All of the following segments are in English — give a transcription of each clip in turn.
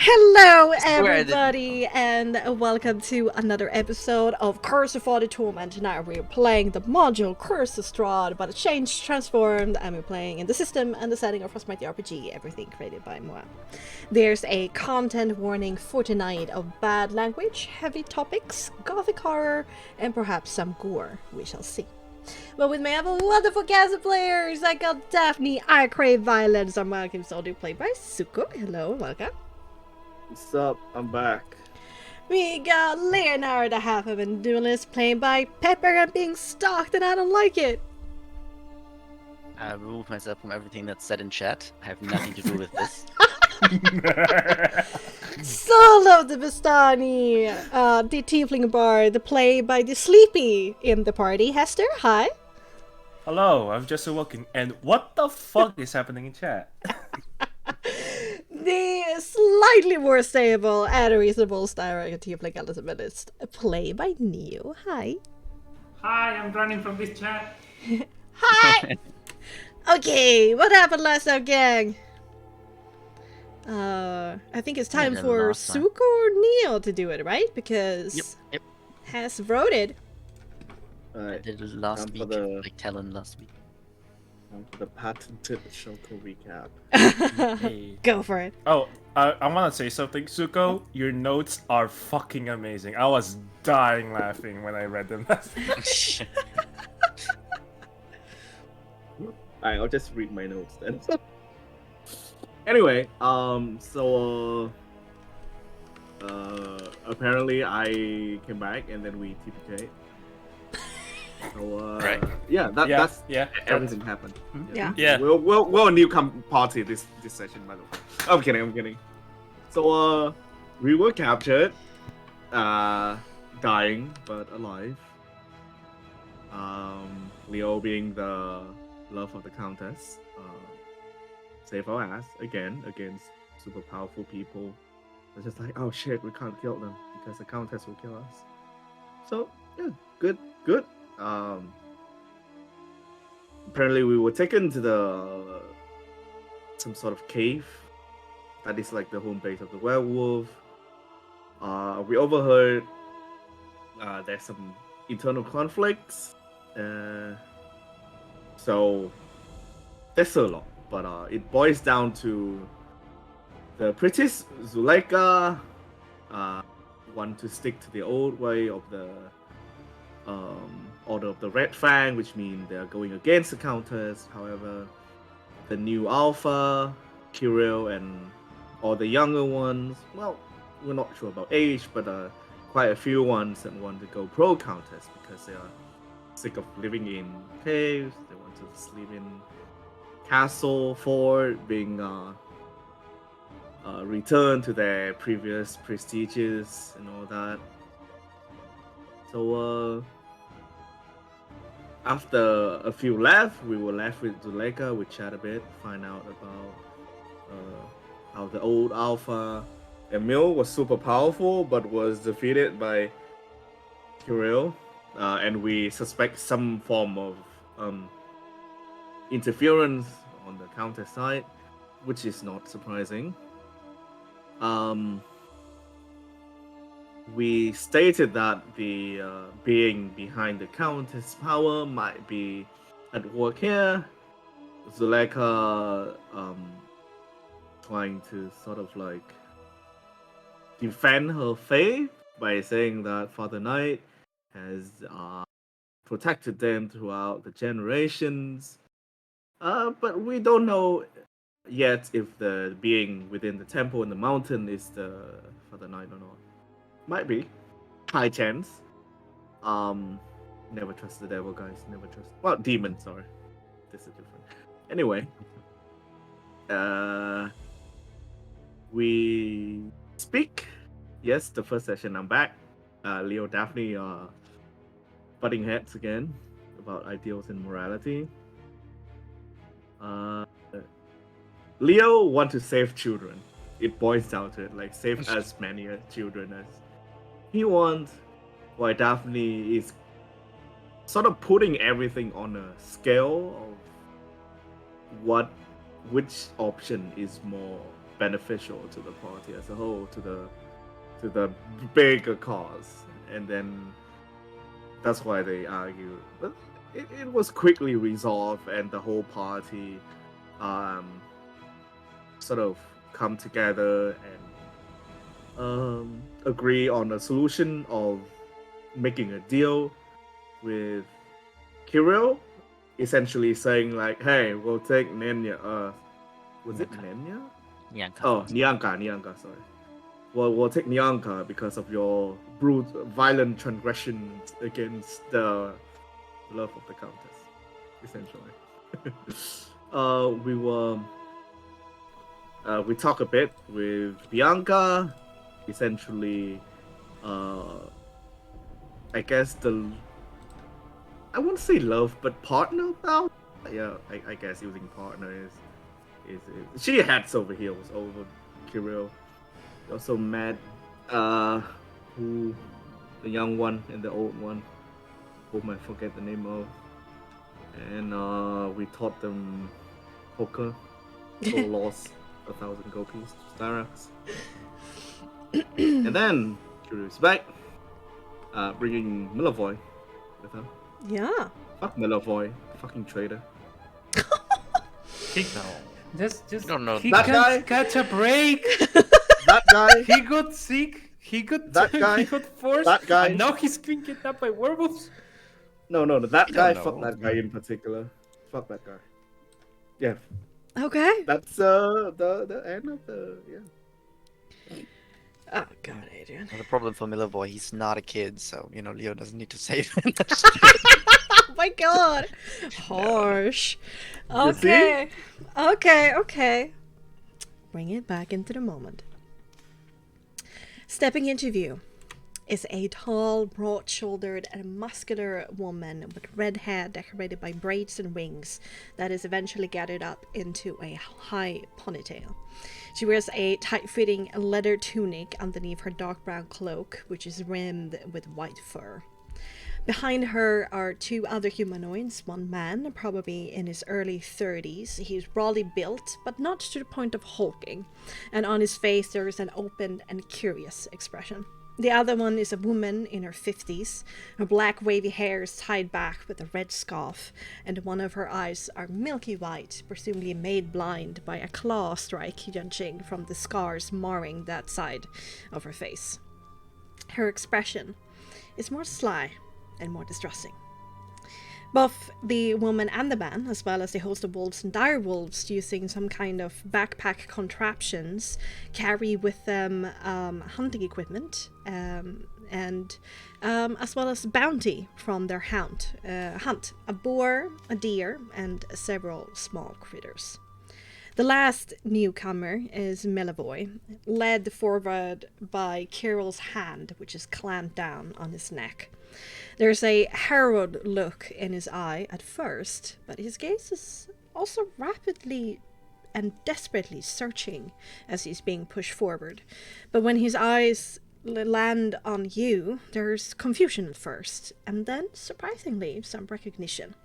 Hello, Swear that everybody, and welcome to another episode of Curse of the Torment. Now we're playing the module Curse of Strahd, but it's changed, transformed, and we're playing in the system and the setting of Frostmark RPG, everything created by Meulen. There's a content warning for tonight of bad language, heavy topics, gothic horror, and perhaps some gore. We shall see. But with me, I have a wonderful cast of players. I got Daphne, I Crave Violence, I'm welcome, so do play by Suko. Hello, welcome. What's up? I'm back. We got Leonard, a half of a duelist, played by Pepper and being stalked, and I don't like it. I remove myself from everything that's said in chat. I have nothing to do with this. Soul of the Bastani, the Tiefling Bard, played by the Sleepy in the party. Hester, hi. Hello, I've just awoken, and what the fuck is happening in chat? The slightly more stable and reasonable Styra Tiefling Elizabeth, played by Neo. Hi. Hi, I'm running from this chat. Hi! Okay, what happened last time, gang? I think it's time for Suko or Neo to do it, right? Because Yep. has voted. I did it last week, like Talon last week. For the patented Shoko recap. Hey. Go for it. Oh, I want to say something. Suko, your notes are fucking amazing. I was dying laughing when I read them. Alright, I'll just read my notes then. Anyway, apparently I came back and then we TPK. So, Right. Yeah, that's everything that's- happened. Yeah. We're a new party this session, by the way. I'm kidding. So, we were captured, dying but alive. Leo being the love of the Countess, save our ass again against super powerful people. It's just like, oh shit, we can't kill them because the Countess will kill us. So yeah, good. Apparently we were taken to some sort of cave that is like the home base of the werewolf. We overheard there's some internal conflicts. So there's a lot, but it boils down to the Princess Zuleika want to stick to the old way of the Order of the Red Fang, which means they're going against the Countess. However, the new Alpha, Kirill, and all the younger ones, well, we're not sure about age, but quite a few ones that want to go pro-Countess because they are sick of living in caves. They want to sleep in castle, fort, being returned to their previous prestiges and all that. So after a few left, we were left with Zuleika. We chat a bit, find out about how the old Alpha Emil was super powerful, but was defeated by Kirill, and we suspect some form of interference on the counter side, which is not surprising. We stated that the being behind the Countess' power might be at work here. Zuleika trying to sort of like defend her faith by saying that Father Knight has protected them throughout the generations. But we don't know yet if the being within the temple in the mountain is the Father Knight or not. Might be. High chance. Never trust the devil, guys. Never trust. Well, demon, sorry. This is different. Anyway. We speak. Yes, the first session I'm back. Leo, Daphne butting heads again about ideals and morality. Leo want to save children. It boils down to it, like save as many children as he wants, while Daphne is sort of putting everything on a scale of which option is more beneficial to the party as a whole, to the bigger cause, and then that's why they argue. But it was quickly resolved, and the whole party sort of come together and agree on a solution of making a deal with Kirill, essentially saying like, "Hey, we'll take Nenya." Was it Nenya? Nyanka. Oh, Nyanka. Sorry. Well, we'll take Nyanka because of your violent transgressions against the love of the Countess, essentially. We talk a bit with Bianca, essentially. I guess I won't say love, but partner now. Yeah, I guess using partner is she heads over heels over Kirill. Also met who the young one and the old one, whom I forget the name of, and we taught them poker, so lost 1,000 gold pieces to Starax. And then Kirill's back, bringing Milavoy with her. Yeah. Fuck Milavoy, fucking traitor. He, just don't know. he That can't guy? catch a break. That guy. He got sick. He got That guy? he got forced. That guy? And now he's being kidnapped by werewolves. No, that You guy. don't Fuck know. that guy in particular. Fuck that guy. Yeah, Okay. that's the end of the Oh god, Adrian. Well, the problem for Miller Boy, he's not a kid, so Leo doesn't need to save him. Oh my god. Harsh. Okay. Okay. Bring it back into the moment. Stepping into view is a tall, broad-shouldered, and muscular woman with red hair decorated by braids and rings that is eventually gathered up into a high ponytail. She wears a tight-fitting leather tunic underneath her dark brown cloak, which is rimmed with white fur. Behind her are two other humanoids, one man, probably in his early 30s. He's broadly built, but not to the point of hulking, and on his face there is an open and curious expression. The other one is a woman in her 50s. Her black wavy hair is tied back with a red scarf, and one of her eyes are milky white, presumably made blind by a claw strike judging from the scars marring that side of her face. Her expression is more sly and more distressing. Both the woman and the man, as well as the host of wolves and direwolves using some kind of backpack contraptions, carry with them hunting equipment and as well as bounty from their hunt, a boar, a deer, and several small critters. The last newcomer is Milavoy, led forward by Kirill's hand, which is clamped down on his neck. There's a harrowed look in his eye at first, but his gaze is also rapidly and desperately searching as he's being pushed forward. But when his eyes land on you, there's confusion at first, and then, surprisingly, some recognition.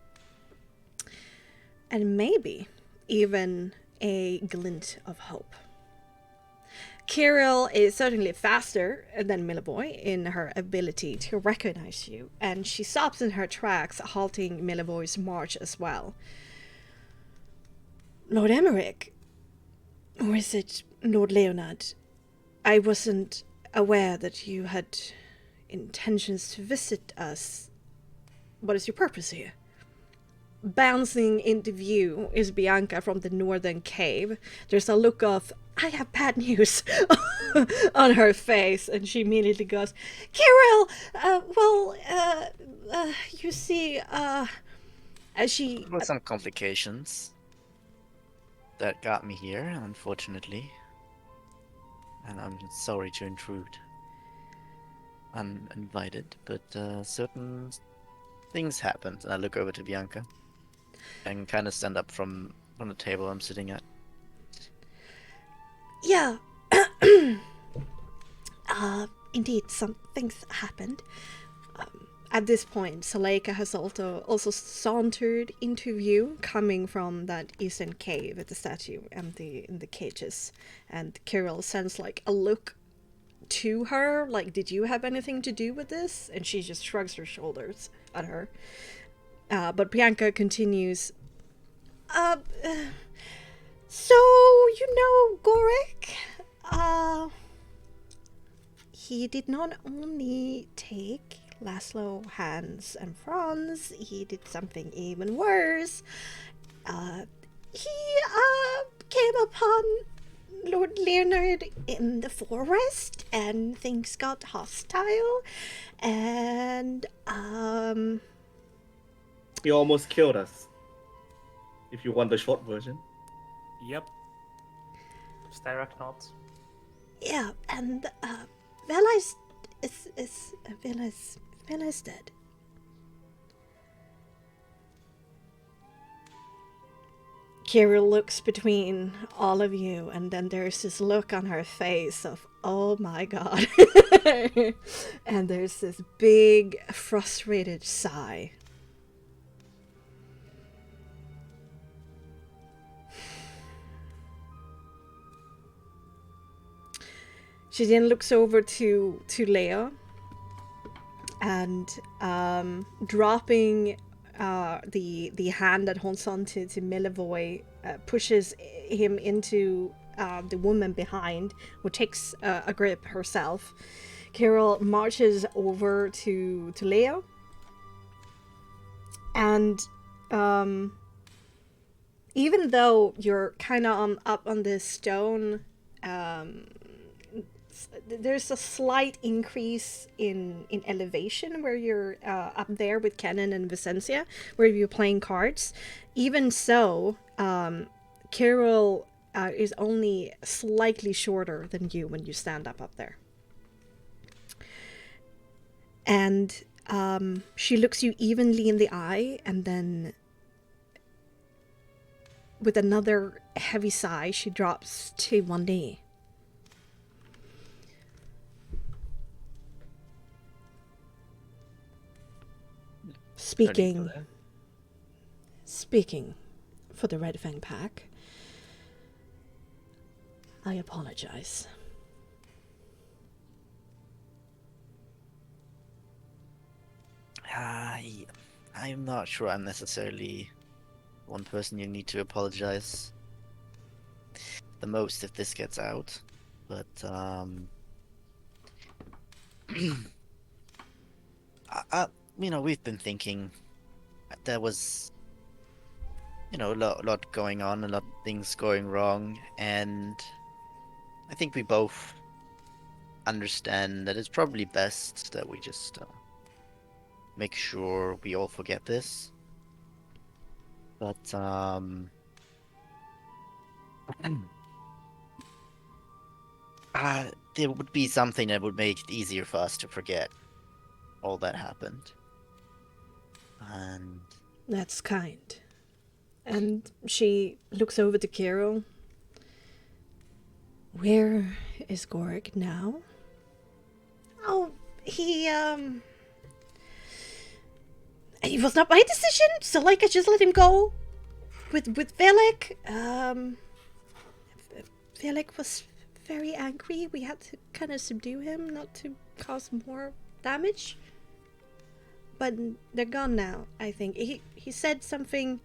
And maybe even a glint of hope. Kirill is certainly faster than Milavoy in her ability to recognize you, and she stops in her tracks, halting Milavoy's march as well. Lord Emmerich, or is it Lord Leonard? I wasn't aware that you had intentions to visit us. What is your purpose here? Bouncing into view is Bianca from the northern cave. There's a look of, I have bad news on her face, and she immediately goes, Kirill, you see, as she... There were some complications that got me here, unfortunately. And I'm sorry to intrude uninvited, but certain things happened. And I look over to Bianca and kind of stand up from the table I'm sitting at. Yeah. Indeed, some things happened. At this point, Suleika has also sauntered into view, coming from that eastern cave with the statue and the cages. And Kirill sends like a look to her, like, did you have anything to do with this? And she just shrugs her shoulders at her. But Bianca continues, so, you know, Gorek, he did not only take Laszlo, Hans, and Franz, he did something even worse. He came upon Lord Leonard in the forest, and things got hostile, and, He almost killed us. If you want the short version. Yep. Styrak nods. yeah, and, Vela's dead. Kirill looks between all of you, and then there's this look on her face of, oh my god. And there's this big, frustrated sigh. She then looks over to Lair, and dropping the hand that holds on to Melivoy, pushes him into the woman behind, who takes a grip herself. Kirill marches over to Lair, and even though you're kind of up on this stone, there's a slight increase in elevation where you're up there with Kennen and Vicencia, where you're playing cards. Even so, Kirill is only slightly shorter than you when you stand up there. And she looks you evenly in the eye, and then with another heavy sigh, she drops to one knee. Speaking for the Red Fang Pack, I apologize. I'm not sure I'm necessarily one person you need to apologize the most if this gets out, but we've been thinking there was, a lot going on, a lot of things going wrong, and I think we both understand that it's probably best that we just make sure we all forget this. But there would be something that would make it easier for us to forget all that happened. And that's kind. And she looks over to Kirill. Where is Gorek now? Oh, it was not my decision, so I just let him go. With Velik. Velik was very angry. We had to kind of subdue him, not to cause more damage. But they're gone now, I think. He said something.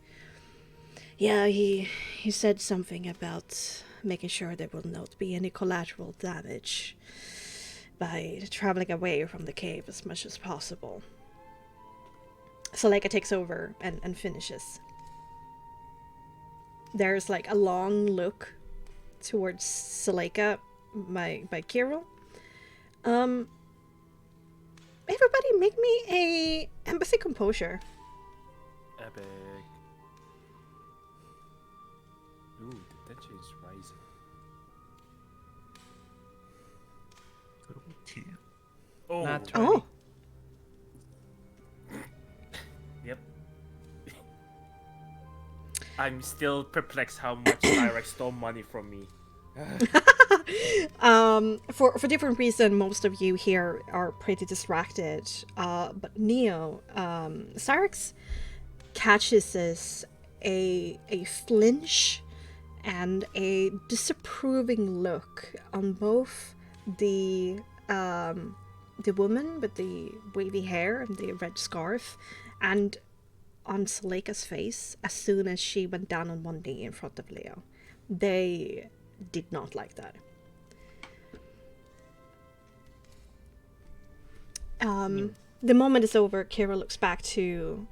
Yeah, he said something about making sure there will not be any collateral damage by traveling away from the cave as much as possible. Suleika takes over and finishes. There's like a long look towards Suleika by Kirill. Everybody make me a empathy composure. Epic. Ooh, the tension is rising. Oh. Not Oh. Yep. I'm still perplexed how much Lyra stole money from me. For different reason, most of you here are pretty distracted. But Neo, Cyrix catches this a flinch and a disapproving look on both the woman with the wavy hair and the red scarf, and on Seleka's face as soon as she went down on one knee in front of Leo. They did not like that. The moment is over, Kira looks back to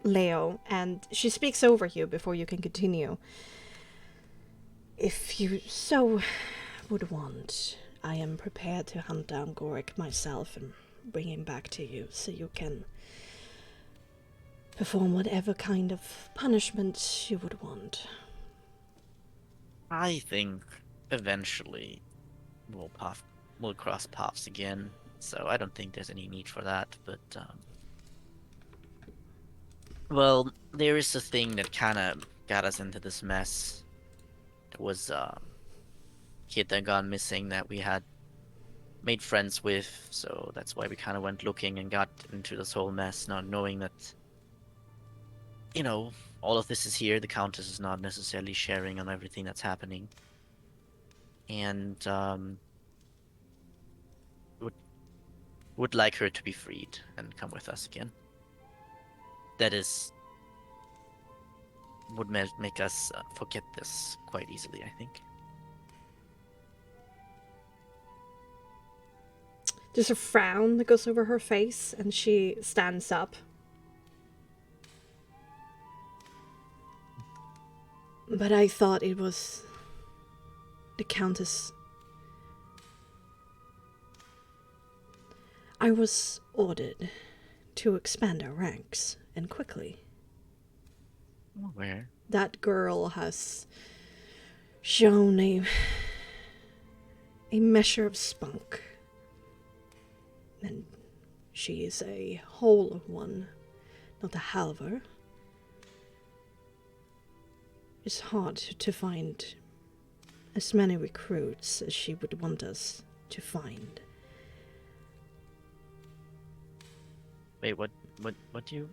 Leo, and she speaks over you before you can continue. If you so would want, I am prepared to hunt down Gorik myself and bring him back to you so you can perform whatever kind of punishment you would want. I think eventually we'll cross paths again. So I don't think there's any need for that. But well, there is a thing that kind of got us into this mess. It was a kid that gone missing that we had made friends with. So that's why we kind of went looking and got into this whole mess, not knowing that, you know, all of this is here. The Countess is not necessarily sharing on everything that's happening. And would like her to be freed and come with us again. That would make us forget this quite easily, I think. There's a frown that goes over her face, and she stands up. But I thought it was the Countess. I was ordered to expand our ranks, and quickly. Where? That girl has shown a measure of spunk. And she is a whole one, not a halver. It's hard to find as many recruits as she would want us to find. Wait, what do you?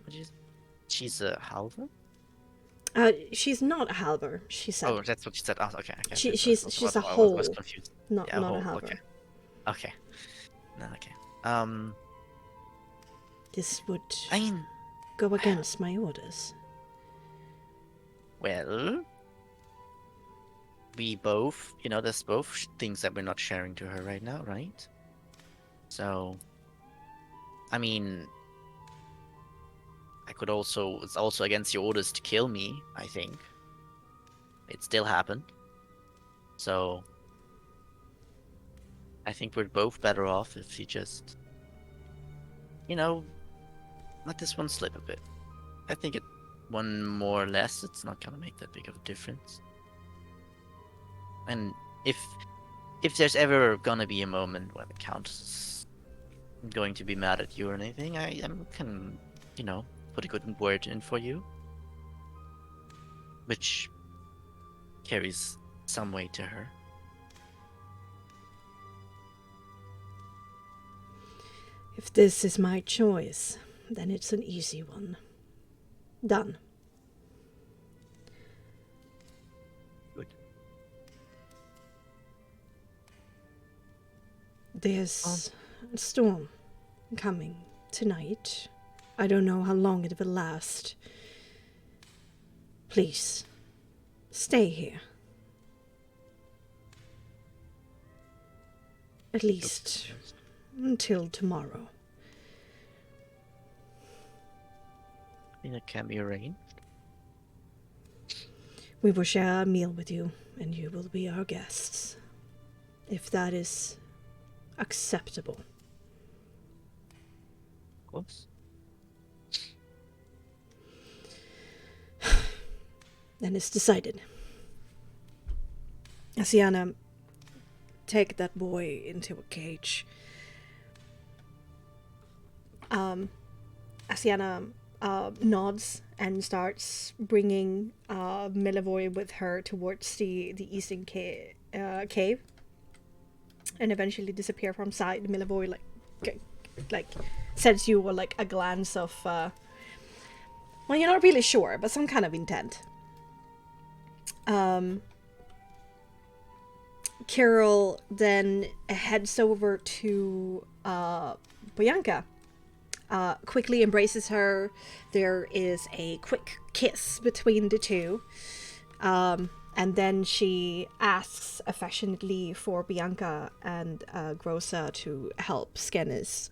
She's a halver? She's not a halver. She said. Oh, that's what she said. Oh, okay. She's a I whole. was confused. Not Yeah, a whole. halver. Okay. No, okay. This would I mean, go against my orders. well, we both, there's both things that we're not sharing to her right now, right? So, I mean, it's also against your orders to kill me, I think. It still happened. So, I think we're both better off if you just, let this one slip a bit. I think one more or less, it's not gonna make that big of a difference. And if there's ever gonna be a moment when the Countess is going to be mad at you or anything, I can, put a good word in for you, which carries some weight to her. If this is my choice, then it's an easy one. Done. Good. There's a storm coming tonight. I don't know how long it will last. Please, stay here. At least until tomorrow. I think that can be arranged. We will share a meal with you, and you will be our guests. If that is acceptable. Of course. Then it's decided. Asiana, take that boy into a cage. Asiana nods and starts bringing Milivoy with her towards the eastern cave, and eventually disappear from sight. Milivoy like sends you like a glance of well, you're not really sure, but some kind of intent. Carol then heads over to Bianca, quickly embraces her. There is a quick kiss between the two, and then she asks affectionately for Bianca and Grossa to help Skennis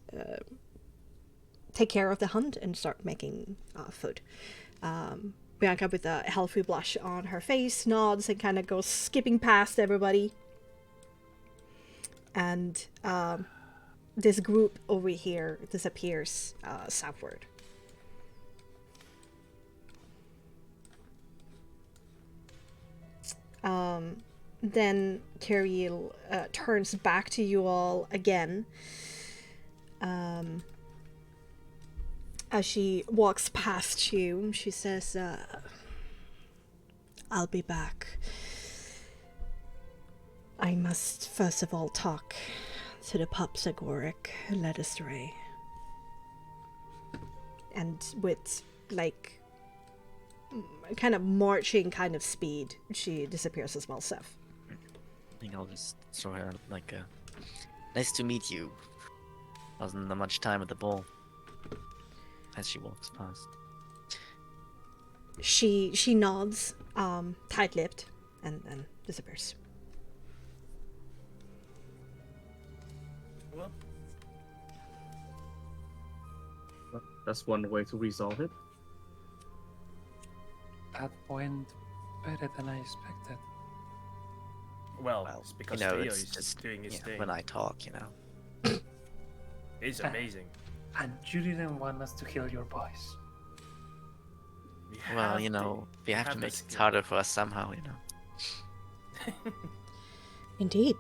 take care of the hunt and start making food. Bianca, with a healthy blush on her face, nods and kind of goes skipping past everybody. And this group over here disappears southward. Then Kirill turns back to you all again. As she walks past you, she says, I'll be back. I must first of all talk to the pups Agoric led astray. And with, like, kind of marching kind of speed, she disappears as well, Seth. I think I'll just throw her like a nice to meet you. Wasn't that much time at the ball. As she walks past. She nods, tight-lipped, and then disappears. Well, that's one way to resolve it. That went better than I expected. Well, Well, it's because you know, Theo it's is just doing his thing. when I talk, you know. It's amazing. And you didn't want us to heal your boys. We Well, have you know, we have to the make it skill. harder for us somehow, you know. Indeed,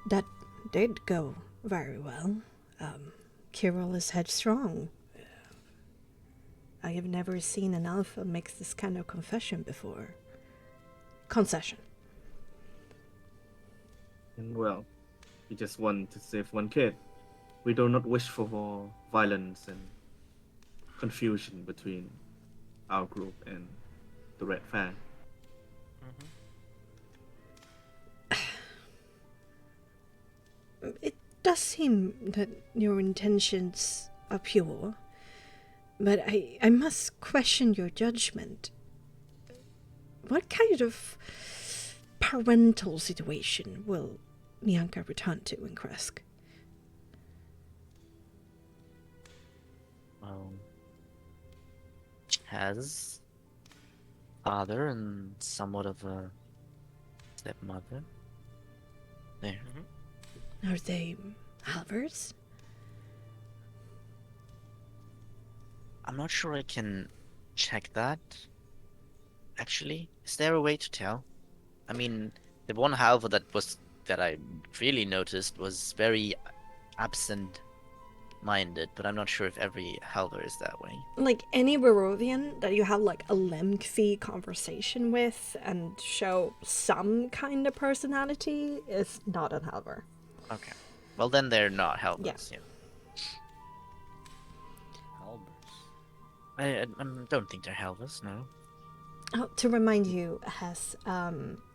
that did go very well. Kirill is headstrong. I have never seen an alpha make this kind of confession before. Concession. And well, we just want to save one kid. We do not wish for more violence and confusion between our group and the Red Fan. It does seem that your intentions are pure, but I must question your judgment. What kind of parental situation will Bianca return to in Kresk? Well, she has father and somewhat of a stepmother. There. Are they halvers? I'm not sure I can check that. Actually, is there a way to tell? I mean, the one halver that I really noticed was very absent-minded, but I'm not sure if every halver is that way. Like any Barovian that you have like a lengthy conversation with and show some kind of personality is not an halver. Okay. Well, then they're not halvers. Yeah. I don't think they're halvers, no. Oh, to remind you, Hess,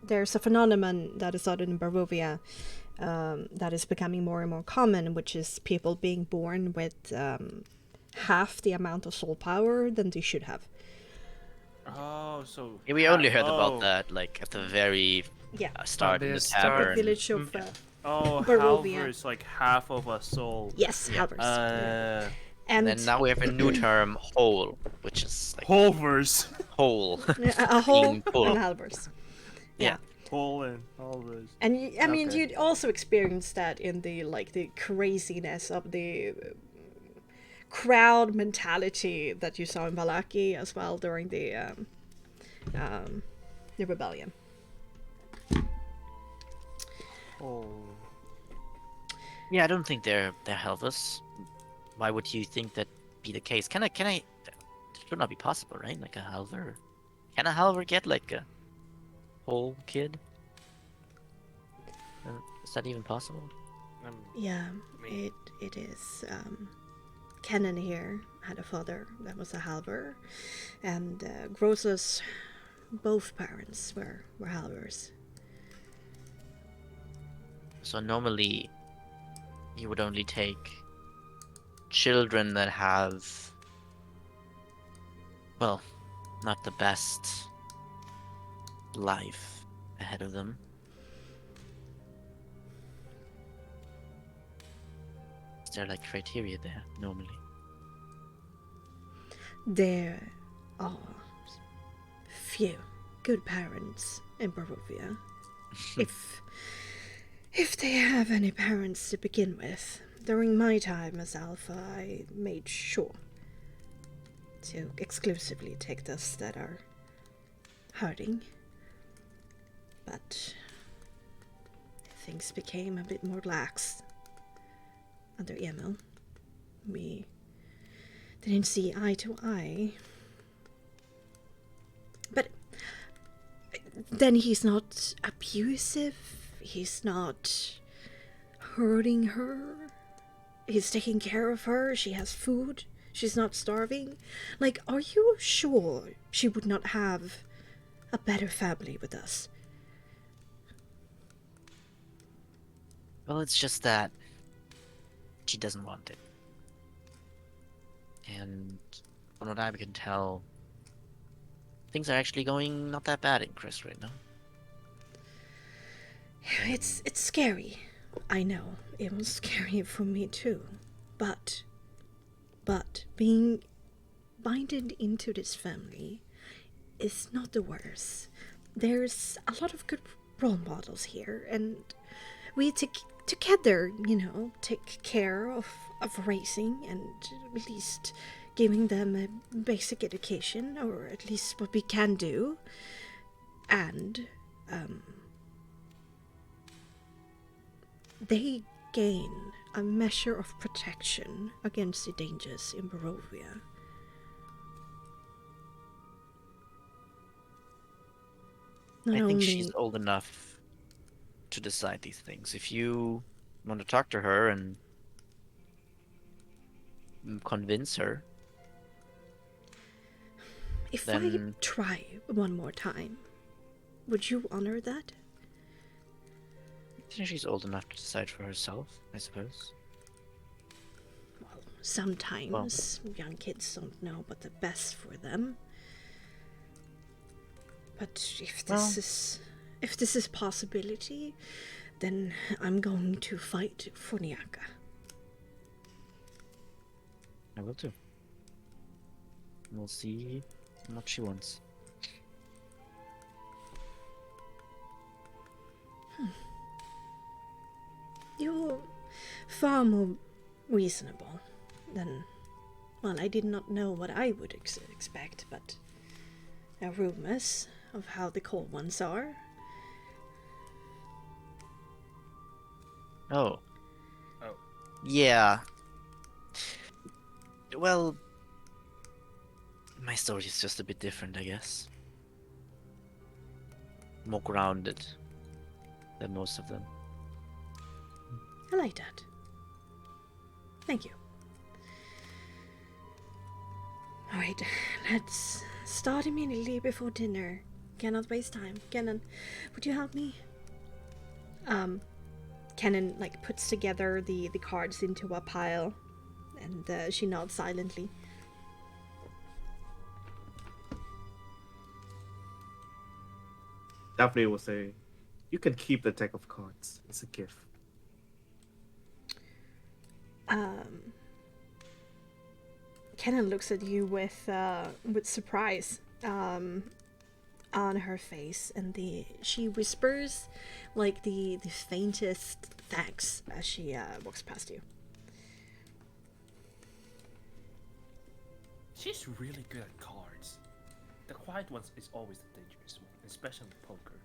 there's a phenomenon that is out in Barovia that is becoming more and more common, which is people being born with half the amount of soul power than they should have. Oh, so Yeah, we only heard about that like at the very Yeah. start in the the start. The tavern. village of Oh, Barovia. halver is like half of a soul. yes, halvers. And and then now we have a new term, whole, which is like Halvers. whole. a whole being full. and halvers. Yeah. Whole and halvers. And I mean, Okay. you'd also experienced that in the like the craziness of the crowd mentality that you saw in Valaki as well during the rebellion. Oh. Yeah, I don't think they're halvers. Why would you think that be the case? Can I should not be possible, right? Like a halver. Can a halver get like a whole kid? Is that even possible? Yeah, Me. it is. Kennen here had a father that was a halver, and Grosa's both parents were halvers. So normally, you would only take children that have, well, not the best life ahead of them. Is there like criteria there normally? There are few good parents in Barovia. If they have any parents to begin with. During my time as Alpha, I made sure to exclusively take those that are hurting. But things became a bit more lax under Emil. We didn't see eye to eye. But then he's not abusive. He's not hurting her. He's taking care of her. She has food. She's not starving. Like, are you sure she would not have a better family with us? Well, it's just that she doesn't want it. And from what I can tell, things are actually going not that bad in Chris right now. It's scary. I know. It was scary for me too. But being binded into this family is not the worst. There's a lot of good role models here, and we together, take care of raising and at least giving them a basic education, or at least what we can do. And they gain a measure of protection against the dangers in Barovia. I think she's old enough to decide these things. If you want to talk to her and convince her, If then I try one more time, would you honor that? I think she's old enough to decide for herself, I suppose. Well, sometimes young kids don't know what's the best for them. But if this is possibility, then I'm going to fight for Nyaka. I will too. We'll see what she wants. You're far more reasonable than... Well, I did not know what I would expect, but there are rumors of how the cold ones are. Oh. Oh. Yeah. Well, my story is just a bit different, I guess. More grounded than most of them. I like that. Thank you. Alright, let's start immediately before dinner. Cannot waste time. Kennen, would you help me? Kennen, puts together the cards into a pile, and she nods silently. Daphne will say, "You can keep the deck of cards. It's a gift." Kennen looks at you with surprise on her face, and she whispers the faintest thanks as she walks past you. She's really good at cards. The quiet ones is always the dangerous one, especially poker.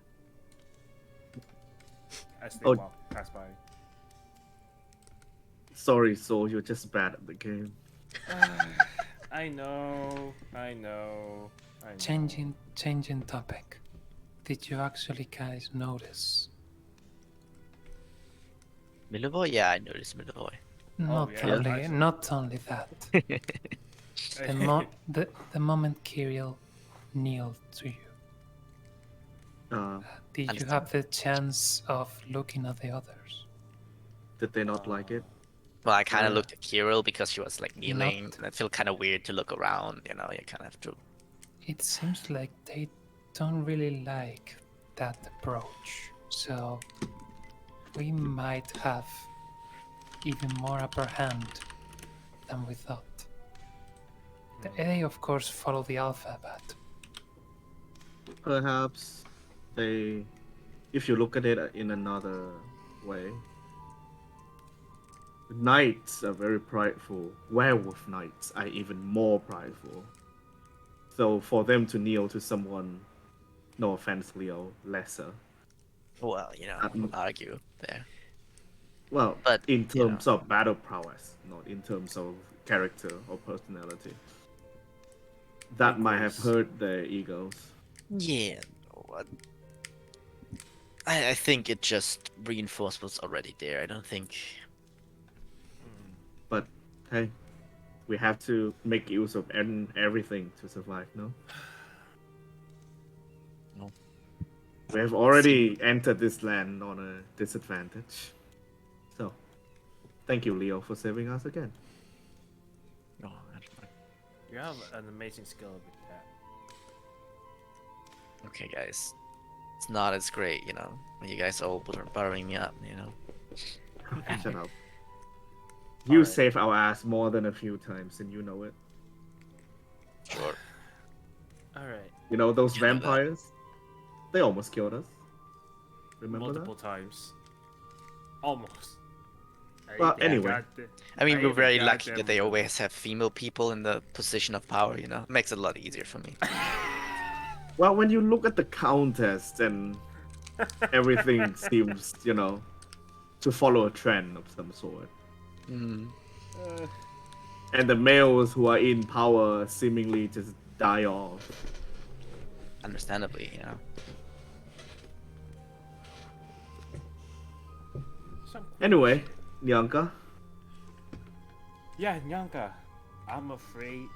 As they walk past by. Sorry, Soul, you're just bad at the game. I I know. Changing topic. Did you actually guys notice? Millevoy? Yeah, I noticed Millevoy. yeah, Not only that. The moment Kirill kneeled to you, did you Understand. have the chance of looking at the others? Did they not like it? Well, I kind of Yeah. looked at Kirill because she was like kneeling, Not- and I feel kind of weird to look around. You know, you kind of have to. It seems like they don't really like that approach. So we might have even more upper hand than we thought. They of course follow the alphabet. Perhaps they, if you look at it in another way, knights are very prideful. Werewolf knights are even more prideful. So for them to kneel to someone, no offense, Leo, lesser. Well, you know, Um, argue there. Well, But, in you terms of battle prowess, not in terms of character or personality. That might have Equals. hurt their egos. Yeah, no, I think it just reinforced what's already there. I don't think. But hey, we have to make use of everything to survive, no? No. We have already entered this land on a disadvantage. So, thank you, Leo, for saving us again. No, that's fine. You have an amazing skill with that. Okay, guys. It's not as great, you know, when you guys all are buttering me up, you know. Shut up. You Alright. saved our ass more than a few times, and you know it. Sure. Alright. You know those You know that. vampires? They almost killed us. Remember Multiple times. Almost. I Well, even anyway. got the- I mean, I we're even very got lucky them that they to- always have female people in the position of power, you know. It makes it a lot easier for me. that? Well, when you look at the contest and everything seems, you know, to follow a trend of some sort. Mm. And the males who are in power seemingly just die off. Understandably, you know. Some cool Anyway, shit. Nyanka, Yeah, Nyanka. I'm afraid.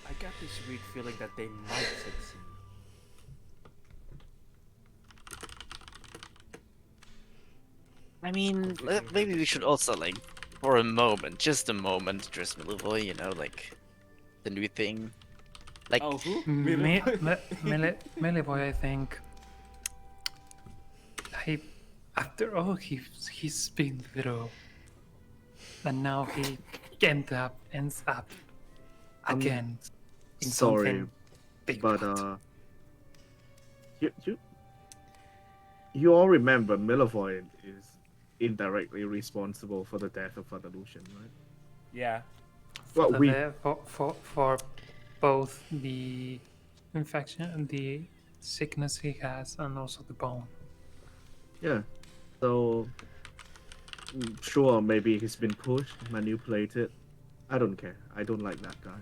I got this weird feeling that they might succeed. I mean, maybe we should also, like, for a moment, just a moment, address Millevoy, you know, like, the new thing. Like, Oh, who? Melevoy, I think. After all he's been through, and now he ends up I'm again in sorry, something big. but you all remember Millevoy is indirectly responsible for the death of Father Lucian, right? Yeah. Well, for both the infection and the sickness he has, and also the bone. yeah. So sure, maybe he's been pushed, manipulated. I don't care. I don't like that guy.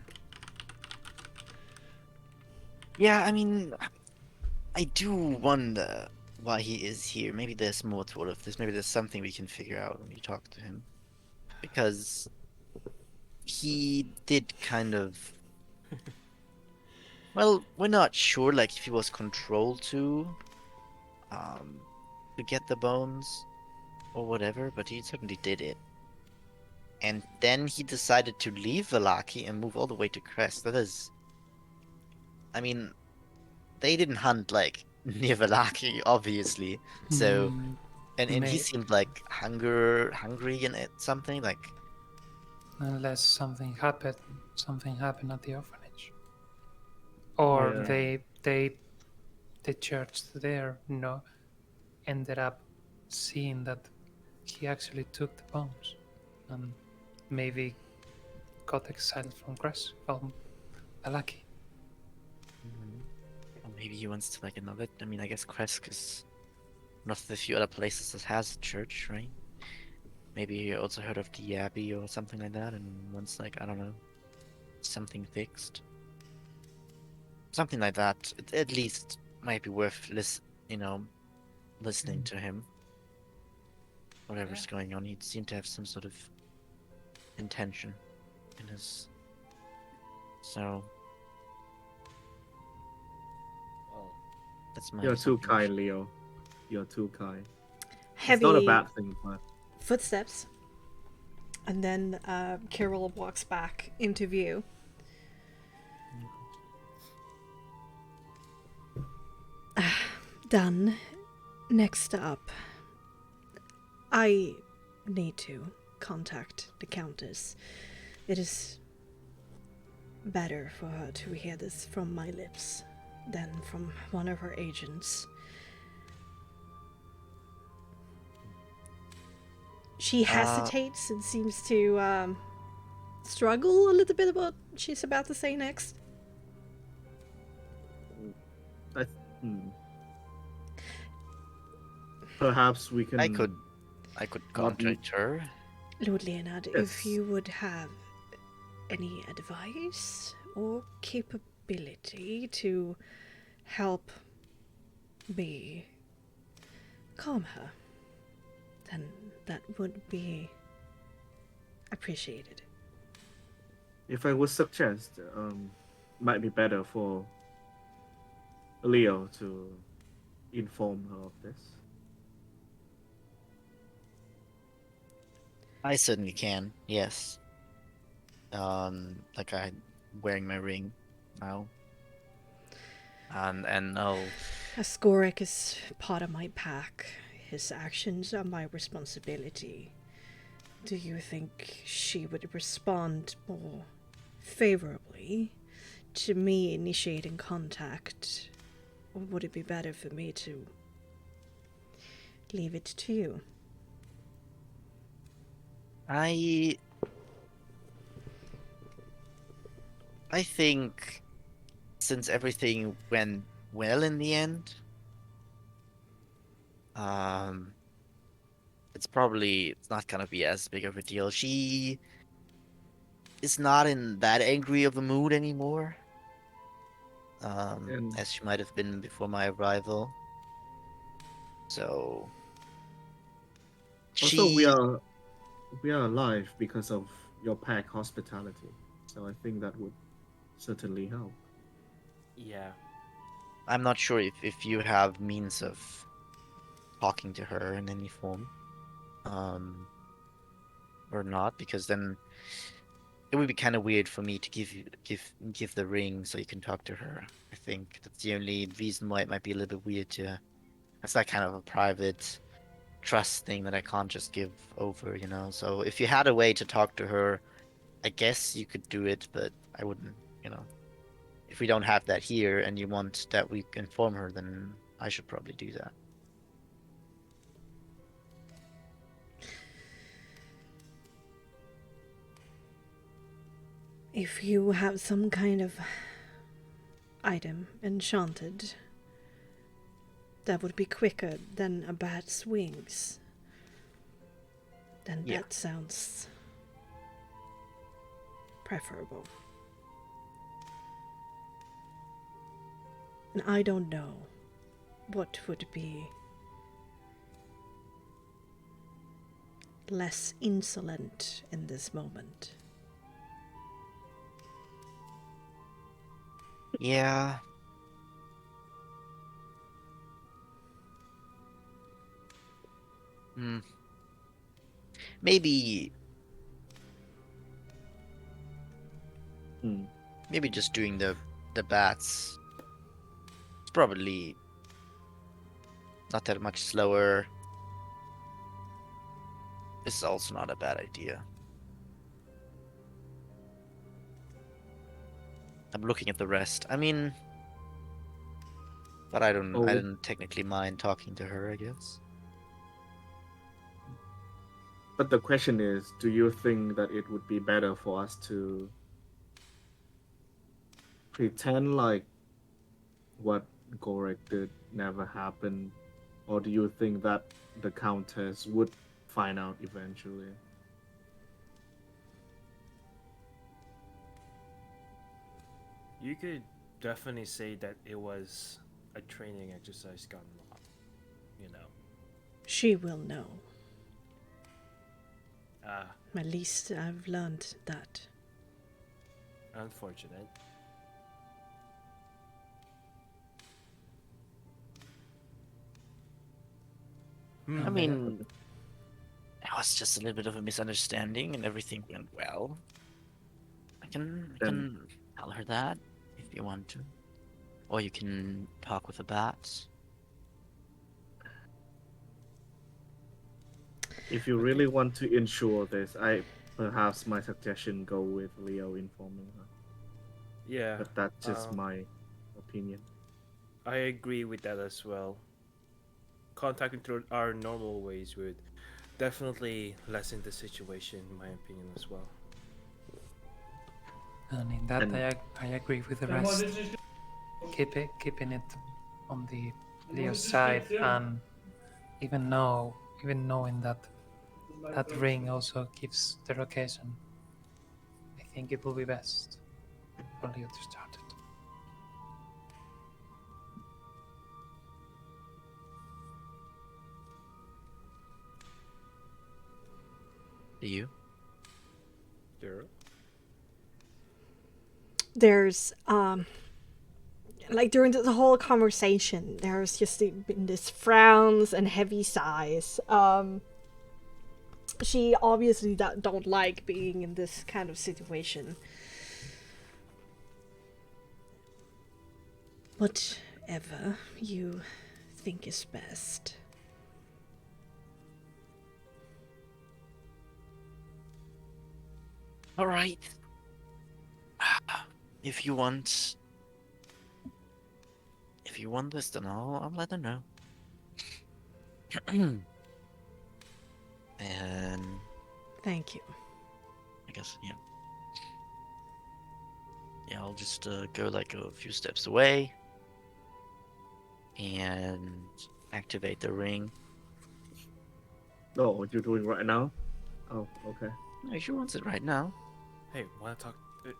yeah, I mean, I do wonder why he is here. Maybe there's more to all of this. Maybe there's something we can figure out when we talk to him. Because he did kind of. Well, we're not sure, like, if he was controlled to get the bones or whatever, but he certainly did it. And then he decided to leave Valaki and move all the way to Crest. That is. I mean, they didn't hunt, like, near Valaki, obviously. So. Mm, And he may- seemed like hungry and something like. unless something happened at the orphanage, or Yeah. the church there ended up seeing that he actually took the bones, and maybe got exiled from Balaki. Or maybe he wants to, like, another. I mean, I guess Kresk is one of the few other places that has a church, right? Maybe he also heard of the Abbey or something like that, and wants, like, I don't know. something fixed. Something like that. At least might be worth listening to him. Whatever's going on, he'd seem to have some sort of intention in his. So that's my. You're too assumption. kind, Leo. You're too kind. Heavy It's not a bad thing, but footsteps. And then Kirill walks back into view. Done. Next up, I need to contact the Countess. It is better for her to hear this from my lips than from one of her agents. She hesitates and seems to struggle a little bit about what she's about to say next. Perhaps we can. I could contact her. Lord Leonard, Yes. if you would have any advice or capability to help me calm her, then that would be appreciated. If I would suggest, might be better for Leo to inform her of this. I certainly can. Yes. Like I'm wearing my ring now. And I'll. Ascorek is part of my pack. His actions are my responsibility. Do you think she would respond more favorably to me initiating contact? Or would it be better for me to leave it to you? I think since everything went well in the end, it's not gonna be as big of a deal. She is not in that angry of a mood anymore, And- as she might have been before my arrival. So Also, she, we are alive because of your pack hospitality. So I think that would certainly help. Yeah. I'm not sure if you have means of talking to her in any form, or not, because then it would be kind of weird for me to give the ring so you can talk to her. I think that's the only reason why it might be a little bit weird to. It's that kind of a private trust thing that I can't just give over, you know. So if you had a way to talk to her, I guess you could do it, but I wouldn't, you know. If we don't have that here and you want that we inform her, then I should probably do that. If you have some kind of item enchanted, that would be quicker than a bat's wings, then Yeah. that sounds preferable. And I don't know what would be less insolent in this moment. Yeah. Hmm. Maybe Hmm. maybe just doing the bats. It's probably not that much slower. This is also not a bad idea. I'm looking at the rest. I mean, but I Oh. didn't technically mind talking to her, I guess. But the question is, do you think that it would be better for us to pretend like what Gorek did never happened? Or do you think that the Countess would find out eventually? You could definitely say that it was a training exercise gone wrong. You know. She will know. Ah, At least I've learned that. unfortunate. I mean, it was just a little bit of a misunderstanding, and everything went well. I can tell her that if you want to, or you can talk with the bats. If you really want to ensure this, perhaps my suggestion go with Leo informing her. Yeah. But that's just my opinion. I agree with that as well. Contacting through our normal ways would definitely lessen the situation, in my opinion, as well. And in that, I agree with the rest. Keeping it on the Leo side, and even knowing that ring also gives the location, I think it will be best for Leo to start it. Do you? Sure. There's like during the whole conversation, there's just been this frowns and heavy sighs. She obviously don't like being in this kind of situation. Whatever you think is best. All right. If you want this, then I'll let her know. And Thank you. I guess yeah, I'll just go like a few steps away and activate the ring. Oh, what you're doing right now? Oh, okay. No, she wants it right now. Hey, wanna talk?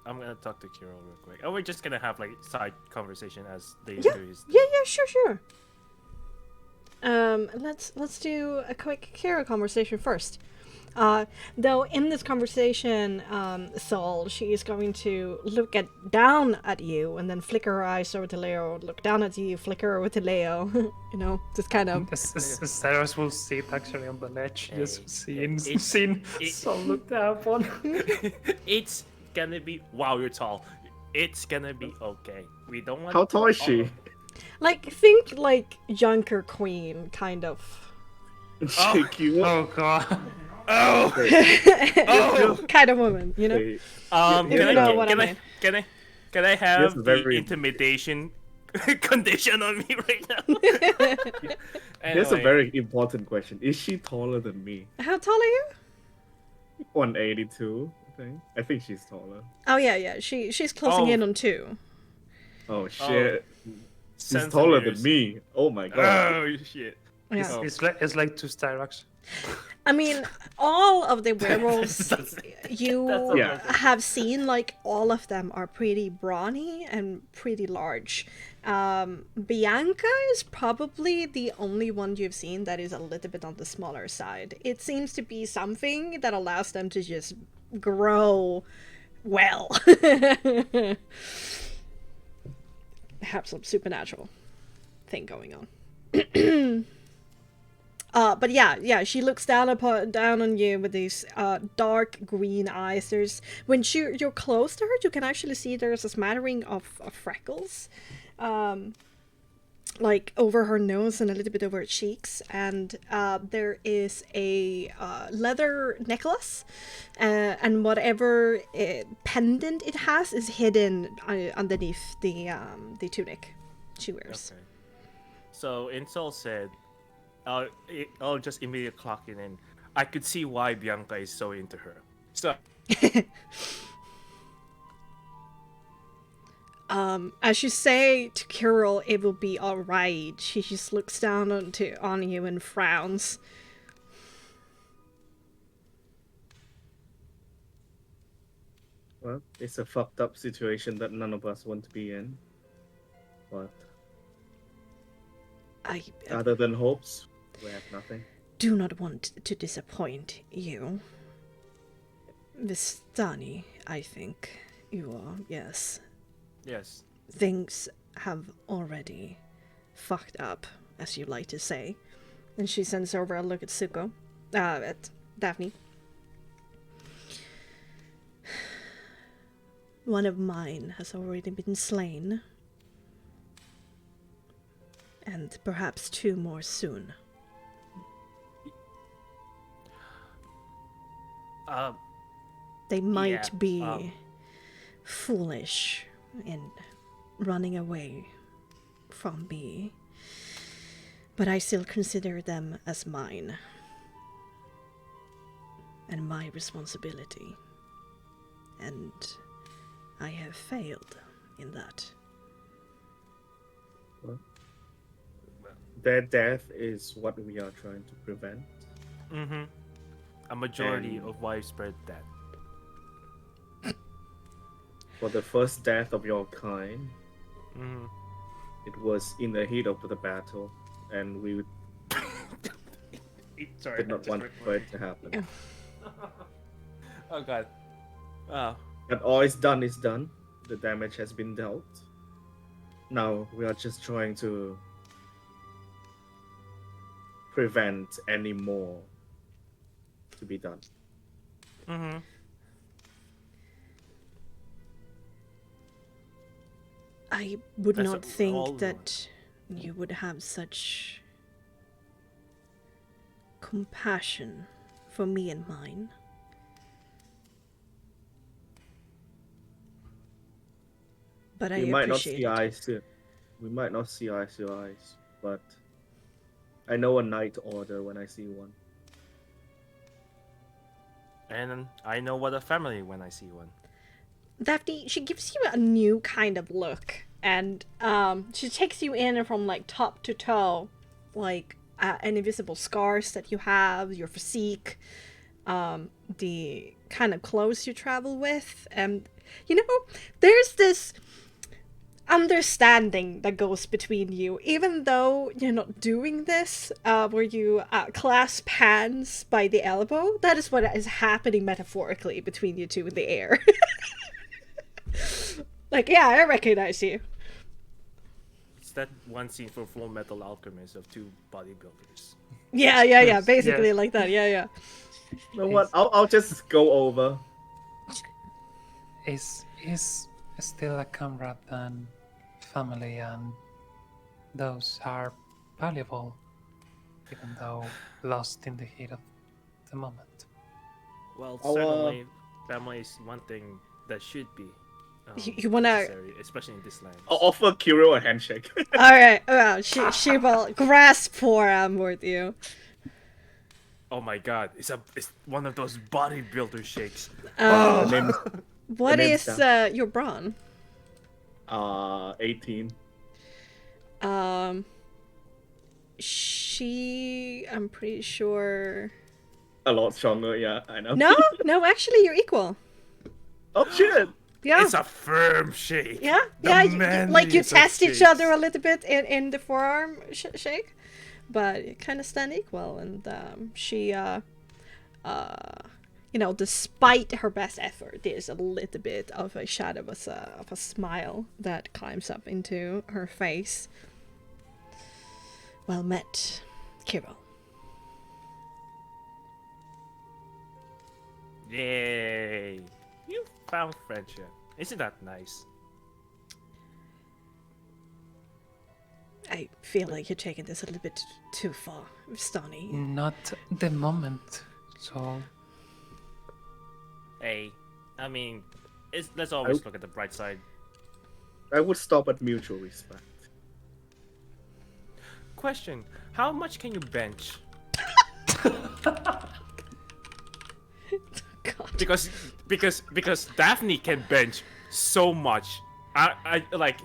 I'm gonna talk to Kiro real quick. Oh, we're just gonna have like side conversation as they Yeah, do his. yeah, sure. Let's do a quick Kira conversation first. Though in this conversation, Sol, she is going to look down at you and then flicker her eyes over to Leo, look down at you, flicker over to Leo. You know, just kind of. Cyrus will sit actually on the ledge, just seeing it- Sol look down upon. It's gonna be. Wow, you're tall. It's gonna be okay. We don't want. How tall is she? Like, think like Junker Queen, kind of. She cute. Oh god. Kind of woman, you know? Wait, Can I have Yes, the very- intimidation condition on me right now? Here's a Anyway, very important question. Is she taller than me? How tall are you? 182, I think. I think she's taller. Oh yeah. She's closing in on 2. Oh shit. She's centimeters. taller than me. Oh my god. Oh shit. Yeah. Oh. It's like 2 Styrax. I mean, all of the werewolves you Yeah. have seen, like, all of them are pretty brawny and pretty large. Bianca is probably the only one you've seen that is a little bit on the smaller side. It seems to be something that allows them to just grow well. Have some supernatural thing going on. But yeah, she looks down on you with these dark green eyes. When you're close to her, you can actually see there's a smattering of freckles, like over her nose and a little bit over her cheeks. And there is a leather necklace, and whatever pendant it has is hidden underneath the tunic she wears. Okay. So Insol said, I'll just immediately clock it in. I could see why Bianca is so into her. So as you say to Kirill, it will be alright. She just looks down on you and frowns. Well, it's a fucked up situation that none of us want to be in. But I other than hopes, we have nothing. do not want to disappoint you. Vistani, I think you are, yes. Yes. Things have already fucked up, as you like to say. And she sends over a look at at Daphne. One of mine has already been slain. And perhaps 2 more soon. They might be foolish in running away from me, but I still consider them as mine and my responsibility, and I have failed in that. Well, their death is what we are trying to prevent. Mm-hmm. A majority And- of widespread death. For the first death of your kind, Mm-hmm. it was in the heat of the battle, and we Sorry, did not want for it to happen. Oh god. Oh. But all is done is done. The damage has been dealt. Now we are just trying to prevent any more to be done. Mm-hmm. I would That's not all think we that you would have such compassion for me and mine. But I We might not appreciate see it. eyes to we might not see eyes to eyes, but I know a knight order when I see one. And I know what a family when I see one. Daphne, she gives you a new kind of look, and she takes you in from like top to toe, like any visible scars that you have, your physique, the kind of clothes you travel with, and you know, there's this understanding that goes between you, even though you're not doing this, where you clasp hands by the elbow. That is what is happening metaphorically between you two in the air. Like, yeah, I recognize you. It's that one scene from Full Metal Alchemist of 2 bodybuilders. Yeah, basically like that, yeah. You know what? I'll just go over. Is still a comrade and family, and those are valuable, even though lost in the heat of the moment. Well, I'll, certainly, family is one thing that should be You wanna- necessary, especially in this land. I'll offer Kiro a handshake. Alright, well, she will grasp forearm with you. Oh my god, it's one of those bodybuilder shakes. Her name is What name's is your brawn? 18. She, I'm pretty sure. A lot stronger, yeah, I know. No, actually, you're equal. Oh shit! Yeah. It's a firm shake. Yeah, The like you manliest of test each shakes. other a little bit in the forearm shake, but you kind of stand equal. And she, despite her best effort, there's a little bit of a shadow of a smile that climbs up into her face. Well met, Kiro. Yay! You found friendship. Isn't that nice? I feel like you're taking this a little bit too far, Stani. Not the moment. So Hey, I mean, let's always look at the bright side. I would stop at mutual respect. Question: how much can you bench? God. Because Daphne can bench so much. I like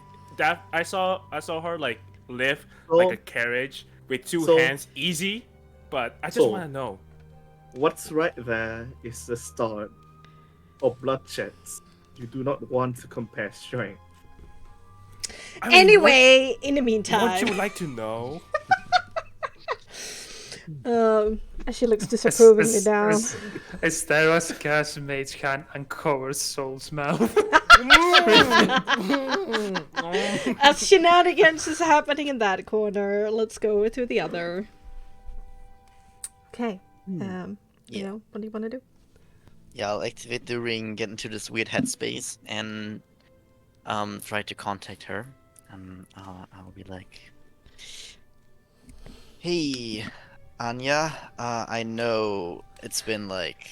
I saw her like lift like a carriage with 2 So- hands easy, but I just So- want to know. What's right there is the start of bloodsheds. You do not want to compare strength. I mean, Anyway, in the what meantime, you would like to know? as she looks disapprovingly down. As Theros casts Mage Hand and covers Soul's mouth. As shenanigans is happening in that corner, let's go to the other. Okay. You Yeah. know, what do you want to do? Yeah, I'll activate the ring, get into this weird headspace, and try to contact her. I'll be like, "Hey, Anya, I know it's been like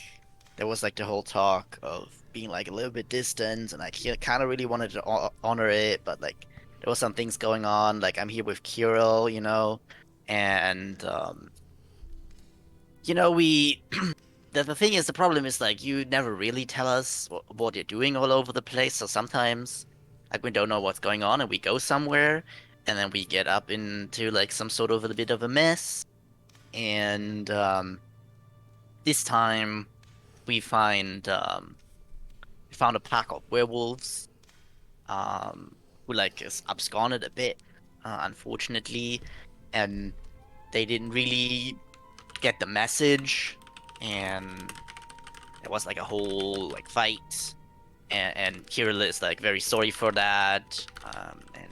there was like the whole talk of being like a little bit distant, and I kind of really wanted to honor it, but like there was some things going on. Like I'm here with Kirill, you know, and we." The thing is, the problem is like you never really tell us what you're doing all over the place. So sometimes, like we don't know what's going on, and we go somewhere, and then we get up into like some sort of a bit of a mess. And this time, we found a pack of werewolves, who like is absconded a bit, unfortunately, and they didn't really get the message, and there was like a whole like fight, and Kirill is like very sorry for that, and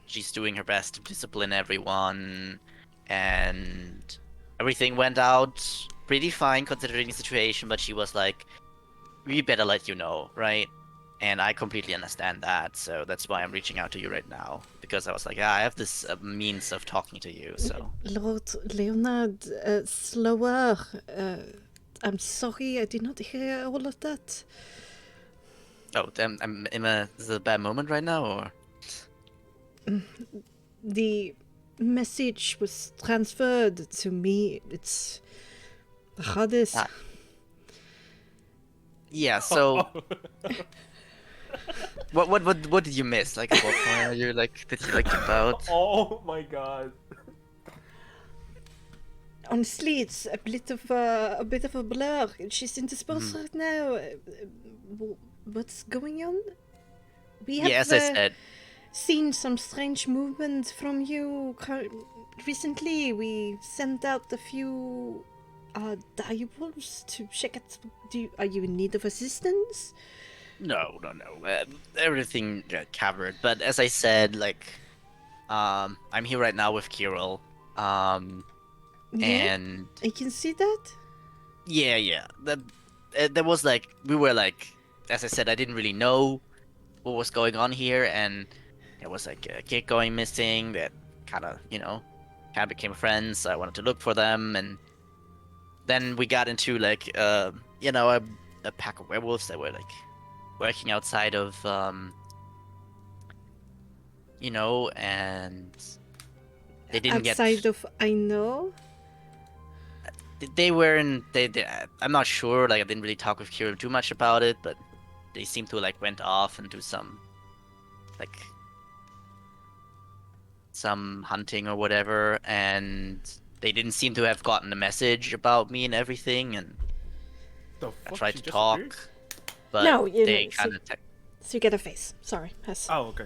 she's doing her best to discipline everyone, and everything went out pretty fine considering the situation, but she was like, we better let you know, right? And I completely understand that, so that's why I'm reaching out to you right now, because I was like, I have this means of talking to you, so. Lord Leonard, slower. I'm sorry, I did not hear all of that. Oh, damn, is it a bad moment right now, or? The message was transferred to me. It's the hardest. Ah. Yeah, so what did you miss? Like, at what point are you like did you like about? Oh my god. Honestly, it's a bit of a blur. She's indisposed right now. What's going on? We have Yeah, as I said, seen some strange movement from you recently. We sent out a few direwolves to check it. Are you in need of assistance? no. Everything got covered. But as I said, like, I'm here right now with Kirill. Yeah, And I can see that. yeah. There was like we were like, as I said, I didn't really know what was going on here, and there was like a kid going missing that kind of became friends. So I wanted to look for them, and then we got into like a pack of werewolves that were like working outside of and they didn't Outside of I know. they weren't they I'm not sure, like I didn't really talk with Kira too much about it, but they seemed to like went off and do some hunting or whatever, and they didn't seem to have gotten the message about me and everything, and The I fuck? tried She to just talk, appeared? but No, you they know, kind of so you get a face. Sorry, yes. Oh, okay.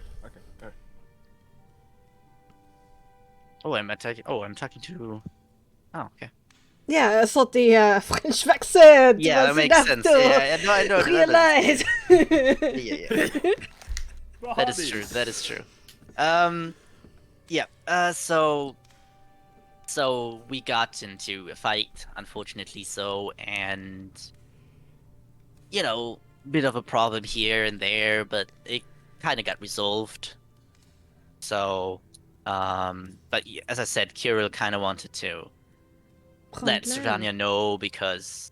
Alright. I'm talking to. Oh, okay. Yeah, I thought the French accent Yeah, was that makes enough sense. to Yeah, no, I know that. realize. Yeah. That is true. That is true. Yeah. So we got into a fight, unfortunately so, and bit of a problem here and there, but it kind of got resolved. So, but as I said, Kirill kind of wanted to let Sardania know, because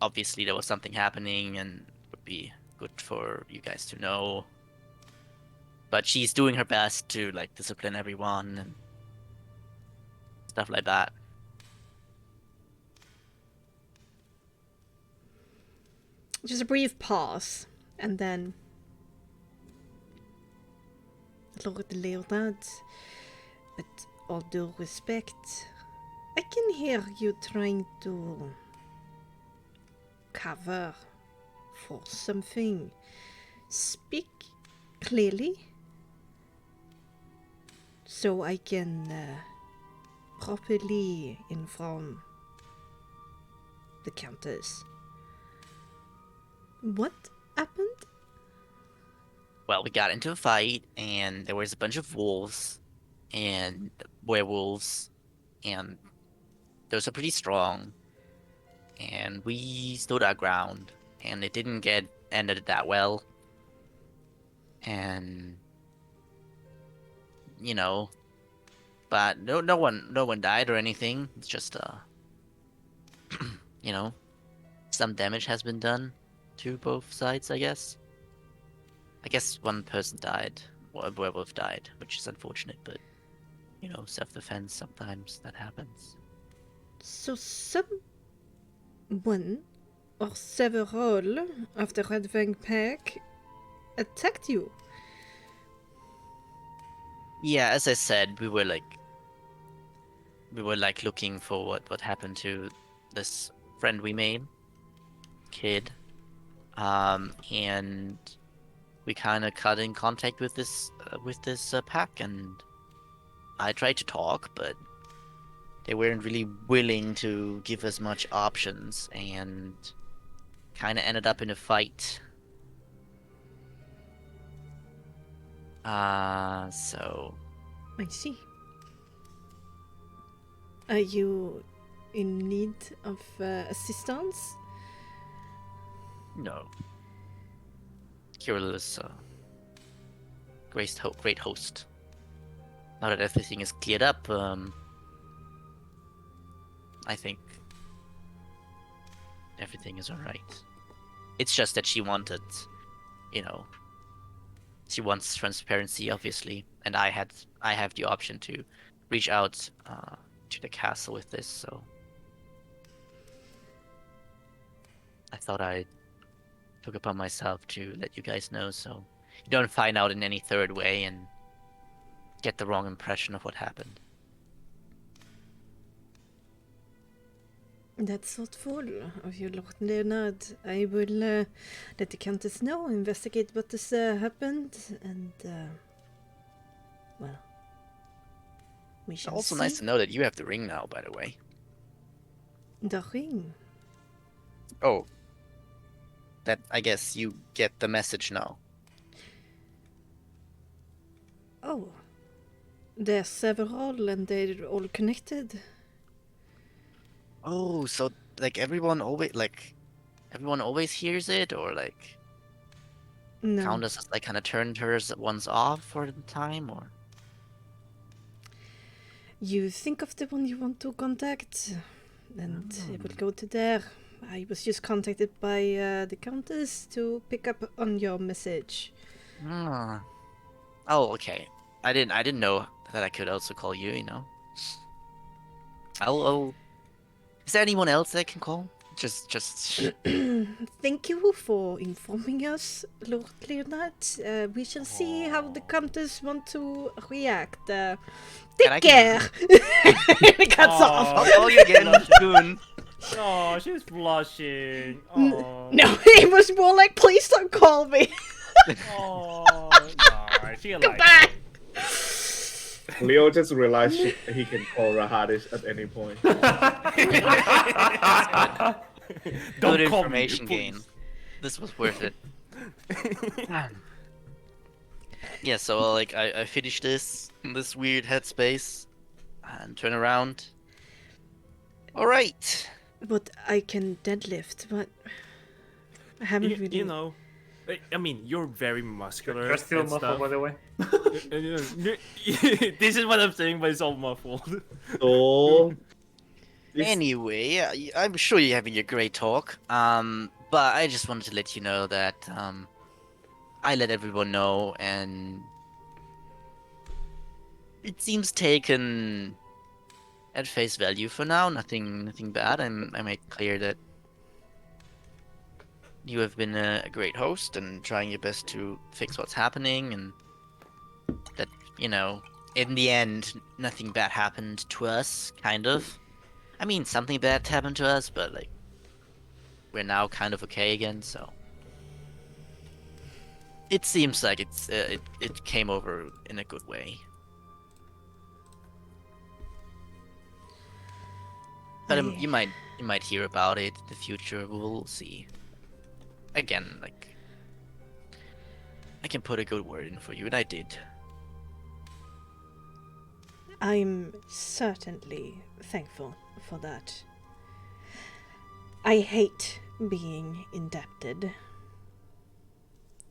obviously there was something happening and it would be good for you guys to know. But she's doing her best to like discipline everyone and stuff like that. Just a brief pause, and then Lord Leonard, with all due respect, I can hear you trying to cover for something. Speak clearly so I can properly inform the Countess. What happened? Well, we got into a fight, and there was a bunch of wolves and werewolves, and those are pretty strong. And we stood our ground, and it didn't get ended that well. And you know, but no one died or anything. It's just you know, some damage has been done to both sides, I guess. I guess one person died, or a werewolf died, which is unfortunate, but you know, self-defense, sometimes that happens. So someone or several of the Red Fang Pack attacked you. Yeah, as I said, we were like looking for what happened to this friend we made, kid, and we kind of cut in contact with this pack, and I tried to talk, but they weren't really willing to give us much options, and kind of ended up in a fight. So I see. Are you in need of assistance? no. Kirill is a great host. Now that everything is cleared up, I think everything is alright. It's just that she wanted, she wants transparency, obviously, and I have the option to reach out to the castle with this, so I thought I took upon myself to let you guys know, so you don't find out in any third way and get the wrong impression of what happened. That's thoughtful of you, Lord Leonard. I will let the Countess know, investigate what has happened, and, well, we It's shall also see. nice to know that you have the ring now, by the way. The ring. Oh. That, I guess you get the message now. Oh. There's several, and they're all connected. Oh, so, like, everyone always hears it, or, like, No. Countess has, like, kind of turned hers once off for the time, or? You think of the one you want to contact, and it will go to there. I was just contacted by the Countess to pick up on your message. Oh, okay. I didn't know that I could also call you, I'll... Is there anyone else I can call? Just... Thank you for informing us, Lord Leonard. We shall see how the Countess want to react. Take care! It cuts off. I'll call you again soon. Oh, she's blushing. Oh, No, it was more like, please don't call me. oh, no, she Come likes back. it. Leo just realized he can call Rahadish at any point. Don't Good call me, information gain. please. This was worth it. Yeah, so like I finished this weird headspace and turn around. All right. But I can deadlift, but I haven't really... You know, I mean, you're very muscular. You're still and muffled, stuff. by the way. This is what I'm saying, but it's all muffled. So, Anyway, I'm sure you're having a great talk. But I just wanted to let you know that I let everyone know, and it seems taken at face value for now. Nothing bad. I made clear that you have been a great host and trying your best to fix what's happening, and that, in the end, nothing bad happened to us, kind of. I mean, something bad happened to us, but, like, we're now kind of okay again, so. It seems like it came over in a good way. But you might hear about it in the future. We'll see. Again, like I can put a good word in for you, and I did. I'm certainly thankful for that. I hate being indebted.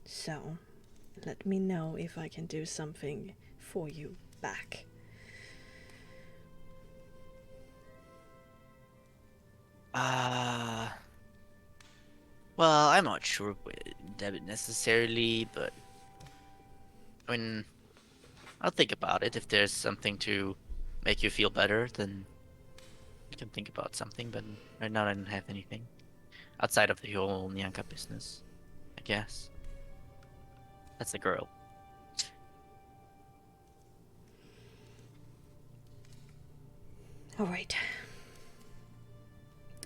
So, let me know if I can do something for you back. Well, I'm not sure with debit necessarily, but I mean, I'll think about it. If there's something to make you feel better, then I can think about something. But right now, I don't have anything outside of the whole Nyanka business, I guess. That's a girl. All right.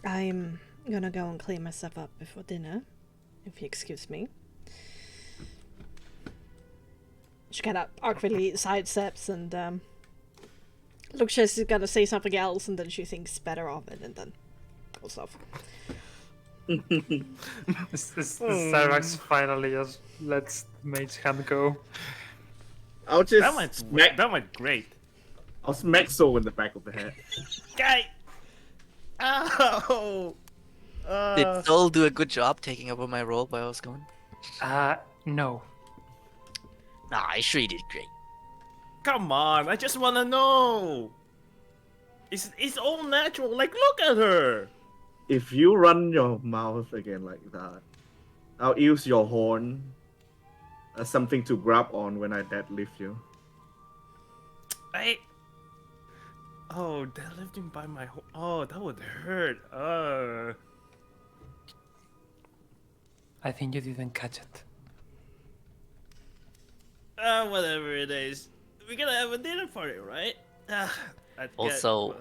I'm gonna go and clean myself up before dinner, if you excuse me. She kind of awkwardly sidesteps and looks like she's gonna say something else, and then she thinks better of it, and then goes off. Cyrax finally just lets Mage Hand go. I'll just That went great. I'll smack Soul in the back of the head. Guy! Ow! Did Sol do a good job taking over my role while I was gone? No. Nah, I sure he did great. Come on, I just wanna know! It's all natural, like look at her! If you run your mouth again like that, I'll use your horn as something to grab on when I deadlift you. Oh, deadlifting by my oh, that would hurt. I think you didn't catch it. Whatever it is. We're gonna have a dinner party, right? Also,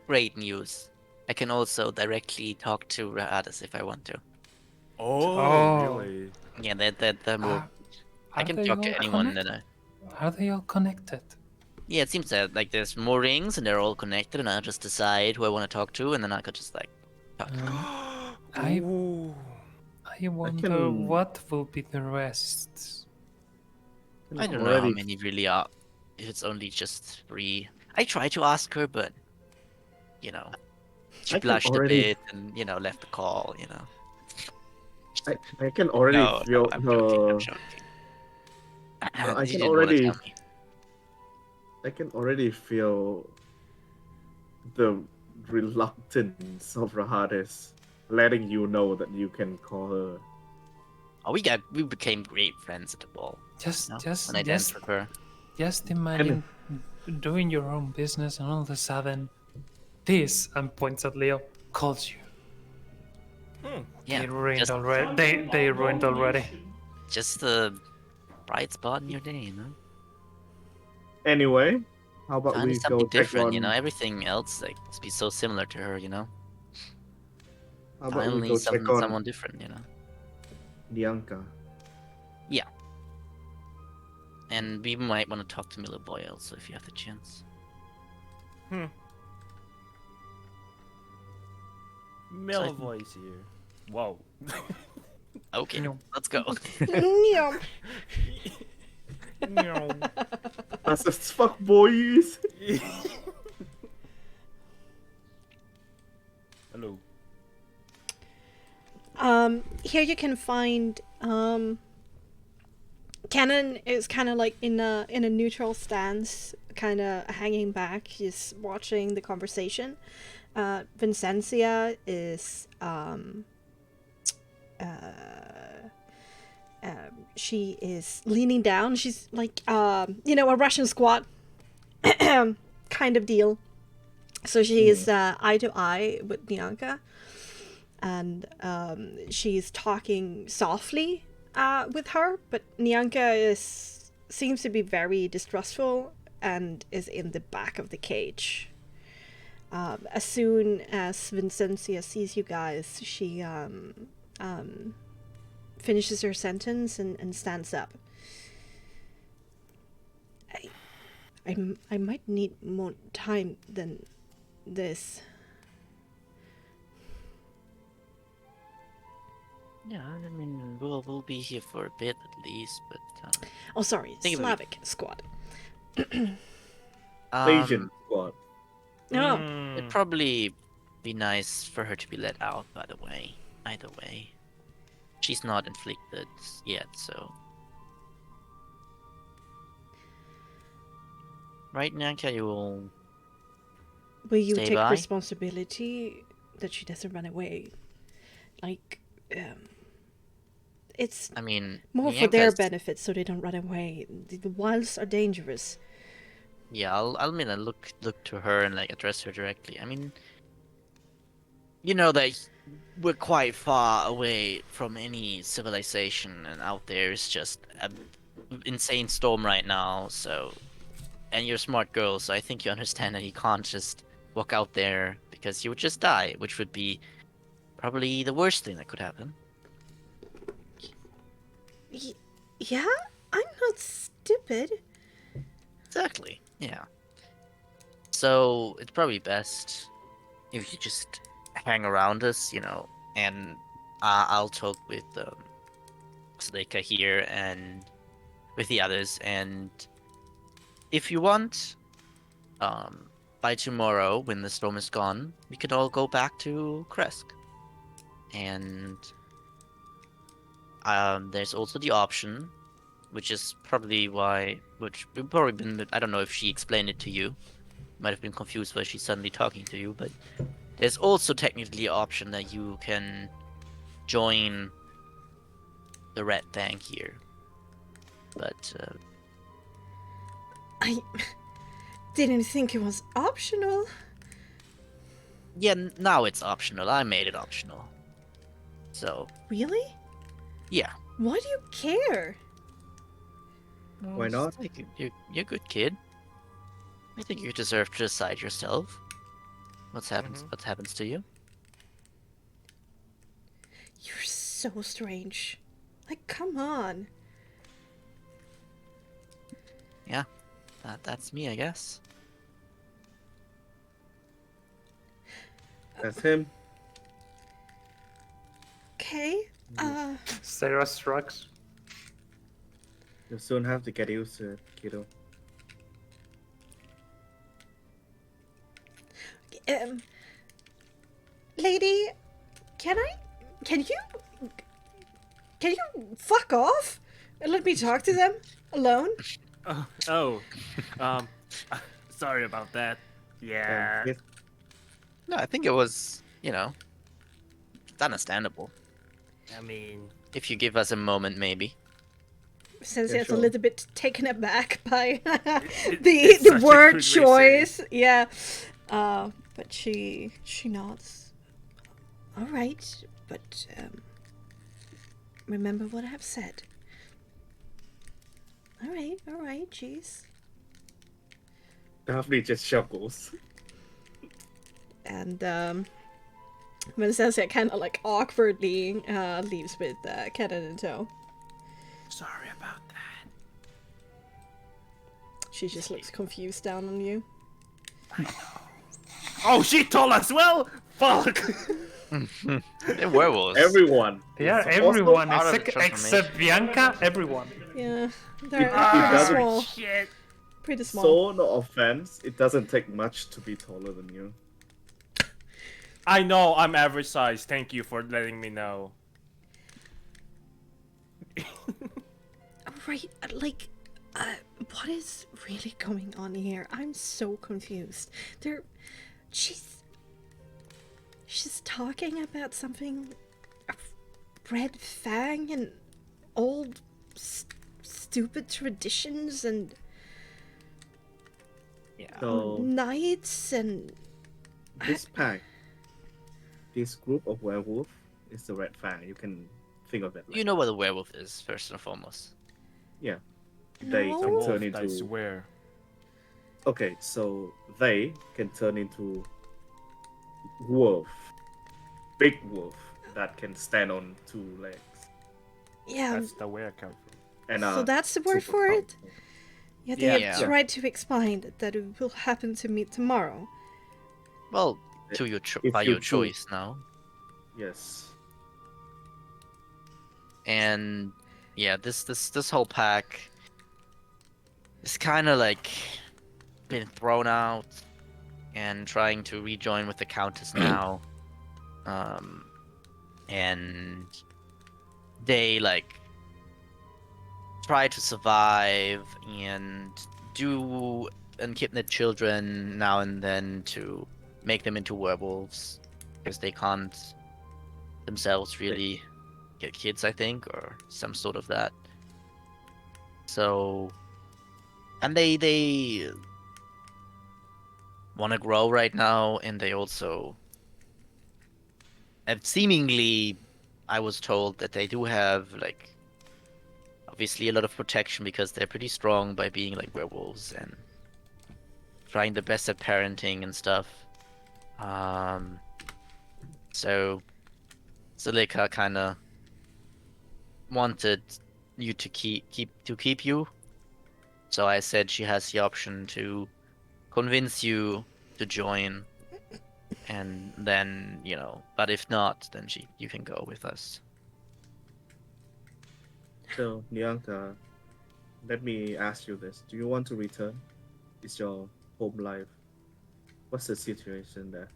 great news. I can also directly talk to Ra'adis if I want to. Oh. Really? Yeah, that move. I Are can they talk to all anyone that Are they all connected? Yeah, it seems that like there's more rings and they're all connected, and I'll just decide who I want to talk to, and then I could just like talk to them. I wonder what will be the rest. I don't know how many really are. If it's only just 3. I tried to ask her, but you know, she blushed a bit and left the call. I can already feel I'm her. joking. I She can didn't want to tell me. I can already feel the reluctance of Rahades letting you know that you can call her. Oh, we became great friends at the ball. When I danced with her. Just imagine doing your own business and all of a sudden, this, and points at Leo, calls you. Yeah, They ruined already. They ruined already. Just the bright spot in your day, Anyway, how about Finally we something go different, check on... Everything else like must be so similar to her, How about Finally, we go check on someone different, Nyanka? Yeah. And we might want to talk to Miller Boy also if you have the chance. Melvoy is here. Whoa. Okay, let's go. Yum. That's as fuck, boys. Hello. Here you can find Canon is kind of like in a neutral stance, kind of hanging back. She's watching the conversation. Vincentia is she is leaning down. She's like a Russian squat kind of deal. So she is eye to eye with Bianca, and she's talking softly with her, but Nyanka seems to be very distrustful and is in the back of the cage. As soon as Vincentia sees you guys, she finishes her sentence and stands up. I might need more time than this. Yeah, I mean, we'll be here for a bit at least, but Oh, sorry, think of it- Slavic squad. Asian squad. No. It'd probably be nice for her to be let out, by the way. Either way. She's not inflicted yet, so. Right, Nyanka, you will. Will you Stay take by? responsibility that she doesn't run away? Like, it's I mean, more for their Nyanka's- benefit so they don't run away. The wilds are dangerous. Yeah, I'll look to her and like address her directly. I mean, you know that we're quite far away from any civilization, and out there is just an insane storm right now. So, and you're a smart girl, so I think you understand that you can't just walk out there because you would just die, which would be probably the worst thing that could happen. Yeah? I'm not stupid. Exactly. Yeah. So it's probably best if you just hang around us, you know, and I'll talk with Slika here and with the others, and if you want, by tomorrow when the storm is gone, we could all go back to Kresk. And there's also the option, which is probably why, which we've probably been, I don't know if she explained it to you. Might have been confused why she's suddenly talking to you, but there's also technically an option that you can join the Red Bank here. But I didn't think it was optional. yeah, now it's optional. I made it optional. So Really? yeah. Why do you care? Why not? Like, you're a good kid. I think you deserve to decide yourself. What happens to you? You're so strange. Like, come on. Yeah, that's me, I guess. That's him. Okay. Sarah shrugs. You'll soon have to get used to it, kiddo. Lady, can you fuck off and let me talk to them alone? Um, sorry about that. Yeah. Yes, No, I think it was, it's understandable. I mean, If you give us a moment, maybe. Since Yeah, it's sure. a little bit taken aback by it's the such a word good choice. Yeah. But she nods. All right, but remember what I have said. All right, jeez. Daphne just chuckles. And Melissensia kind of like awkwardly leaves with Cannon in tow. sorry about that. She just looks confused down on you. Oh, she told us. Well, fuck. They're werewolves. Yeah, It's everyone out of the except transformation. Bianca, everyone. Yeah, they're It pretty doesn't- small. Shit. Pretty small. So, no offense, it doesn't take much to be taller than you. I know I'm average size. Thank you for letting me know. Right, like, what is really going on here? I'm so confused. She's talking about something, a red fang and old stupid traditions and So, knights and this pack, this group of werewolf is the Red Fang. You can think of it. Like, You know what a werewolf is, first and foremost. yeah. They No. can Wolf, turn I into. swear. Okay, so they can turn into wolf, big wolf that can stand on two legs. Yeah, That's the way I come from. And so that's the word super for it? powerful. Yeah, they Yeah. have tried to explain that it will happen to me tomorrow. Well, If to your you by your choose- choice now. Yes. And yeah, this whole pack is kind of like been thrown out and trying to rejoin with the Countess now. And they like try to survive and do and kidnap children now and then to make them into werewolves because they can't themselves really get kids, I think, or some sort of that. So, and they want to grow right now, and they also, and seemingly, I was told that they do have like obviously a lot of protection because they're pretty strong by being like werewolves and trying the best at parenting and stuff. Um, so Zilika kind of wanted you to keep you. So I said she has the option to convince you to join, and then but if not, then you can go with us. So, Nyanka, let me ask you this. Do you want to return? Is your home life? What's the situation there?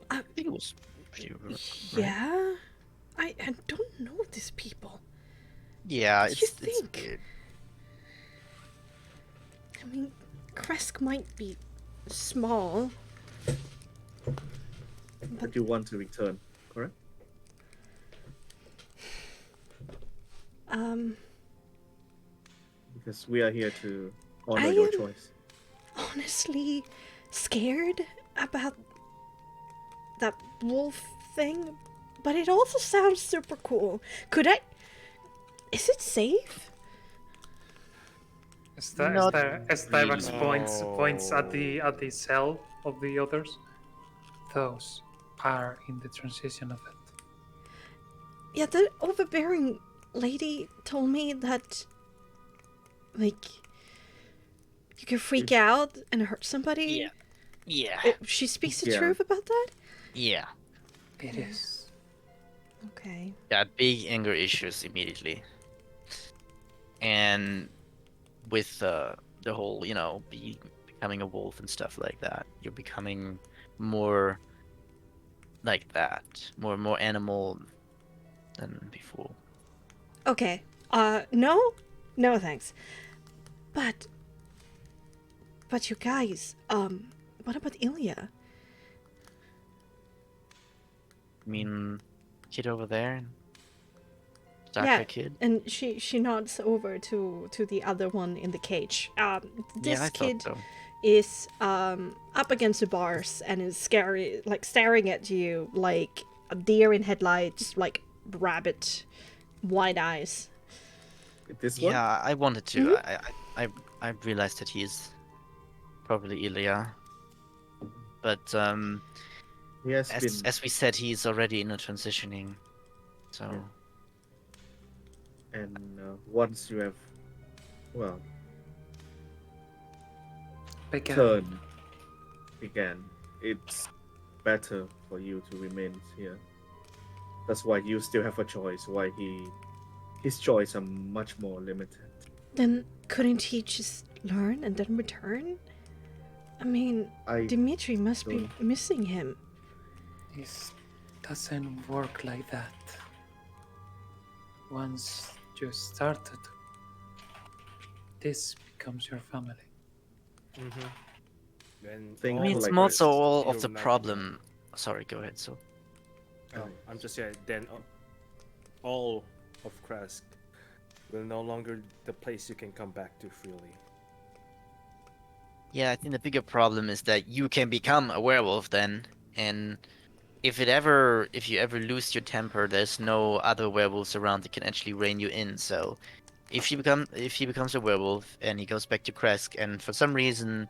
I think it was pretty right? Yeah? I don't know these people. Yeah, What do you it's think? weird. I mean, Kresk might be small. But you want to return, correct? Um, Because we are here to honor I your am- choice. honestly scared about that wolf thing, but it also sounds super cool. Is it safe? Not Styrax really. points at the cell of the others. Those are in the transition of it. Yeah, the overbearing lady told me that, like, you can freak out and hurt somebody. Yeah. She speaks the Yeah. truth about that? Yeah. It is. Okay. Got big anger issues immediately. And with the whole, becoming a wolf and stuff like that, you're becoming more like that, more animal than before. Okay. No thanks. But you guys, what about Ilya? I mean, kid over there, Yeah, Zaka kid. and she nods over to the other one in the cage. This Yeah, I kid thought so. is up against the bars and is scary, like staring at you like a deer in headlights, like rabbit, wide eyes. This one? Yeah, I wanted to. I realized that he's probably Ilya, but He has been. as we said, he's already in a transitioning. So Yeah. And once you have, well, turn again, it's better for you to remain here. That's why you still have a choice. Why his choice are much more limited. Then couldn't he just learn and then return? I mean, I Dimitri must be don't- missing him. It doesn't work like that. Once you started, this becomes your family. Then Think I mean, it's like more this. so all of You're the not problem. Sorry, go ahead. So I'm just saying. Then all of Kresk will no longer the place you can come back to freely. yeah, I think the bigger problem is that you can become a werewolf then, and if you ever lose your temper, there's no other werewolves around that can actually rein you in. So if he becomes a werewolf and he goes back to Kresk and for some reason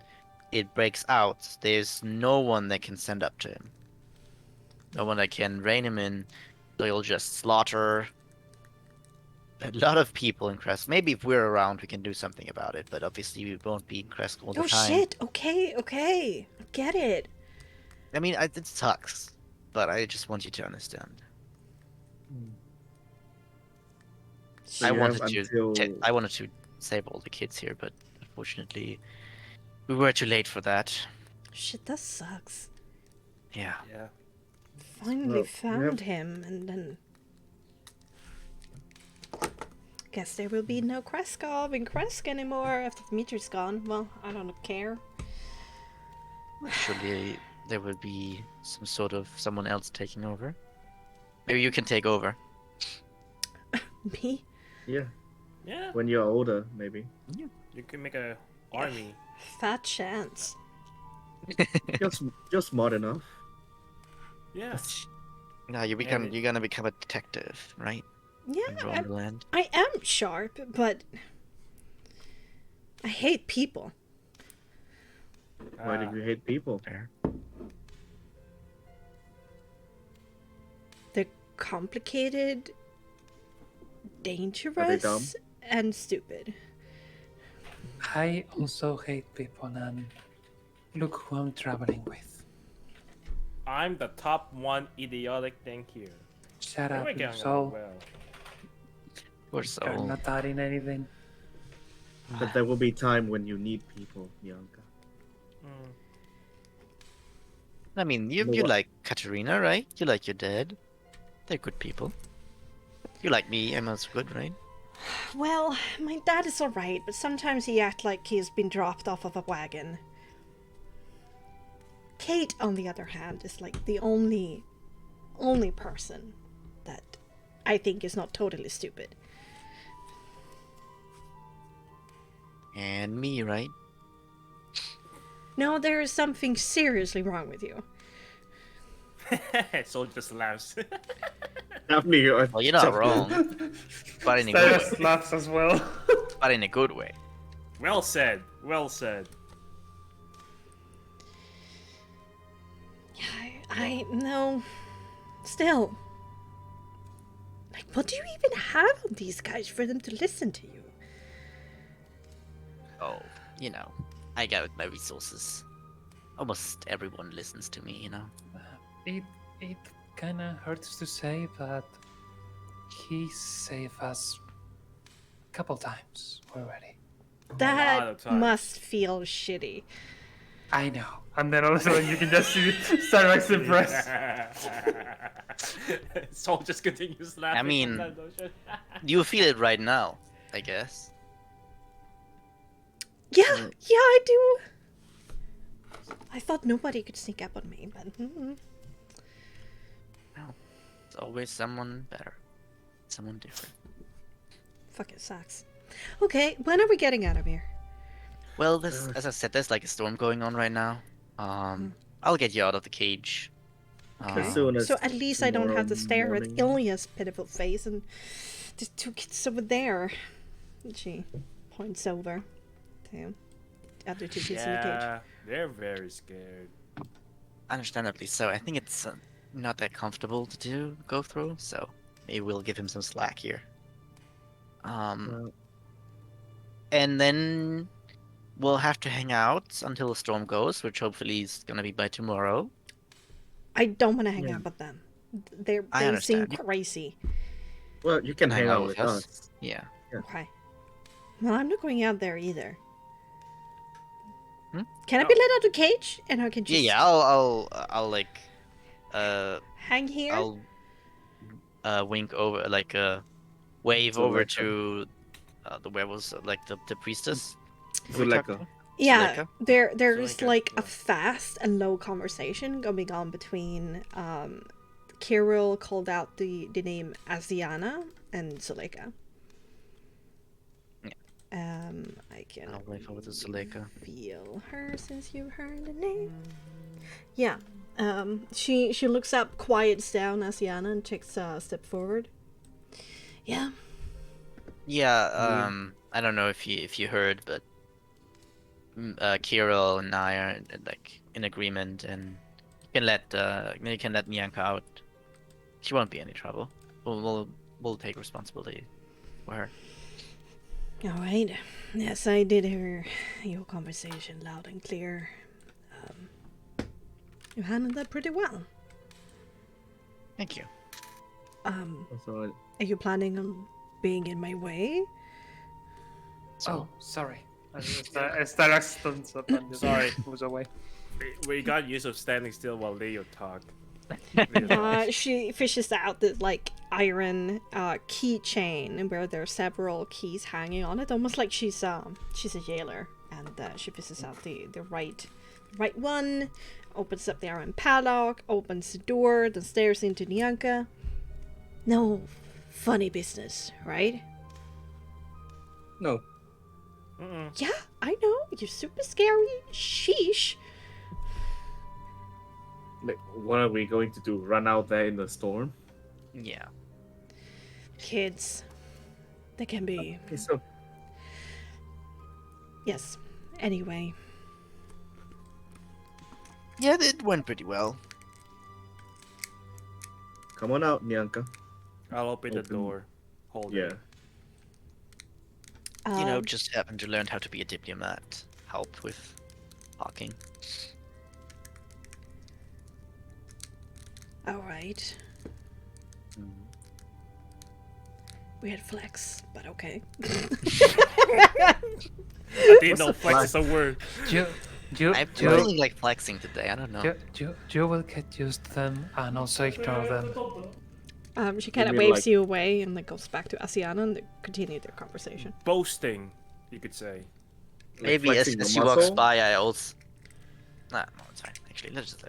it breaks out, there's no one that can stand up to him. No one that can rein him in. So you'll just slaughter a lot of people in Kresk. Maybe if we're around, we can do something about it. But obviously, we won't be in Kresk all the Oh time. shit! Okay, okay, I get it. I mean, it sucks, but I just want you to understand. So I you have wanted until I wanted to save all the kids here, but unfortunately, we were too late for that. Shit, that sucks. Yeah. Yeah. Finally Well, you found have- him, and then guess there will be no Kreskov in Kresk anymore after Dimitri's gone. Well, I don't care. Surely there will be some sort of someone else taking over. Maybe you can take over. Me? yeah, Yeah. when you're older, maybe. You can make a army. Fat chance. You're smart enough. Yeah. No, you're gonna become a detective, right? Yeah, And roam the land. I am sharp, but I hate people. Why do you hate people? Fair. They're complicated, dangerous, dumb? and stupid. I also hate people, and look who I'm traveling with. I'm the top one idiotic thing here. Shut We're up, getting along so well. We're you're so. not adding anything. But there will be time when you need people, Bianca. Mm. I mean, You know you what? like Katarina, right? You like your dad. They're good people. You like me. I'm also good, right? Well, my dad is alright, but sometimes he acts like he's been dropped off of a wagon. Kate, on the other hand, is like the only person that I think is not totally stupid. And me, right? No, there is something seriously wrong with you. Soul just laughs. Daphne, Well, you're not wrong, but in a good way. Cyrus laughs as well. But in a good way. Well said. Well said. I know. Still. Like, what do you even have on these guys for them to listen to you? Oh, you know, I got my resources. Almost everyone listens to me, you know. It kind of hurts to say, but he saved us a couple times already. lot of That times. must feel shitty. I know. And then all of a sudden you can just see Cyrus impressed. Soul just continues laughing. mean- from that notion. You feel it right now, I guess. Yeah, I do. I thought nobody could sneak up on me, but It's always someone better. Someone different. fucking sucks. Okay, when are we getting out of here? Well, there's, as I said, there's like a storm going on right now. I'll get you out of the cage. As soon as So at least I don't have to stare tomorrow at morning. Ilya's pitiful face and the two kids over there. She points over to the other two kids in the cage. Yeah, they're very scared. Understandably so. I think it's not that comfortable to go through, so maybe we'll give him some slack here. Well, And then we'll have to hang out until the storm goes, which hopefully is gonna be by tomorrow. I don't want to hang Yeah. out with them. I They seem understand. crazy. well, you can hang out with us. Yeah. Okay. Well, I'm not going out there either. Hmm? Can I be let out of the cage? And I can Yeah, just yeah. I'll like, hang here? I'll wink over, like wave So over like, to the werewolves, like the priestess. Zuleka. Yeah, Zuleika? there's Zuleika, like yeah. a fast and low conversation going on between Kirill called out the name Asiana and Zuleika. I can I'll wave over to Zuleika. feel her since you heard the name. Yeah. She looks up, quiets down Asiana and takes a step forward. Yeah. Yeah. I don't know if you heard, but Kirill and I are like in agreement, and you can let Bianca out. She won't be any trouble. We'll take responsibility for her. All right. Yes, I did hear your conversation loud and clear. You handled that pretty well. Thank you. That's all right. Are you planning on being in my way? Oh, sorry. Stark stands up and just Sorry. moves away. We got used of standing still while Leo talked. She fishes out this like iron keychain where there are several keys hanging on it, almost like she's a jailer, and she fishes out the right one, opens up the iron padlock, opens the door, then stares into Nyanka. No funny business, right? No. Yeah, I know. You're super scary. Sheesh. Like, what are we going to do? Run out there in the storm? Yeah. Kids. They can be. Okay, so Yes. Anyway. Yeah, it went pretty well. come on out, Nyanka. I'll open the Open. door. Hold Yeah. it. You know, just happened to learn how to be a diplomat. Help with talking. All right. Weird flex, but okay. I didn't know flex is a word. I'm feeling like flexing today. I don't know. You will get used to them and also ignore them. She kind of mean, waves like- you away and then goes back to Asiana and they continue their conversation. Boasting, you could say. Like Maybe as flexing the she walks muscle? by, I also. Nah, no, it's fine. Actually, let's just say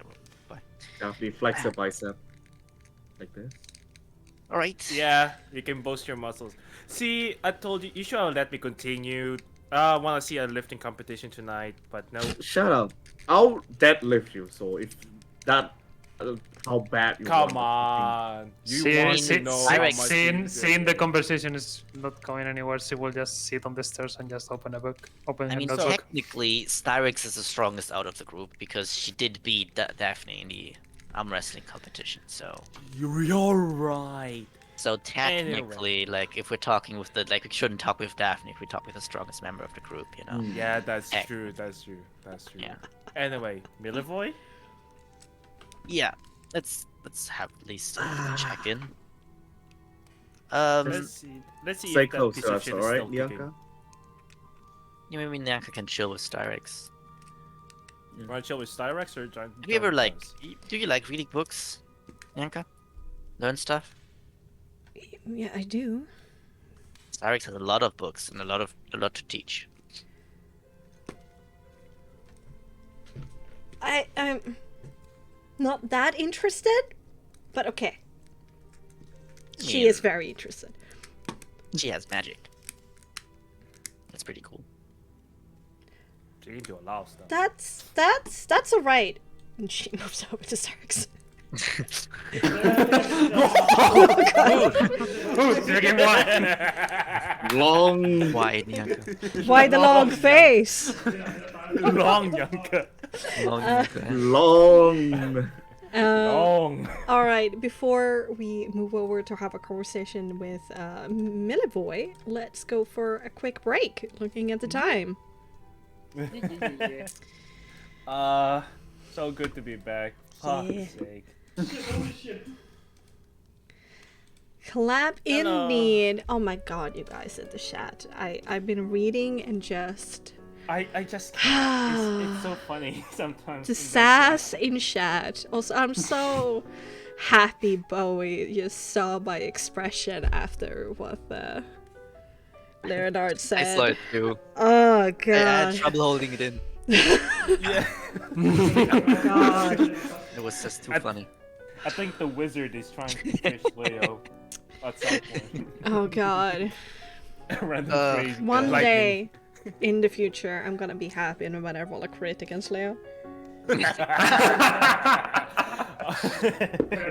bye. Definitely flex a bicep. Like this. All right. Yeah, you can boast your muscles. See, I told you, you should have let me continue. I want to see a lifting competition tonight, but no. Shut up. I'll deadlift you, so if that... how bad you Come want it to be. on. You want to know how much you seeing the conversation is not going anywhere, she will just sit on the stairs and just open a book. Open I her mean, notebook. technically, Styrex is the strongest out of the group because she did beat Daphne in the arm wrestling competition. So, You're right. so technically, like, if we're talking with we shouldn't talk with Daphne if we talk with the strongest member of the group, you know. Mm. Yeah, that's Hey. true. That's true. That's true. Yeah. Anyway, Milivoy? Yeah. Let's have at least a check in. Let's see. Let's see Stay if that close piece to of us, shit is alright, still kicking. Nyanka? You maybe Nyanka can chill with Styrex. Want to chill with Styrex or join? Have you ever join us? do you like reading books, Nyanka? Learn stuff? Yeah, I do. Styrex has a lot of books and a lot to teach. I'm not that interested, but okay. She Yeah. is very interested. She has magic. That's pretty cool. She can do a lot of stuff. That's alright. And she moves over to Sarx. Long... Why, Nyanka? Why the long face? Long, Yanka. Long Nyanka. Long... Long. Alright, before we move over to have a conversation with Milivoy, let's go for a quick break, looking at the time. So good to be back. Fuck's Yeah. sake. Clap Hello. indeed. Oh my god, you guys in the chat. I've been reading and just I just it's so funny sometimes. the in that sass in chat. Also, I'm so happy Bowie just saw my expression after what Leonard said. I saw it too. Oh I had god. trouble holding it in. Yeah. God. It was just too I- funny. I think the wizard is trying to fish Leo at some point. Oh god. Random phrase. One Lightning. day in the future, I'm gonna be happy no matter what I crit against Leo.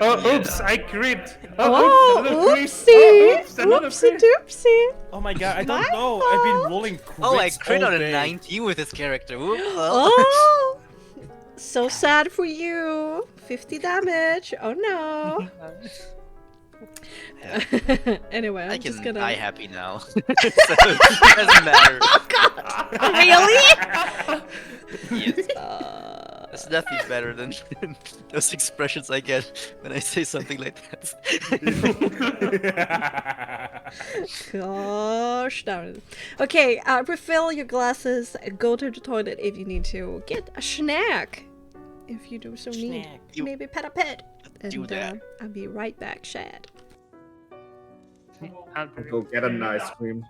Oh, oops, I crit. Oh, oops, another crit. oopsie! Oh, oops, another Oopsie crit. doopsie! Oh my god, I don't My know. I've been fault. rolling crits Oh, I crit all on a day. 19 with this character. Whoop, well. Oh! So sad for you! 50 damage! Oh no! Yeah. Anyway, I I'm can just gonna. die happy now. So it doesn't matter. Really? Yes. There's nothing better than those expressions I get when I say something like that. Gosh darn it. Okay, refill your glasses, go to the toilet if you need to, get a snack if you do so need. Snack. Maybe pet a pet. Do And that. I'll be right back, Shad. I'll I'll go get an ice cream.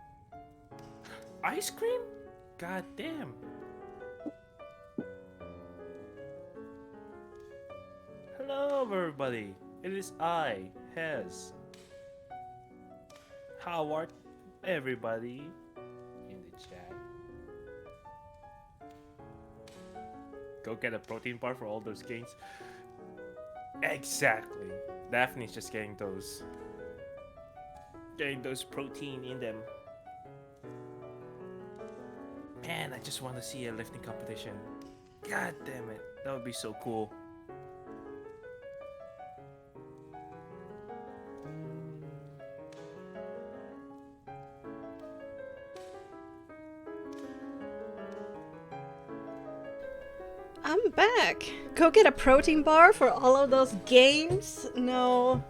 Ice cream? God damn. Hello, everybody. It is I, Hez. How are everybody in the chat? Go get a protein bar for all those gains. Exactly. Daphne's just getting those protein in them. Man, I just want to see a lifting competition. God damn it. That would be so cool. I'm back. Go get a protein bar for all of those games? No.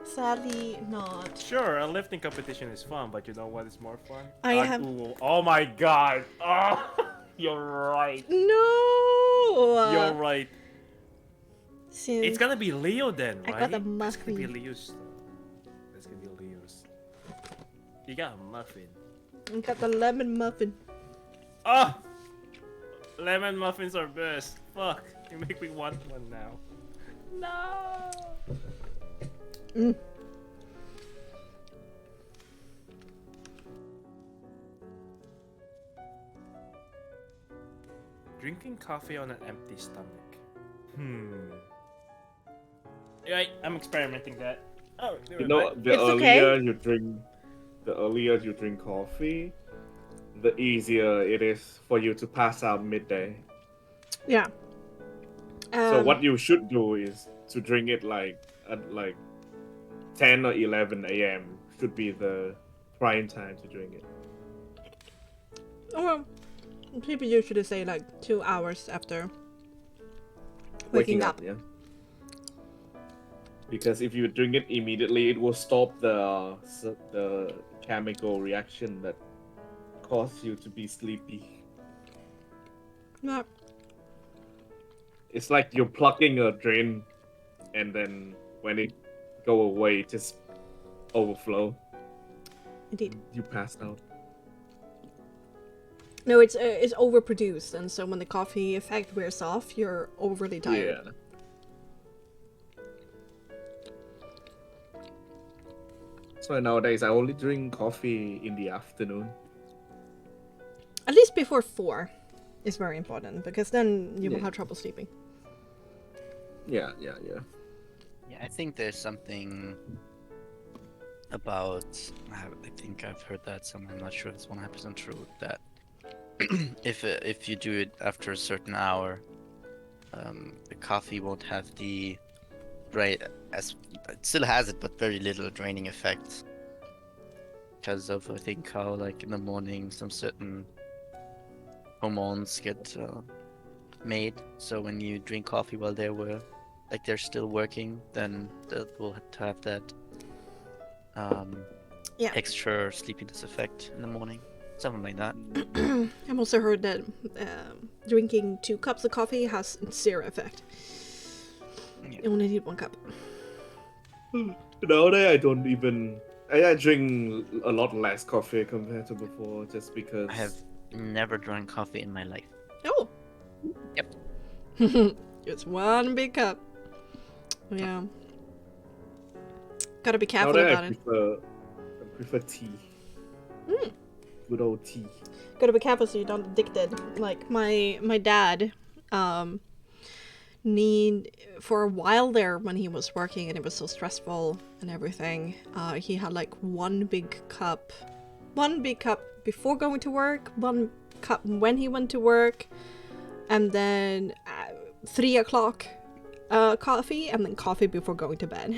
Sadly not. Sure, a lifting competition is fun, but you know what is more fun? I have- Ooh, oh my god. Oh, you're right. No! You're right. Since It's gonna be Leo then, I right? got a That's gonna be muffin. Leo's. That's gonna be Leo's. You got a muffin. I got the lemon muffin. Oh! Lemon muffins are best. Fuck. You make me want one now. No! Mm. Drinking coffee on an empty stomach. Yeah, I'm experimenting that. Oh, You know, the It's earlier okay. you drink coffee, the easier it is for you to pass out midday. Yeah. So what you should do is to drink it at 10 or 11 a.m. should be the prime time to drink it. Well, people usually say like 2 hours after waking up. Yeah. Because if you drink it immediately, it will stop the chemical reaction that causes you to be sleepy. Yeah. It's like you're plugging a drain, and then when it go away, it just overflow. Indeed. You pass out. No, it's overproduced, and so when the coffee effect wears off, you're overly tired. Yeah. So nowadays, I only drink coffee in the afternoon. At least before 4 is very important, because then you will Yeah. have trouble sleeping. Yeah. Yeah, I think there's something about. I think I've heard that somewhere. I'm not sure if it's 100% true. That if you do it after a certain hour, the coffee won't have the it still has it, but very little draining effect. Because of, I think, how like in the morning some certain hormones get made. So when you drink coffee while they're still working, then that will have that Yeah. extra sleepiness effect in the morning. Something like that. I've also heard that drinking 2 cups of coffee has 0 effect. Yeah. You only need 1 cup. Nowadays, I drink a lot less coffee compared to before, just because. I have never drunk coffee in my life. Oh! Yep. It's 1 big cup. Yeah. Gotta be careful Nowadays, about it. I prefer tea. Mm. Good old tea. Gotta be careful so you don't addicted. Like my dad, for a while there when he was working and it was so stressful and everything, he had like 1 big cup before going to work, 1 cup when he went to work, and then 3 o'clock coffee, and then coffee before going to bed.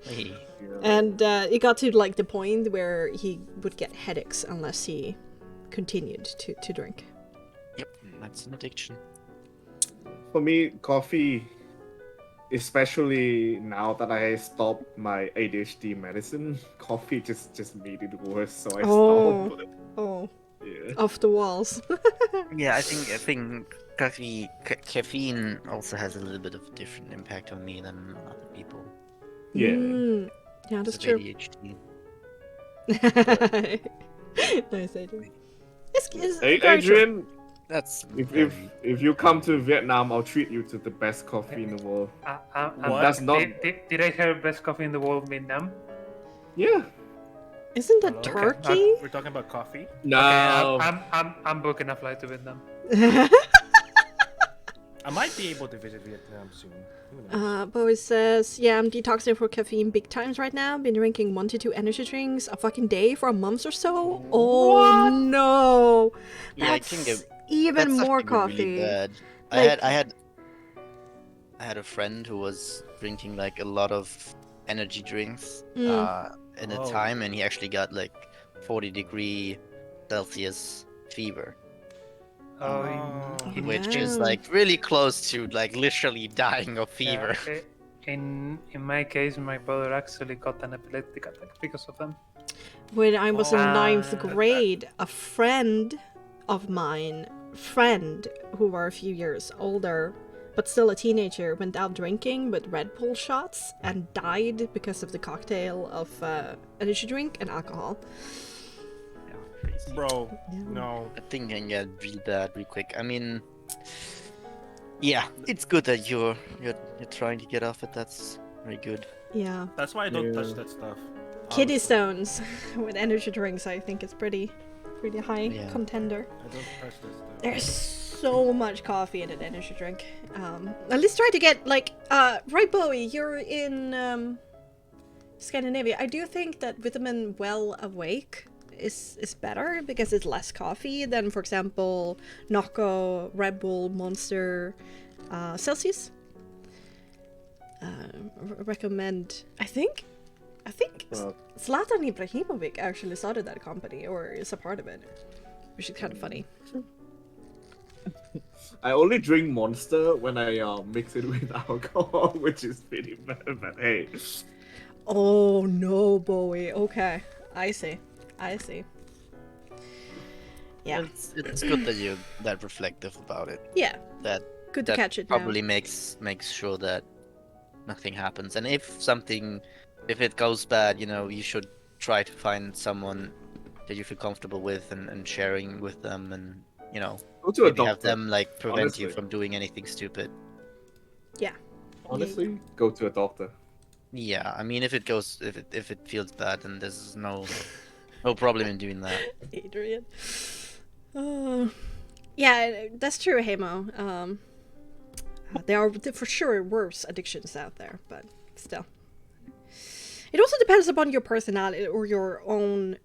Hey, Yeah. And it got to like the point where he would get headaches unless he continued to drink. yep, that's an addiction. For me, coffee, especially now that I stopped my ADHD medicine, coffee just made it worse, so I Oh. stopped. Oh, Yeah. off the walls. Yeah, I think caffeine also has a little bit of a different impact on me than other people. Yeah. Mm, yeah, Because that's of true. ADHD. Nice, Adrian. It's Hey, very true. Adrian, That's if very. you come to Vietnam, I'll treat you to the best coffee in the world. What? That's not. Did I hear best coffee in the world, Vietnam? Yeah. Isn't that Hello? Turkey? We're talking about coffee. No. Okay, I'm booking a flight to Vietnam. I might be able to visit Vietnam soon. Who knows? Bowie says, yeah, I'm detoxing for caffeine big times right now. Been drinking 1 to 2 energy drinks a fucking day for a month or so. Oh no! Yeah, I That's can get. even That's more actually really coffee. bad. Like- I had a friend who was drinking like a lot of energy drinks in a Oh. time, and he actually got like 40-degree Celsius fever, Oh, which is Wow. like really close to like literally dying of fever. yeah, in my case, my brother actually got an epileptic attack because of them. When I was in Oh. ninth grade, a friend of mine, who were a few years older, but still a teenager, went out drinking with Red Bull shots and died because of the cocktail of energy drink and alcohol. Bro, Yeah. no. I think can get real bad real quick. I mean, yeah, it's good that you're trying to get off it. That's very good. Yeah. That's why I don't touch Yeah. that stuff. Kidney honestly. stones with energy drinks, I think it's pretty high Yeah. contender. I don't touch that stuff. There's so much coffee in an energy drink. At least try to get like right, Bowie, you're in Scandinavia. I do think that vitamin well awake is better because it's less coffee than, for example, Nocco, Red Bull, Monster, Celsius. Recommend. I think Well, Zlatan Ibrahimovic actually started that company or is a part of it, which is kind of funny. I only drink Monster when I mix it with alcohol, which is pretty bad. But hey, Oh no, Bowie. Okay, I see. Yeah, It's good that you're that reflective about it. yeah. That Good to that catch it now. probably makes sure that nothing happens. And if it goes bad, you should try to find someone that you feel comfortable with and sharing with them, and go to a maybe have doctor. them like prevent you honestly. from doing anything stupid. Honestly, go to a doctor. Yeah, I mean, if it feels bad, then there's no problem in doing that. Adrian. Yeah, that's true, Hamo. There are for sure worse addictions out there, but still. It also depends upon your personality or your own.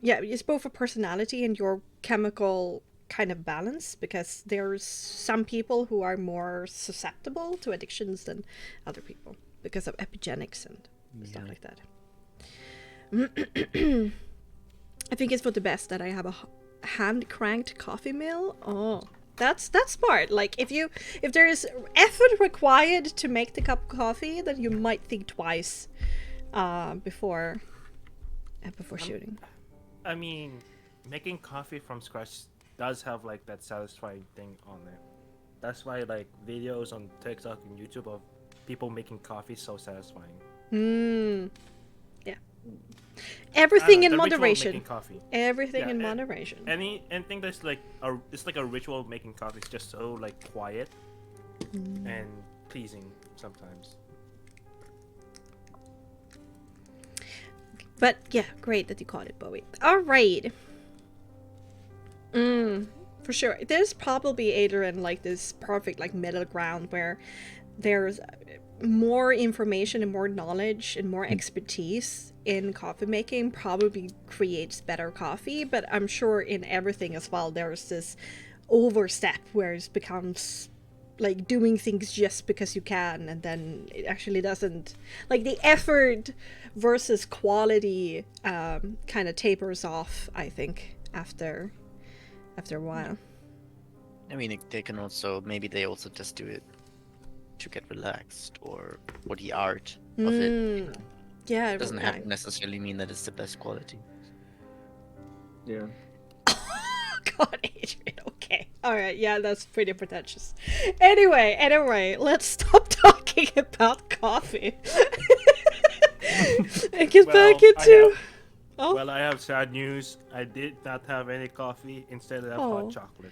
Yeah, it's both a personality and your chemical kind of balance, because there's some people who are more susceptible to addictions than other people because of epigenetics and stuff like that. I think it's for the best that I have a hand cranked coffee mill. Oh, that's smart. Like if there is effort required to make the cup of coffee, then you might think twice before shooting. I mean, making coffee from scratch does have like that satisfying thing on it. That's why like videos on TikTok and YouTube of people making coffee so satisfying. Yeah. Everything in The ritual of moderation. making coffee. Everything Yeah, in and- moderation. Anything that's like it's like a ritual of making coffee. It's just so like quiet and pleasing sometimes. But yeah, great that you caught it, Bowie. All right. For sure. There's probably, Adrian, like this perfect like middle ground where there's more information and more knowledge and more expertise in coffee making probably creates better coffee, but I'm sure in everything as well there's this overstep where it becomes like doing things just because you can, and then it actually doesn't, like the effort versus quality kind of tapers off, I think, after a while. I mean, they can also, maybe they also just do it to get relaxed, or for the art of it. Yeah, It doesn't have to necessarily mean that it's the best quality. Yeah. God, Adrian. Okay. All right. Yeah, that's pretty pretentious. Anyway, let's stop talking about coffee and get back into. Oh. Well, I have sad news. I did not have any coffee. Instead, I have hot chocolate.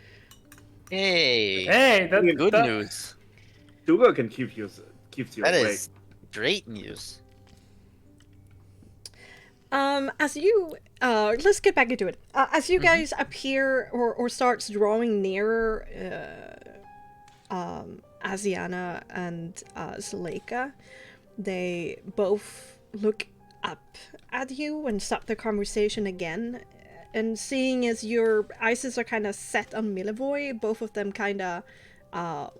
Hey, Hey, good news. Sugar can keeps you That awake. is great news. As you let's get back into it. As you guys appear or starts drawing nearer Asiana and Zuleika, they both look up at you and stop the conversation again. And seeing as your eyes are kind of set on Milivoy, both of them kind of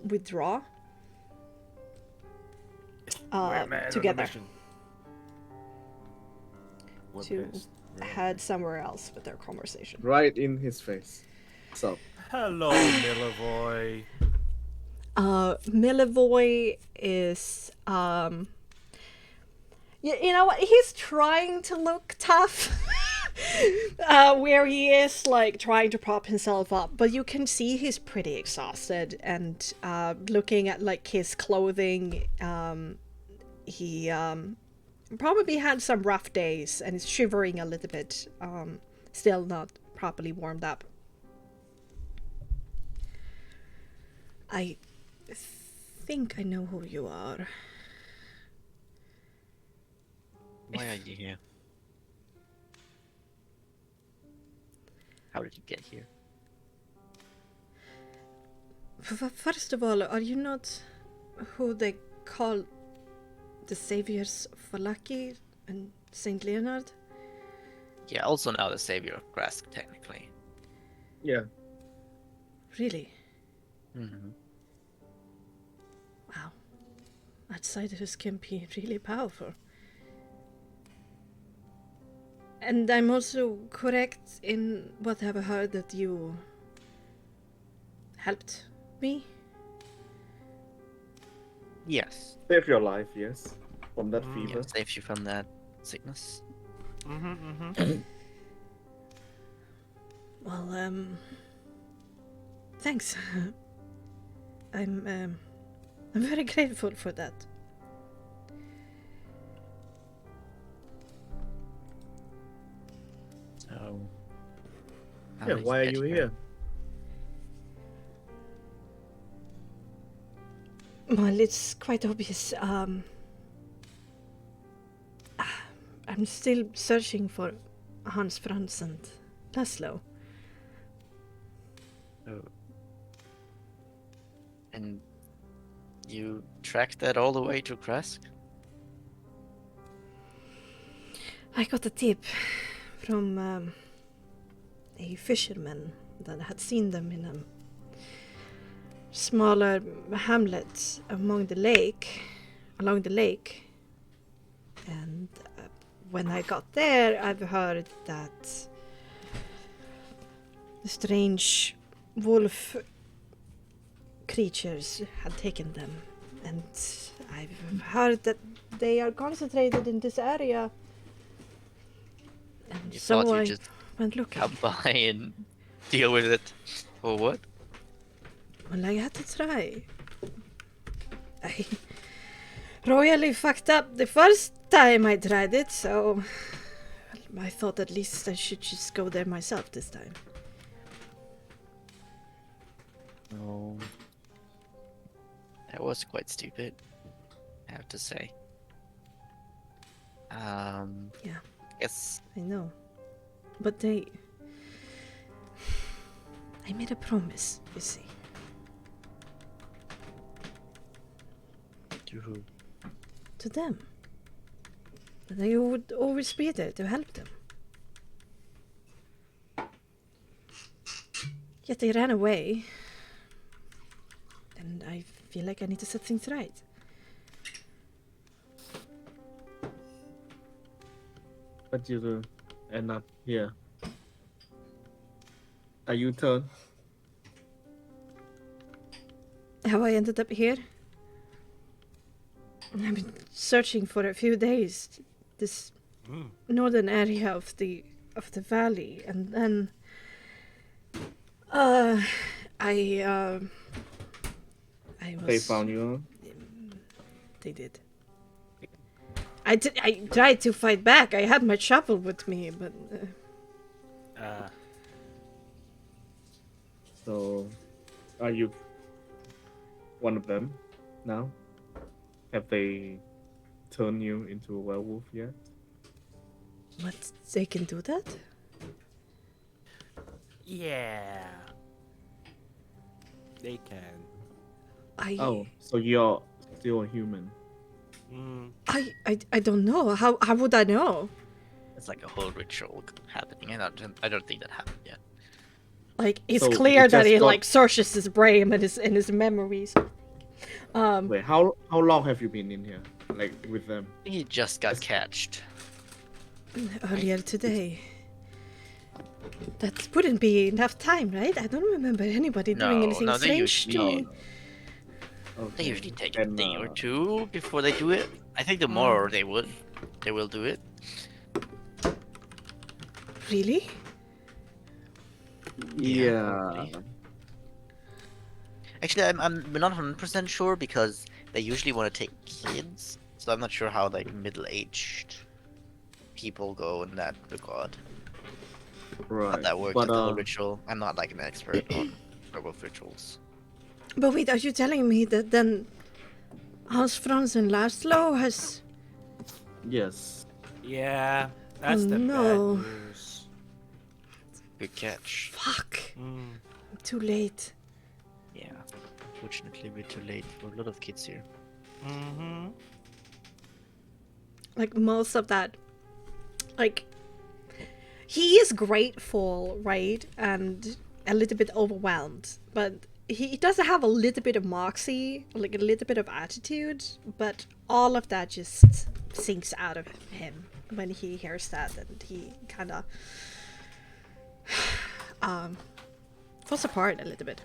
withdraw together to head somewhere else with their conversation. Right in his face. So. Hello, Milivoy. Milivoy is you know what, he's trying to look tough. Where he is like trying to prop himself up, but you can see he's pretty exhausted, and looking at like his clothing, he probably had some rough days and is shivering a little bit, still not properly warmed up. I think I know who you are. Why are you here? How did you get here? First of all, are you not who they call the saviors for Lucky and Saint Leonard? Yeah, also now the savior of Grask, technically. Yeah. Really? Mm-hmm. Wow. Outsiders can be really powerful. And I'm also correct in what I've heard that you helped me? Yes. Save your life, yes. From that fever. Yeah, saves you from that sickness. Well, thanks. I'm very grateful for that. So, Yeah, why are you here? Well, it's quite obvious. I'm still searching for Hans Franz and Laszlo. Oh. And you tracked that all the way to Grask? I got a tip from a fisherman that had seen them in a smaller hamlet along the lake. And when I got there, I've heard that the strange wolf creatures had taken them. And I've heard that they are concentrated in this area. And You so thought I you just went looking. come by and deal with it? Or what? Well, I had to try. I royally fucked up the first time I tried it, so I thought at least I should just go there myself this time. No. That was quite stupid, I have to say. Yeah. Yes. I know. But I made a promise, you see. To who? To them. That I would always be there to help them. Yet they ran away. And I've feel like I need to set things right. But you end up here. Are you turn? How I ended up here? I've been searching for a few days. This northern area of the valley, and then I was. They found you. They did. I tried to fight back. I had my shovel with me, but So, are you one of them now? Have they turned you into a werewolf yet? what, they can do that? Yeah. They can. Oh, so you're still a human. I don't know. How would I know? It's like a whole ritual happening, and I don't think that happened yet. Like, it's So clear it that just he got- like searches his brain and his memories. Wait, how long have you been in here? Like with them? He just got catched. Earlier today. That wouldn't be enough time, right? I don't remember anybody doing anything no, they strange to usually me. they usually take a And, day or two before they do it. I think the more they will do it. Really? Yeah. Actually, I'm not 100% sure because they usually want to take kids, so I'm not sure how like middle-aged people go in that regard. Right. How that works, But like the whole ritual. I'm not like an expert on werewolf rituals. But wait, are you telling me that then Hans Franz and Laszlo has... yes. Yeah, that's the no. bad news. Good catch. Fuck. Mm. I'm too late. Yeah. Fortunately, we're too late for a lot of kids here. Mm-hmm. Like, most of that... Like... He is grateful, right? And a little bit overwhelmed. But he does have a little bit of moxie, like a little bit of attitude. But all of that just sinks out of him when he hears that. And he kind of... falls apart a little bit.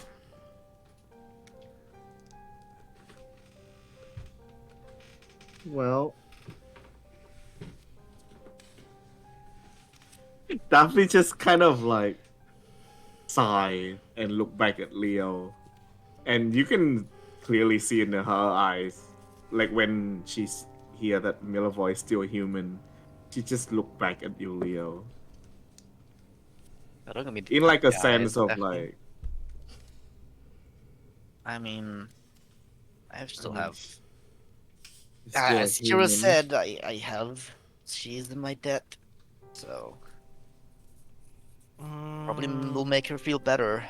Well, Daphne just kind of like sigh and look back at Leo, and you can clearly see in her eyes, like when she's hear that Miller voice still human, she just look back at you, Leo, I don't gonna be in like a guys, sense of definitely. like, I mean, I still mean, have. it's still a As Kira human. said, I have. She's in my debt, so probably will make her feel better.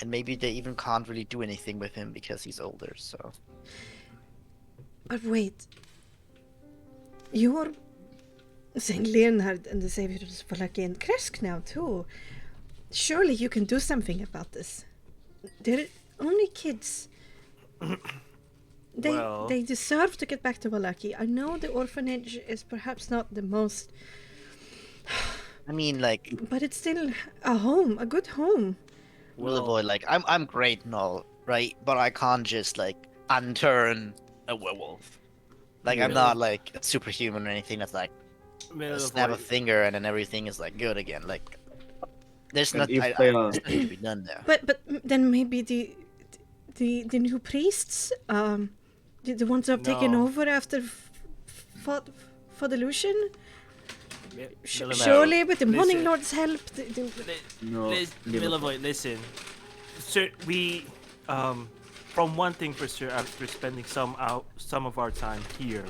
And maybe they even can't really do anything with him because he's older. So But wait. You're Saint Leonard and the Saviors for like in Kresk now too. Surely you can do something about this. They're only kids. Well- They deserve to get back to Vallaki. I know the orphanage is perhaps not the most, I mean, like, but it's still a home, a good home. will avoid like I'm great and all, right? But I can't just like unturn a werewolf. Like I'm not like a superhuman or anything. That's like snap a finger and then everything is like good again. Like there's And nothing if they are- there's nothing to be done there. But then maybe the new priests, the ones who have taken No. over after for the Lucian. Milivoy, Surely, with the Morning listen. Lord's help, No, Milivoy, listen. Sir, we from one thing for sure, after spending some of our time here,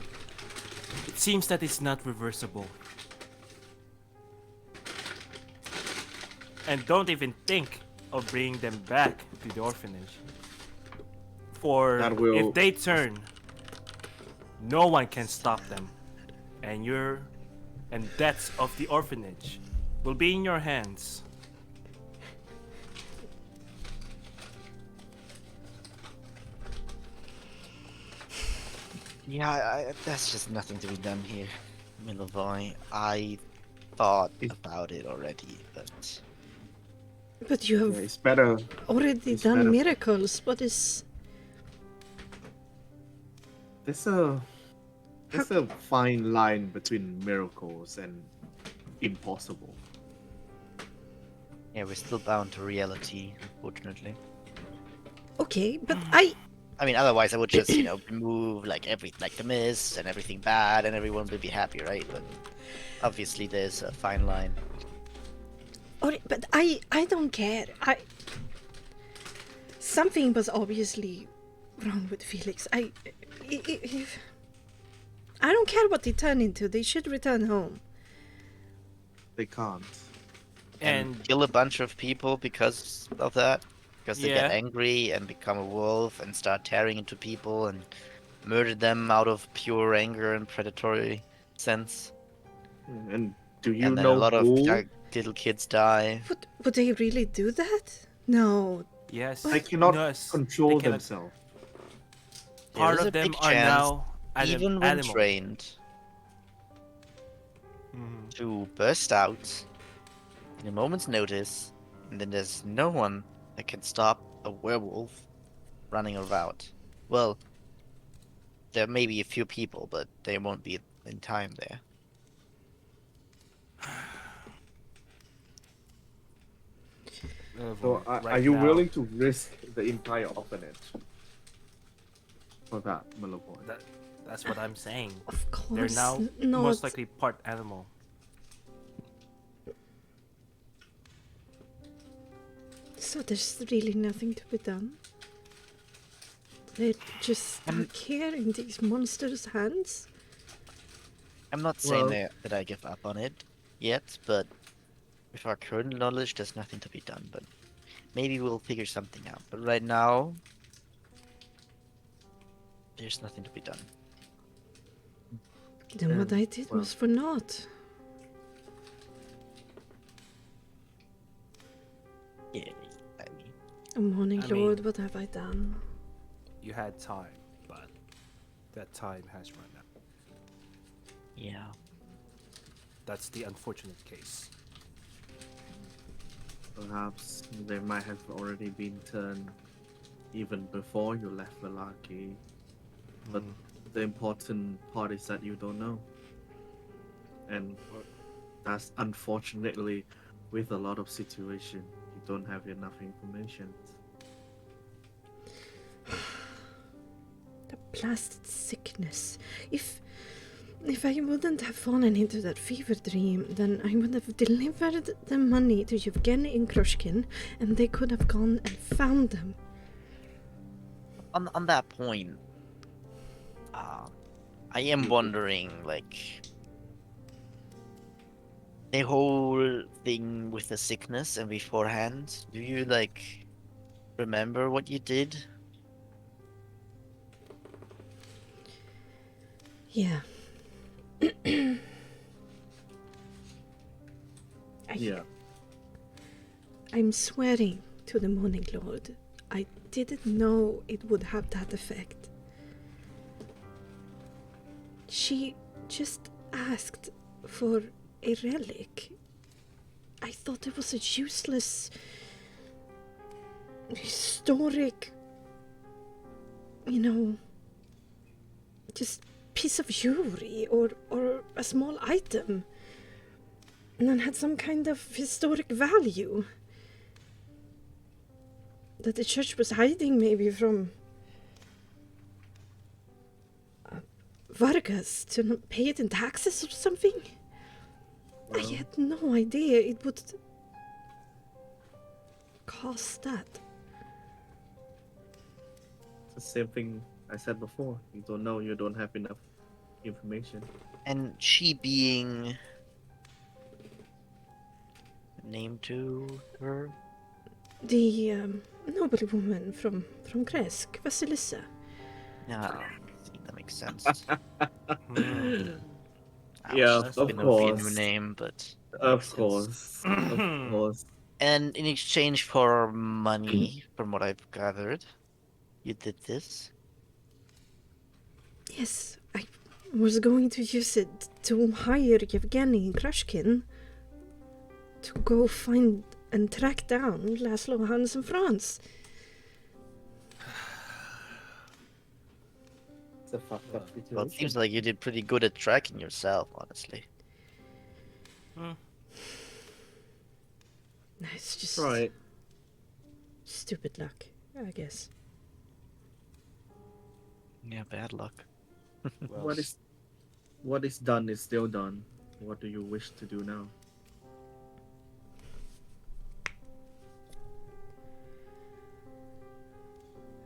it seems that it's not reversible. And don't even think of bringing them back to the orphanage. For That will- if they turn, no one can stop them. And deaths of the orphanage will be in your hands. Yeah, that's just nothing to be done here, Milavoy. I thought It- about it already, but But you Yeah, have it's better. already It's done better. miracles. What is... There's a there's a fine line between miracles and impossible. yeah, we're still bound to reality, unfortunately. Okay, but I mean, otherwise I would just, remove like the mist and everything bad, and everyone would be happy, right? But obviously, there's a fine line. But I don't care. Something was obviously wrong with Felix. I don't care what they turn into. They should return home. They can't. And kill a bunch of people because of that, because they get Yeah. angry and become a wolf and start tearing into people and murder them out of pure anger and predatory sense. And do you And then know a lot of who? little kids die. Would they really do that? No. Yes. They cannot yes, control they cannot- themselves. Part There is of a them big are chance, now even when animal. trained, Mhm. to burst out in a moment's notice, and then there's no one that can stop a werewolf running about. Well, there may be a few people, but they won't be in time there. So Right are you now, willing to risk the entire orphanage for that, Millevoy? That's what I'm saying. Of course. They're now not. most likely part animal. So there's really nothing to be done. They're just stuck here in these monsters' hands. I'm not saying Well- that I give up on it yet, but with our current knowledge, there's nothing to be done. But maybe we'll figure something out. But right now, there's nothing to be done. Then what I did well- was for naught. Yeah, I mean, Oh, Morning I Lord, mean- what have I done? You had time, but that time has run out. yeah. That's the unfortunate case. Perhaps they might have already been turned even before you left Velaki. But the important part is that you don't know. And that's unfortunately with a lot of situation, you don't have enough information. The blasted sickness. If I wouldn't have fallen into that fever dream, then I would have delivered the money to Yevgeny and Krushkin, and they could have gone and found them. On that point, I am wondering, like, the whole thing with the sickness and beforehand. Do you remember what you did? Yeah. Yeah. I'm swearing to the Morning Lord. I didn't know it would have that effect. She just asked for a relic. I thought it was a useless, historic, just piece of jewelry or a small item. And then had some kind of historic value that the church was hiding maybe from Vargas to not pay it in taxes or something. I Well- had no idea it would cost that. It's the same thing I said before. You don't know, you don't have enough information. And she being named to her? The noble woman from Kresk, Vasilissa. Yeah, see, that makes sense. Yeah, That's of been a weird course. name, but Of makes sense. course. Of course. And in exchange for money, from what I've gathered, you did this. Yes, I was going to use it to hire Yevgeny Krushkin to go find and track down Laszlo Hans in France. It's a fucked up Well, it situation. seems like you did pretty good at tracking yourself, honestly. It's just Right. stupid luck, I guess. Yeah, bad luck. Well, What is done is still done. What do you wish to do now?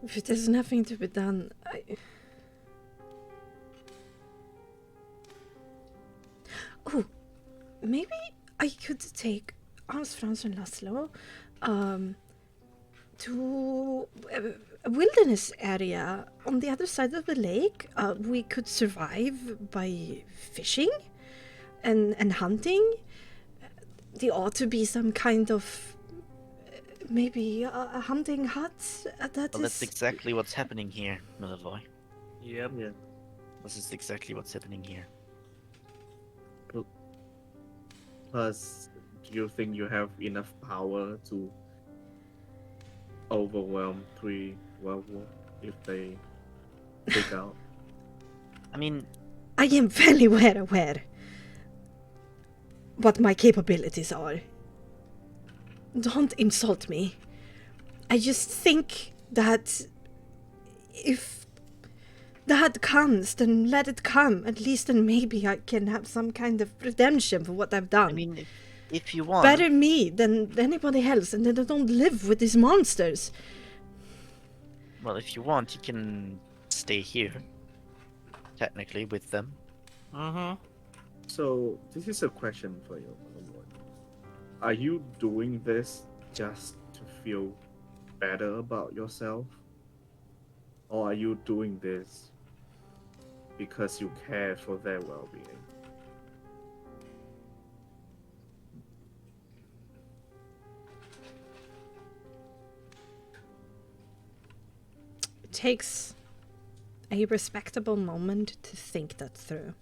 If there's nothing to be done, Oh, maybe I could take Hans, Franz, and Laszlo to a wilderness area on the other side of the lake. We could survive by fishing and hunting. There ought to be some kind of maybe a hunting hut that Well, that's is. exactly what's happening here, Savoie. yep. Yeah. This is exactly what's happening here. Plus, do you think you have enough power to overwhelm 3 werewolves if they dig out? I mean, I am very well aware what my capabilities are. Don't insult me. I just think that if that comes, then let it come. At least then maybe I can have some kind of redemption for what I've done. I mean, if you want, Better me than anybody else, and then I don't live with these monsters. well, if you want, you can stay here. Technically, with them. So, this is a question for you, Lord. Are you doing this just to feel better about yourself? Or are you doing this because you care for their well-being? It takes a respectable moment to think that through.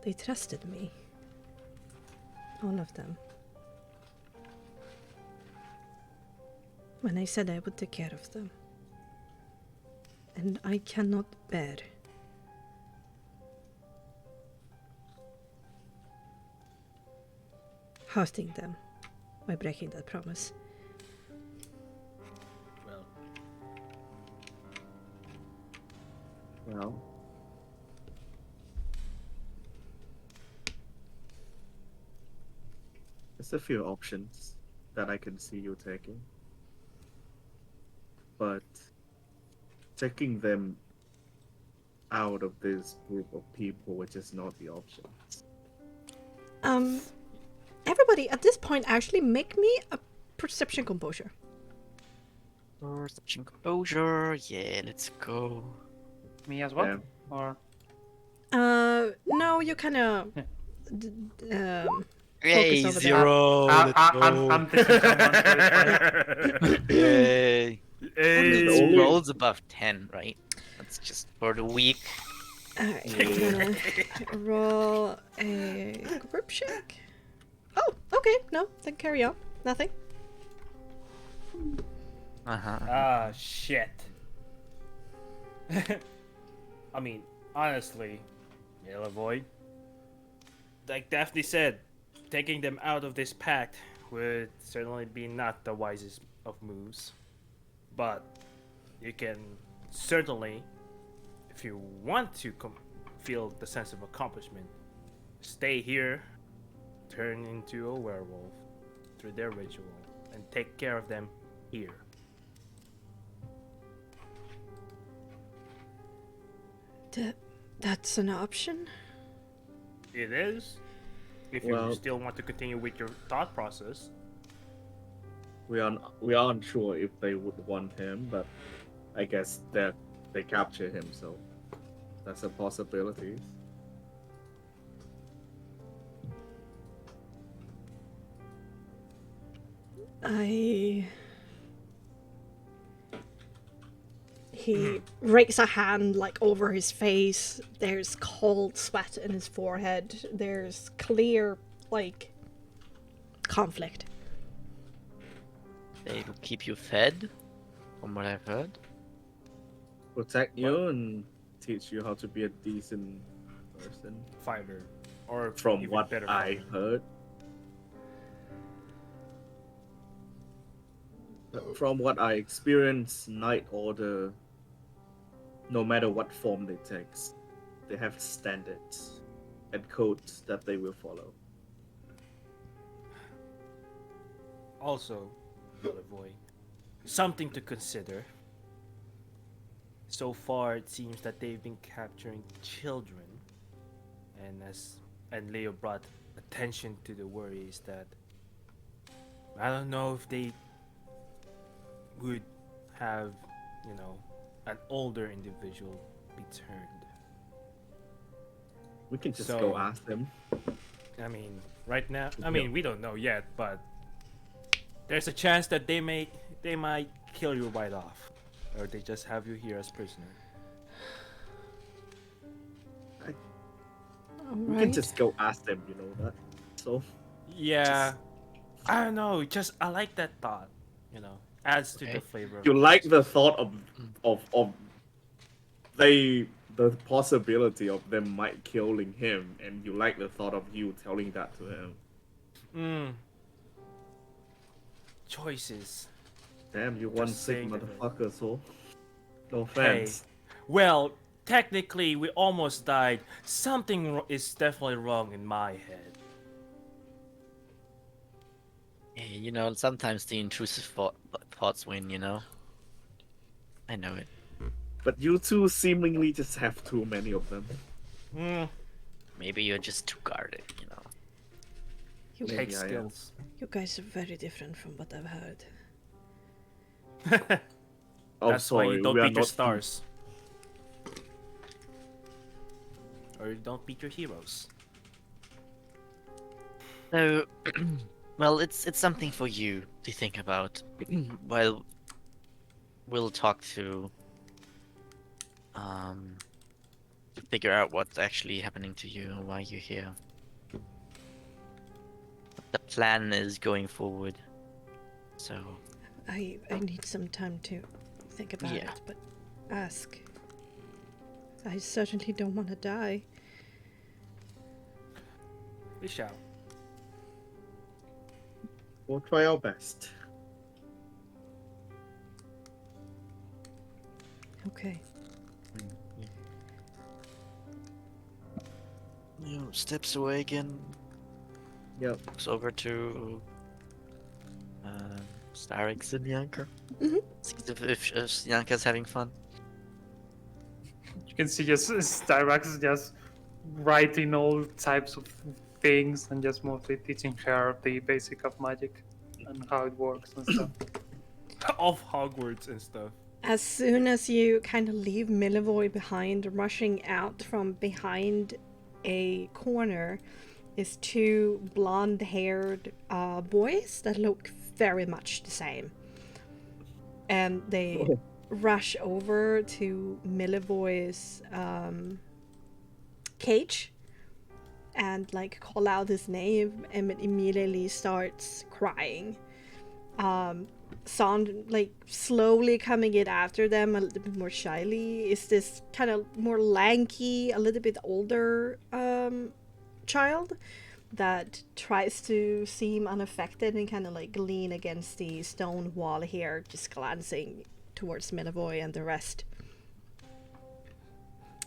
They trusted me. All of them. When I said I would take care of them. And I cannot bear hurting them by breaking that promise. Well, Well, there's a few options that I can see you taking. But taking them out of this group of people, which is not the option. Everybody at this point actually make me a perception composure. Perception composure. Yeah, let's go. Me as well? Yeah. Or No, you kind of Yay, over there. 0. Let's go. I'm taking someone, so it's fine. Yay. hey, only- Rolls above 10, right? That's just for the week. Alright, I'm gonna roll a group check. Oh, okay, no, then carry on. Nothing. ah, shit. I mean, honestly, Void, like Daphne said, taking them out of this pact would certainly be not the wisest of moves. But you can certainly, if you want to feel the sense of accomplishment, stay here, turn into a werewolf through their ritual, and take care of them here. That's an option? It is. If you Well- still want to continue with your thought process. We aren't sure if they would want him, but I guess that they capture him, so that's a possibility. He rakes a hand like over his face. There's cold sweat in his forehead. There's clear, like, conflict. They will keep you fed, from what I've heard. Protect you and teach you how to be a decent person. Fighter, or From even what better I fighter. heard. From what I experienced, Night Order, no matter what form they take, they have standards and codes that they will follow. Also, Savoie, something to consider. So far, it seems that they've been capturing children, and Leo brought attention to the worries that I don't know if they would have, an older individual be turned. We can just So- go ask them. I mean, right now, we don't know yet, but there's a chance that they might kill you right off, or they just have you here as prisoner. We can just go ask them, you know that. So Yeah, I don't know. I like that thought. Adds to Okay. the flavor. Of you the like dish. the thought of the possibility of them might killing him, and you like the thought of you telling that to him. Choices. Damn, you one Just sick saying that, motherfucker, so no Hey, offense. well, technically, we almost died. Something is definitely wrong in my head. Yeah, sometimes the intrusive thoughts win, I know it. But you two seemingly just have too many of them. Maybe you're just too guarded, You, Maybe Take I am. skills. you guys are very different from what I've heard. Oh, That's why sorry, you don't we are beat your not- stars. Or you don't beat your heroes. So, well, it's something for you to think about while we'll talk to figure out what's actually happening to you and why you're here. What the plan is going forward. So, I need some time to think about Yeah. it, but ask. I certainly don't want to die. We shall. We'll try our best. Okay. steps away again. Yep. Looks over to Starix and Yanka. Mhm. Sees if Yanka's having fun. You can see just Styrax just writing all types of things and just mostly teaching her the basic of magic and how it works and stuff. Of Hogwarts and stuff. As soon as you kind of leave Milivoy behind, rushing out from behind a corner is two blonde-haired boys that look very much the same. And they rush over to Milivoy's cage and like call out his name and immediately starts crying. Sound like slowly coming in after them a little bit more shyly is this kind of more lanky, a little bit older child that tries to seem unaffected and kind of like lean against the stone wall here, just glancing towards Milivoy and the rest.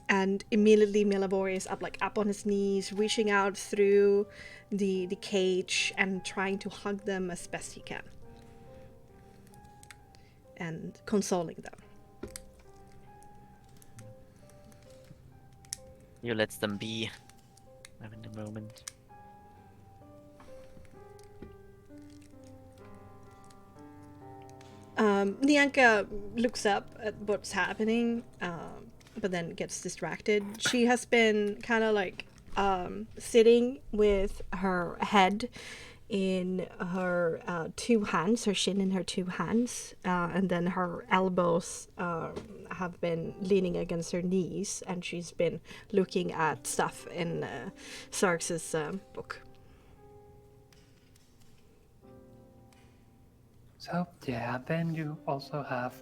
And immediately Milivoy is up on his knees, reaching out through the cage and trying to hug them as best he can. And consoling them. You let them be. Having a moment. Nyanka looks up at what's happening, but then gets distracted. She has been kind of like sitting with her head in her two hands, her shin in her two hands, and then her elbows have been leaning against her knees, and she's been looking at stuff in Sarx's book. So yeah, then you also have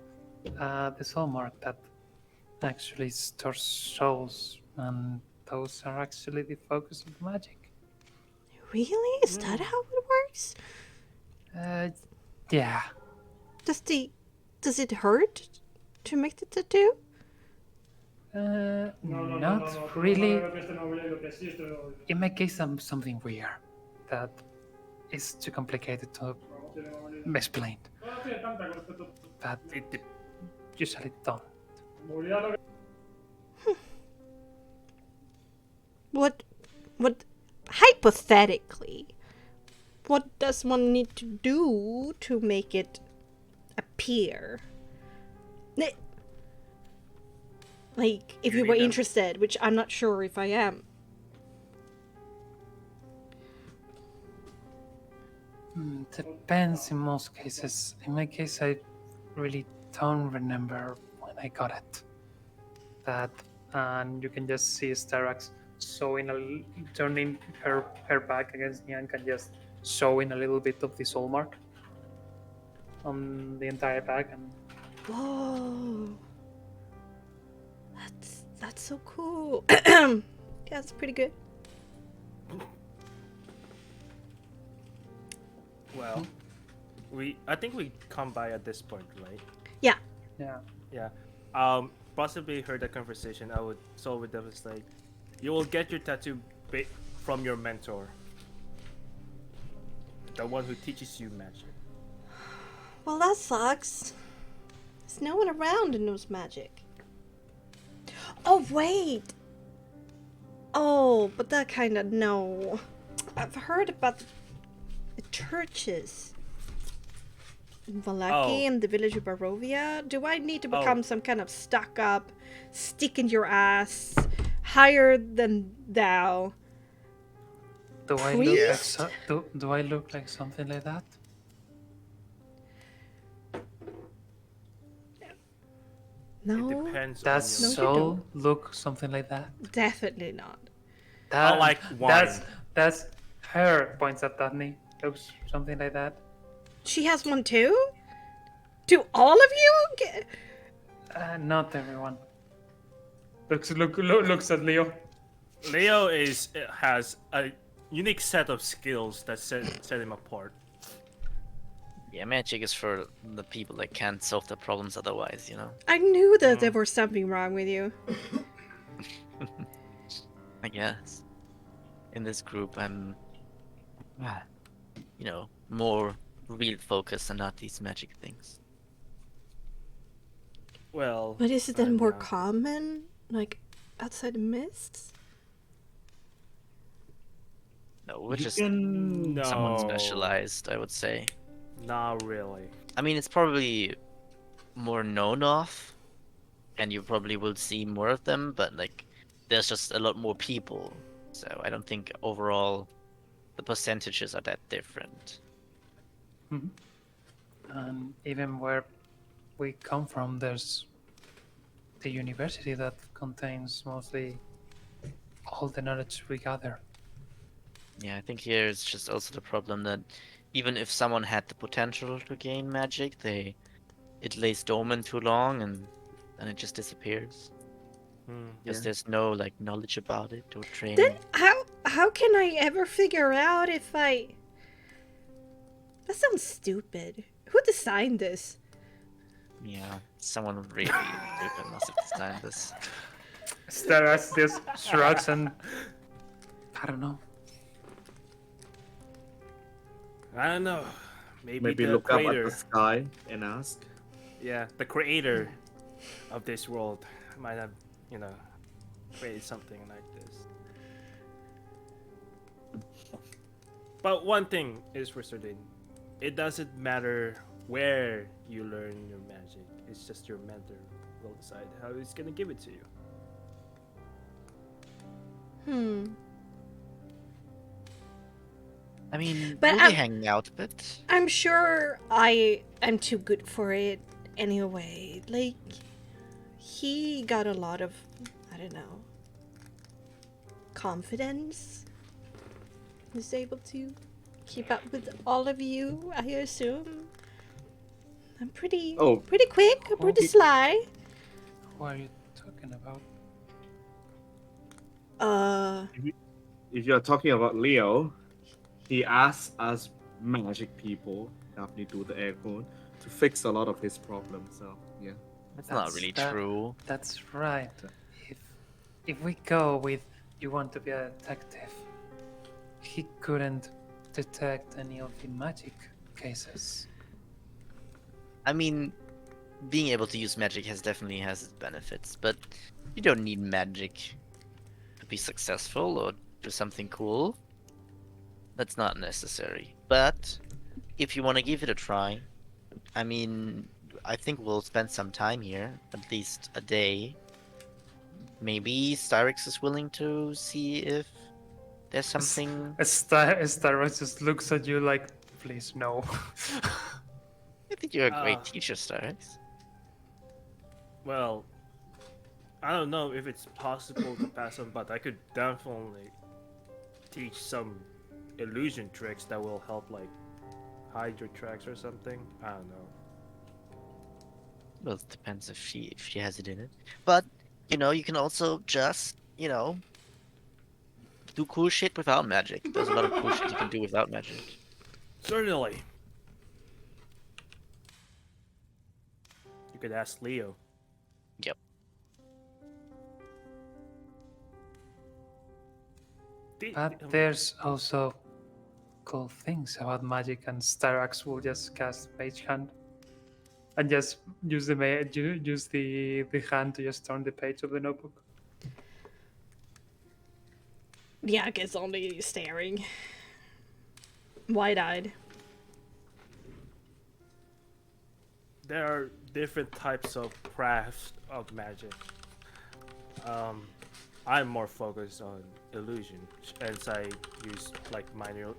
the soul mark that actually stores souls, and those are actually the focus of the magic. Really? Is that how it works? Yeah. Does it hurt to make the tattoo? Not really. In my case, something weird that is too complicated to explain. But it usually don't. What hypothetically, what does one need to do to make it appear? Like, if you were interested, which I'm not sure if I am. Depends in most cases. In my case, I really don't remember when I got it. And you can just see Starax turning her back against Nyank and just showing a little bit of the soul mark on the entire back. And Whoa. That's so cool. Yeah, that's pretty good. Well, I think we come by at this point, right? Yeah. yeah. Possibly heard that conversation. I would solve with them. It's like, you will get your tattoo from your mentor, the one who teaches you magic. Well, that sucks. There's no one around who knows magic. Oh, wait. Oh, but that kind of no. I've heard about the churches in Vallaki and the village of Barovia. Do I need to become some kind of stuck up, stick in your ass, higher than thou? Do I look like something like that? No. It depends Does on your... soul look something like that? Definitely not. I like wine. That's her points at Daphne. Looks something like that. She has one too? Do all of you? Not everyone. Looks at Leo. Leo has a unique set of skills that set him apart. Yeah, magic is for the people that can't solve their problems otherwise, you know? I knew that there was something wrong with you. I guess. In this group, I'm, more real focused and not these magic things. Well... But is it then more common? Like, outside the mists? No, we're just No. someone specialized, I would say. Not really. I mean, it's probably more known of, and you probably will see more of them, but like, there's just a lot more people, so I don't think overall the percentages are that different. Mm-hmm. And even where we come from, there's the university that contains mostly all the knowledge we gather. Yeah, I think here it's just also the problem that even if someone had the potential to gain magic, it lays dormant too long and then it just disappears. Because there's no like knowledge about it or training. Then how can I ever figure out if I... That sounds stupid. Who designed this? Yeah, someone really stupid must have designed this. Starax just shrugs and I don't know. I don't know. Maybe the look creator. up at the sky and ask. Yeah, the creator of this world might have, created something like this. But one thing is for certain, it doesn't matter where you learn your magic. It's just your mentor will decide how he's gonna give it to you. I mean, But we'll be hanging out a bit. I'm sure I am too good for it anyway. Like, he got a lot of, I don't know, confidence. He's able to keep up with all of you, I assume. I'm pretty quick, pretty sly. Who are you talking about? If you're talking about Leo, he asked us magic people, definitely do the air quote, to fix a lot of his problems. So yeah. That's not really true. That's right. If we go with you want to be a detective, he couldn't detect any of the magic cases. I mean, being able to use magic definitely has its benefits, but you don't need magic to be successful or do something cool. That's not necessary. But if you want to give it a try, I mean, I think we'll spend some time here, at least a day. Maybe Styrix is willing to see if there's something. Starbucks just looks at you like, please no. I think you're a great teacher, Styrix. Well, I don't know if it's possible to pass on, but I could definitely teach some illusion tricks that will help, like, hide your tracks or something. I don't know. Well, it depends if she has it in it. But, you know, you can also just, you know, do cool shit without magic. There's a lot of cool shit you can do without magic. Certainly. You could ask Leo. Yep. But there's also cool things about magic, and Styrax will just cast Mage Hand and just use the hand to just turn the page of the notebook. Yak is only staring. Wide-eyed. There are different types of crafts of magic. I'm more focused on illusion, as I use like minor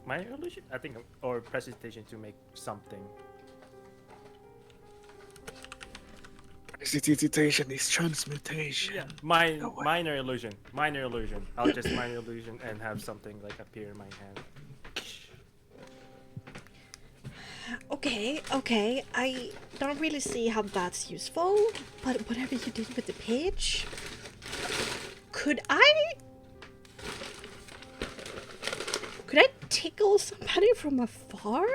illusion, I think, or presentation to make something. Prestidigitation is transmutation. Yeah, minor illusion. I'll just minor illusion and have something like appear in my hand. Okay. I don't really see how that's useful, but whatever you did with the page, could I tickle somebody from afar?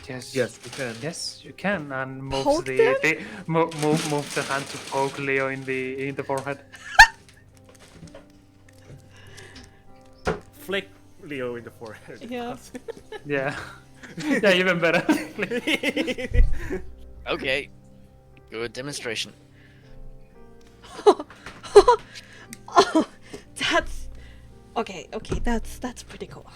Yes, Yes, you can. Yes, you can, and move Poke move the hand to poke Leo in the forehead. Flick Leo in the forehead. Yeah. Yeah, yeah, even better. Okay. Good demonstration. Oh, that's okay. That's pretty cool.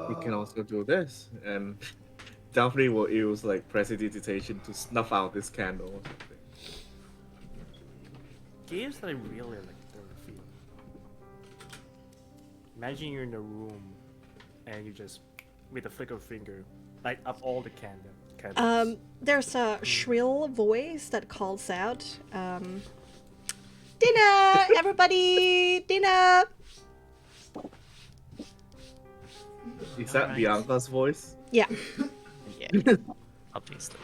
You can also do this, and definitely will use like prestidigitation to snuff out this candle or something. Games that I really like the feel. Imagine you're in a room and you just, with a flick of a finger, light up all the candles. There's a shrill voice that calls out, dinner, everybody, dinner. Is that Alright. Bianca's voice? Yeah. Yeah, obviously.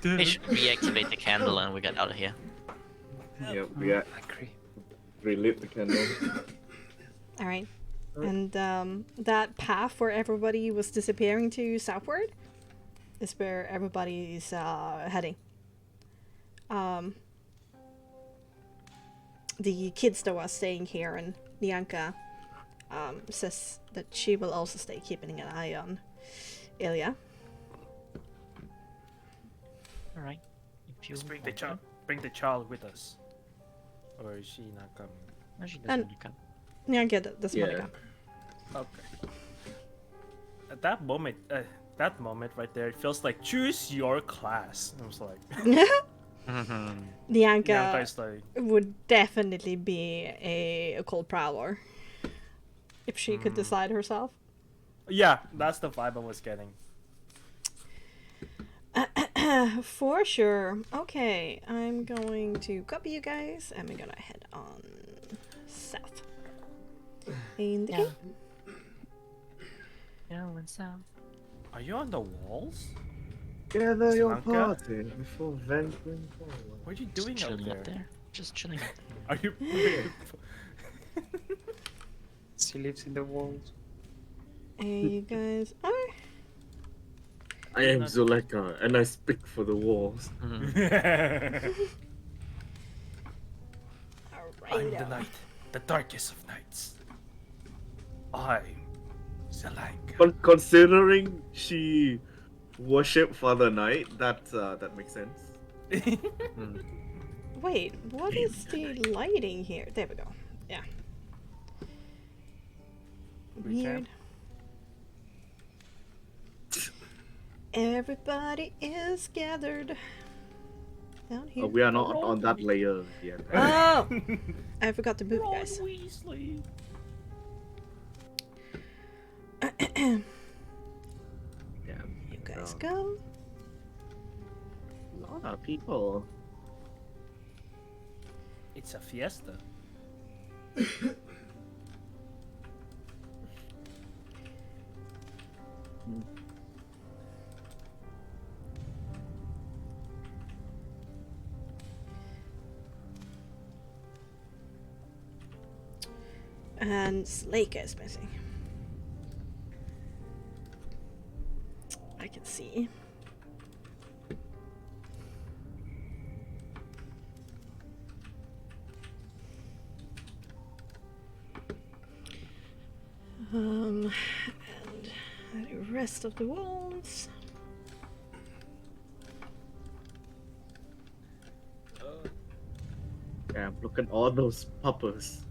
We should reactivate the candle and we get out of here. Yeah, we Agree. relit the candle. All right. And that path where everybody was disappearing to southward is where everybody is heading. The kids that were staying here, and Bianca says that she will also stay keeping an eye on Ilya. All right. If you Just bring the child with us. Or is she not coming? No, she doesn't And- want to come. Bianca doesn't want to Yeah. go. Okay. At that moment right there, it feels like choose your class. I was like, Bianca Bianca is like, would definitely be a cold prowler if she could decide herself. yeah, that's the vibe I was getting. For sure. Okay, I'm going to copy you guys and we're gonna head on south. In the game. Are you on the walls? Gather your Sri Lanka? party before venturing forward. What are you doing Chilling up up there? there. Just chilling up Are you? She lives in the walls. And you guys are. I am Zuleka, and I speak for the walls. there. I'm the Alright. night, the darkest of nights. I'm Zelanka. Considering she worshipped Father Night, that makes sense. Wait, what is the lighting here? There we go. Yeah. Weird. Everybody is gathered down here. We are not on that layer yet. Oh! I forgot to move you guys. Weasley. Yeah, You guys go. a lot of people. It's a fiesta. And Slake is missing. I can see. And the rest of the walls. Yeah, look at all those puppers.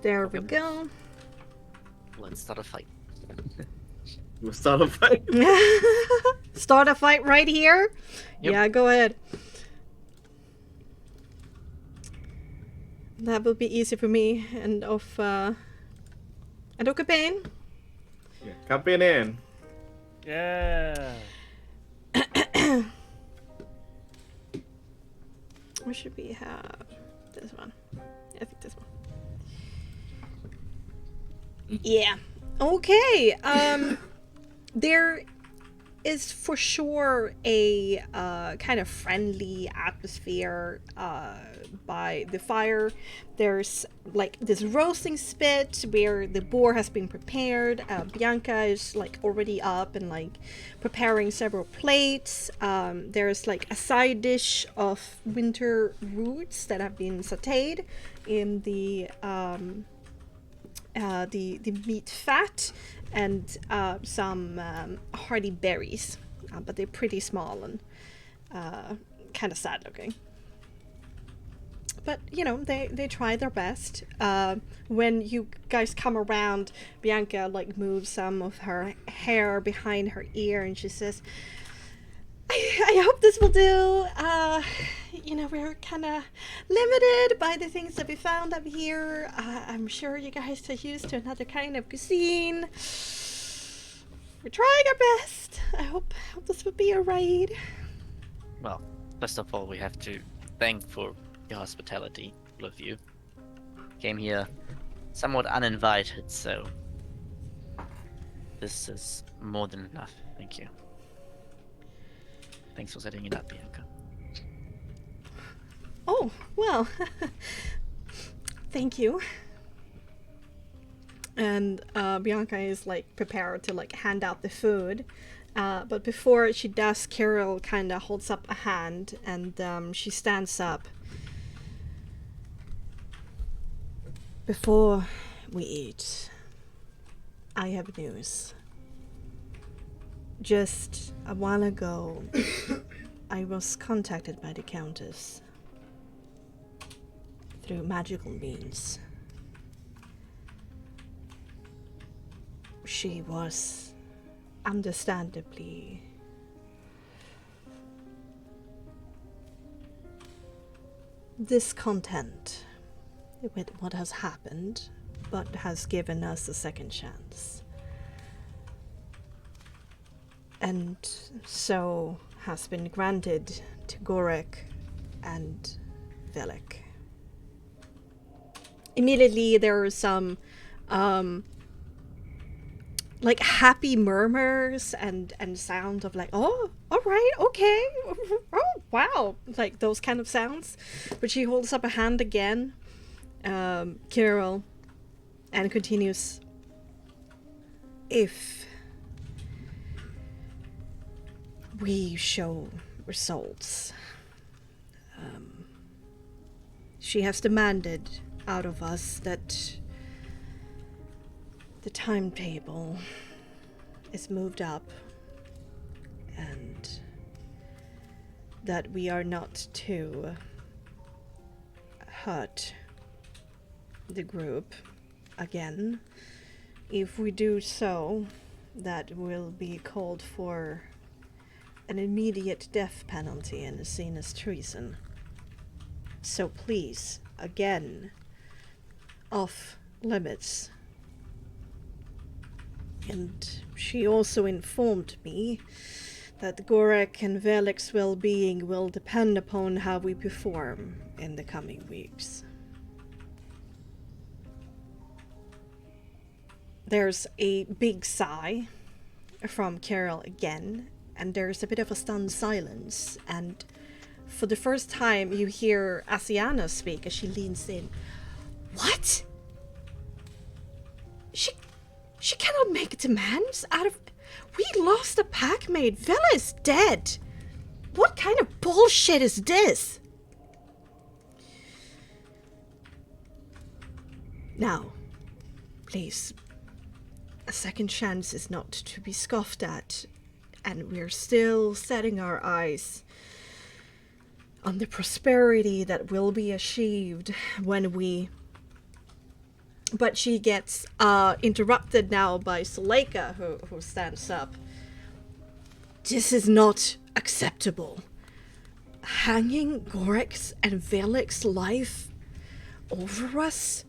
There we go. Let's start a fight. You start a fight. Start a fight right here? Yep. Yeah, go ahead. That will be easy for me and of campaign. Yeah, campaign in. Yeah. What should we have? This one. Yeah, I think this one. Yeah. Okay. There is for sure a kind of friendly atmosphere by the fire. There's like this roasting spit where the boar has been prepared. Bianca is like already up and like preparing several plates. There's like a side dish of winter roots that have been sautéed in the meat fat, and some hardy berries, but they're pretty small and kind of sad looking. But you know, they try their best. When you guys come around, Bianca like moves some of her hair behind her ear and she says, I hope this will do. You know, we're kind of limited by the things that we found up here. I'm sure you guys are used to another kind of cuisine. We're trying our best. I hope this will be alright. Well, first of all, we have to thank for your hospitality, all of you. Came here somewhat uninvited, so this is more than enough. Thank you. Thanks for setting it up, Bianca. Oh, well, thank you. And Bianca is like prepared to like hand out the food. But before she does, Carol kind of holds up a hand and she stands up. Before we eat, I have news. Just a while ago, I was contacted by the Countess through magical means. She was understandably discontent with what has happened, but has given us a second chance. And so has been granted to Gorek and Velik. Immediately there are some like happy murmurs and sound of like, oh, all right, okay, oh wow, like those kind of sounds. But she holds up a hand again, Carol, and continues, if we show results, she has demanded out of us that the timetable is moved up and that we are not to hurt the group again. If we do so, that will be called for an immediate death penalty and is seen as treason. So please, again, off limits. And she also informed me that Gorek and Velik's well-being will depend upon how we perform in the coming weeks. There's a big sigh from Carol again, and there's a bit of a stunned silence, and for the first time you hear Asiana speak as she leans in. What? She cannot make demands out of... We lost a packmate. Vela is dead. What kind of bullshit is this? Now, please, a second chance is not to be scoffed at, and we're still setting our eyes on the prosperity that will be achieved when we... But she gets interrupted now by Suleika, who stands up. This is not acceptable. Hanging Gorek's and Velik's life over us?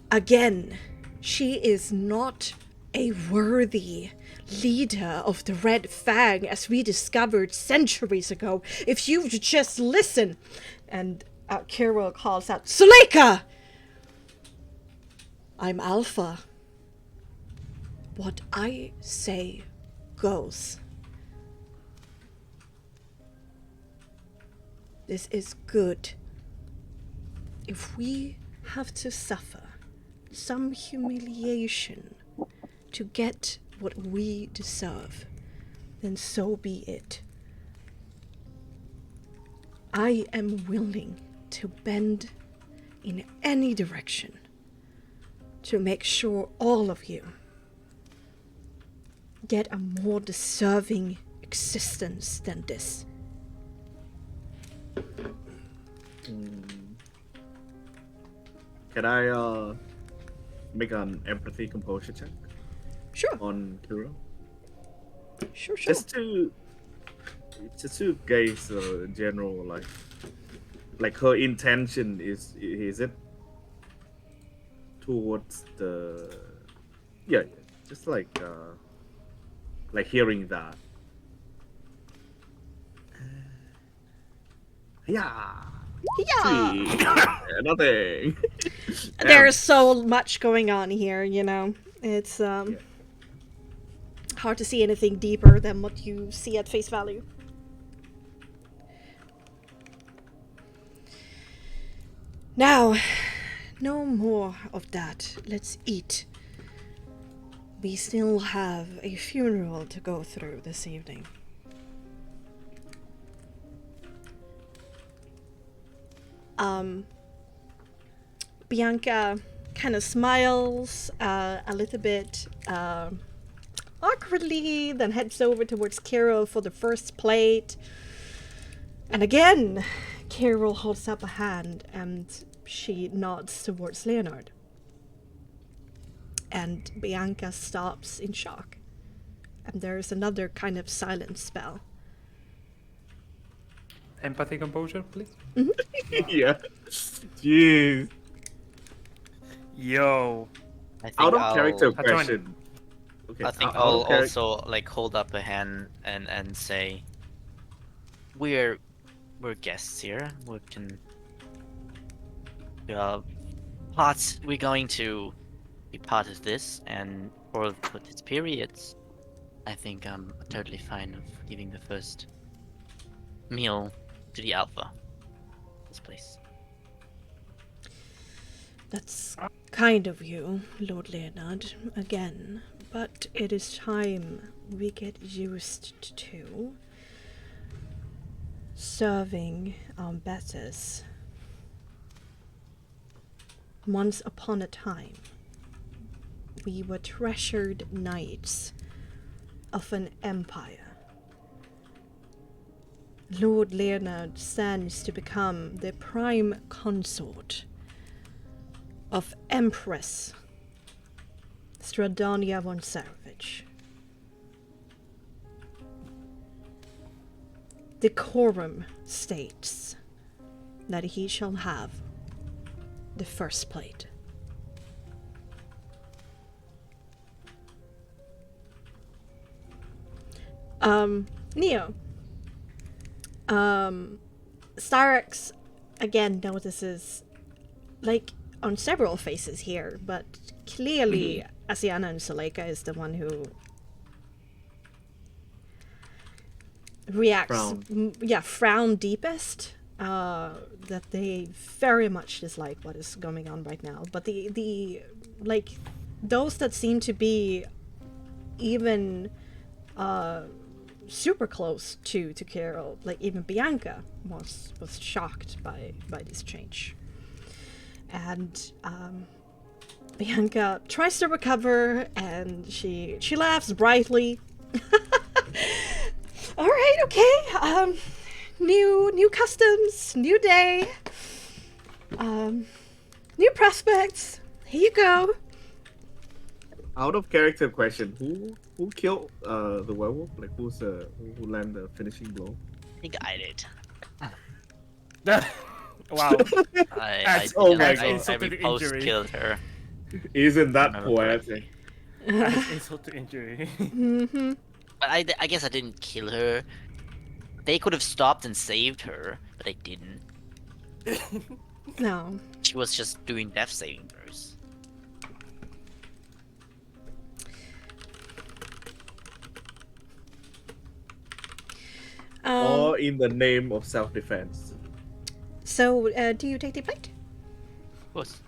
Again, she is not a worthy leader of the Red Fang, as we discovered centuries ago. If you would just listen. And Carol calls out, Suleika! I'm Alpha. What I say goes. This is good. If we have to suffer some humiliation to get what we deserve, then so be it. I am willing to bend in any direction to make sure all of you get a more deserving existence than this. Can I make an empathy composure check Sure. on Kuro? Sure. Just to gauge the general like her intention is it towards the just like hearing that Yeah. see, nothing. There's so much going on here, you know. It's hard to see anything deeper than what you see at face value. Now, no more of that. Let's eat. We still have a funeral to go through this evening. Bianca kind of smiles a little bit awkwardly, then heads over towards Carol for the first plate. And again, Carol holds up a hand and she nods towards Leonard. And Bianca stops in shock. And there's another kind of silent spell. Empathy composure, please. Yeah. Jeez. Yo. I think Out of character Patron. question. Okay. I think out I'll of charac- also like hold up a hand and say we're guests here. We can we're going to be part of this, and for this period, I think I'm totally fine of giving the first meal to the alpha. This place. That's kind of you, Lord Leonard, again. But it is time we get used to serving our betters. Once upon a time, we were treasured knights of an empire. Lord Leonard stands to become the prime consort of Empress Stradania von Savage. Decorum states that he shall have the first plate. Neo. Styrex again notices, like, on several faces here, but clearly Asiana and Suleika is the one who reacts, frown deepest. That they very much dislike what is going on right now. But the like, those that seem to be even super close to Carol, like even Bianca was shocked by this change. And Bianca tries to recover, and she laughs brightly. All right, okay. New customs, new day, new prospects. Here you go. Out of character question. Who killed the werewolf? Like who landed the finishing blow? I think I did. Wow. I oh my I God. Insult to every the post injury. killed her. Isn't that Remember poetic? That's insult to injury. Mm-hmm. But I guess I didn't kill her. They could have stopped and saved her, but they didn't. No. She was just doing death saving throws. Or in the name of self-defense. So, do you take the plate? Of course.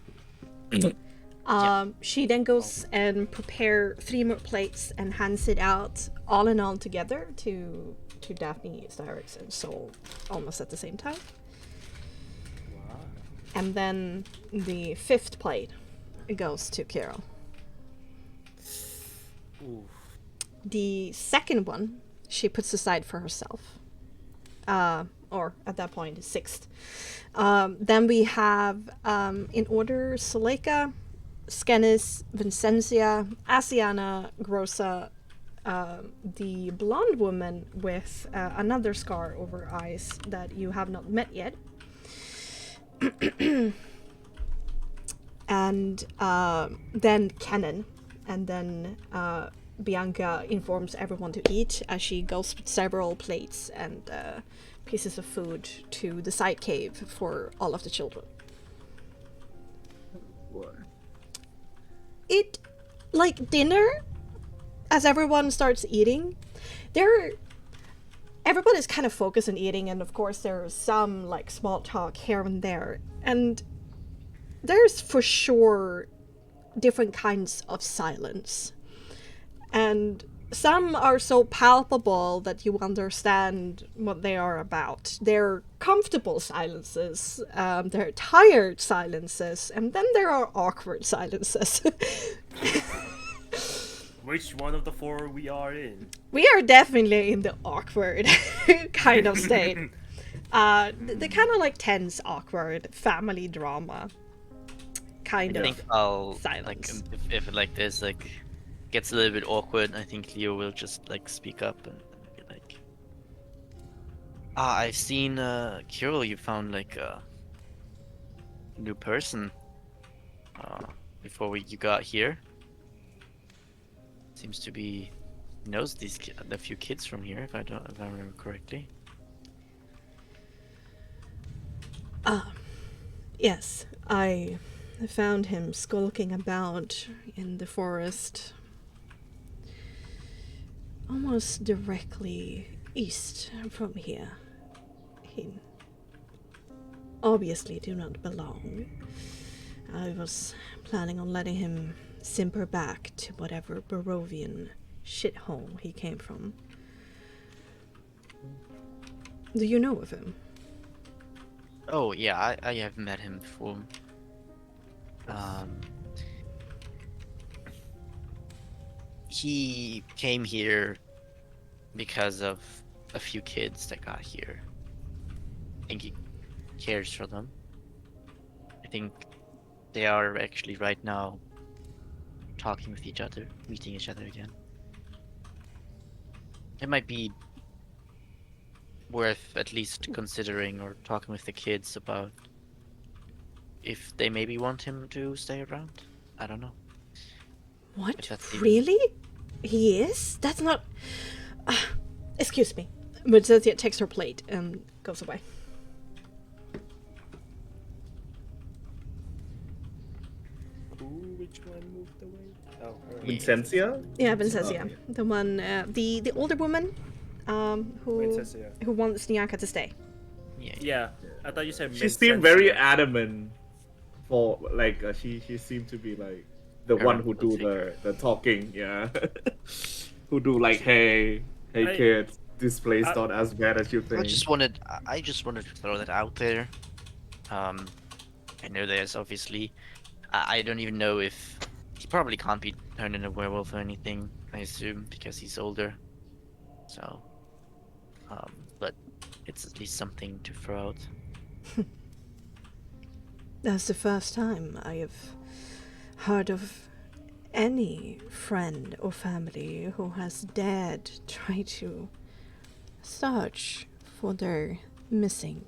She then goes and prepare 3 more plates and hands it out all in all together to Daphne, Styrex, and Soul almost at the same time. Wow. And then the 5th plate goes to Carol. Oof. The 2nd one she puts aside for herself. Or at that point, 6th. Then we have, in order, Suleika, Skenis, Vincentia, Asiana, Grossa, the blonde woman with another scar over her eyes that you have not met yet. And then Kennen. And then Bianca informs everyone to eat as she goes with several plates and pieces of food to the side cave for all of the children. What? It, like dinner, as everyone starts eating, everybody's kind of focused on eating, and of course there's some like small talk here and there, and there's for sure different kinds of silence, and some are so palpable that you understand what they are about. They're comfortable silences, they're tired silences, and then there are awkward silences. Which one of the 4 we are in? We are definitely in the awkward kind of state. The kind of like tense, awkward family drama kind I of think I'll silence. like if like this like gets a little bit awkward, I think Leo will just like speak up and be like, I've seen, Kirill, you found like a new person, uh, before you got here. Seems to be knows the few kids from here, if I remember correctly. Yes, I found him skulking about in the forest, almost directly east from here. He obviously do not belong. I was planning on letting him simper back to whatever Barovian shithole he came from. Do you know of him? Oh yeah, I have met him before. He came here because of a few kids that got here. I think he cares for them. I think they are actually right now talking with each other, meeting each other again. It might be worth at least considering or talking with the kids about if they maybe want him to stay around. I don't know. What? That's even- Really? He is? That's not... excuse me. But Zezia takes her plate and goes away. Which one moved away? Oh, her. Vincentia? Yeah, Vincentia. The one, the older woman, Vincentia. who wants Nyanka to stay. Yeah. Yeah, I thought you said. She seemed very Vincentia. adamant for like she seemed to be like the Her one who do figure. the talking, yeah. Who do like, hey I- kids, this place not as bad as you think. I just wanted to throw that out there. I know there's obviously, I don't even know if he probably can't be turned into a werewolf or anything. I assume because he's older. So, but it's at least something to throw out. That's the first time I have heard of any friend or family who has dared try to search for their missing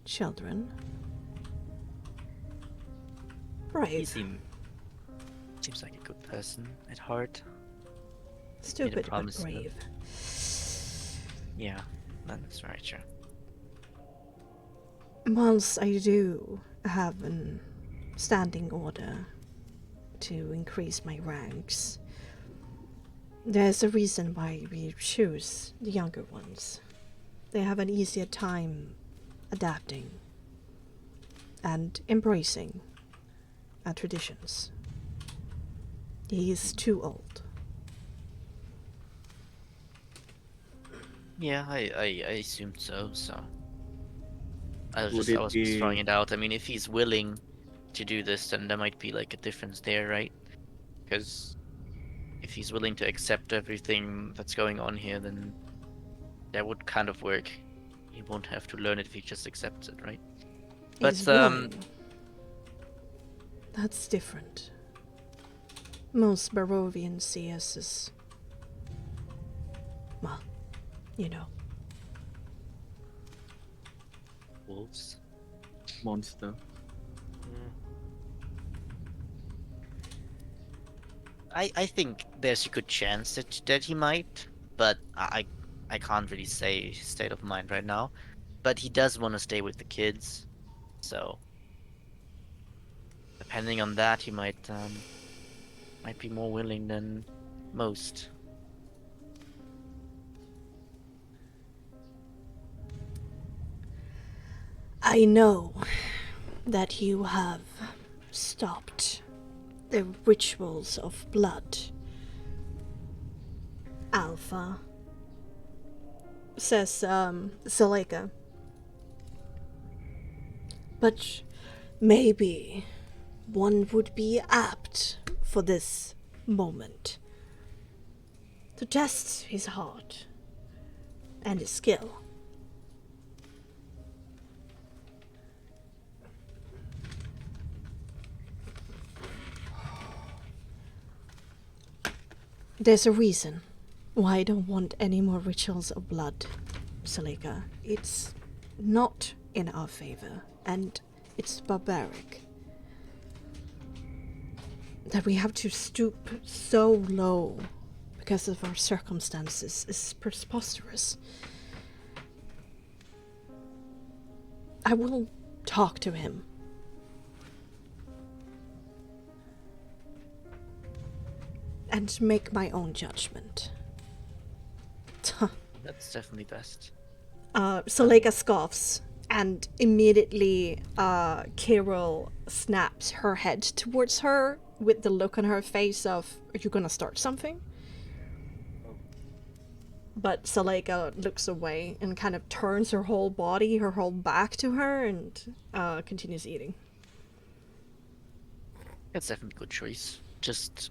children. He Brave. seems like a good person at heart. Stupid but promise, but- brave. Yeah, that's right, sure. Once I do have an standing order to increase my ranks, there's a reason why we choose the younger ones. They have an easier time adapting and embracing our traditions. He is too old. Yeah, I assumed so. So I was Would just it throwing be- it out. I mean, if he's willing to do this, then there might be like a difference there, right? Because if he's willing to accept everything that's going on here, then that would kind of work. He won't have to learn it if he just accepts it, right? He's But willing. That's different. Most Barovians see us as, well, you know. wolves. Monster. I think there's a good chance that he might, but I can't really say his state of mind right now. But he does want to stay with the kids, so depending on that, he might be more willing than most. I know that you have stopped the rituals of blood. Alpha, says Zuleika. But maybe one would be apt for this moment to test his heart and his skill. There's a reason why I don't want any more rituals of blood Salika. It's not in our favor, and it's barbaric. That we have to stoop so low because of our circumstances is preposterous. I will talk to him. And make my own judgment. That's definitely best. Salika scoffs, and immediately Carol snaps her head towards her with the look on her face of, are you gonna start something? But Salika looks away and kind of turns her whole body, her whole back to her, and continues eating. That's definitely a good choice. Just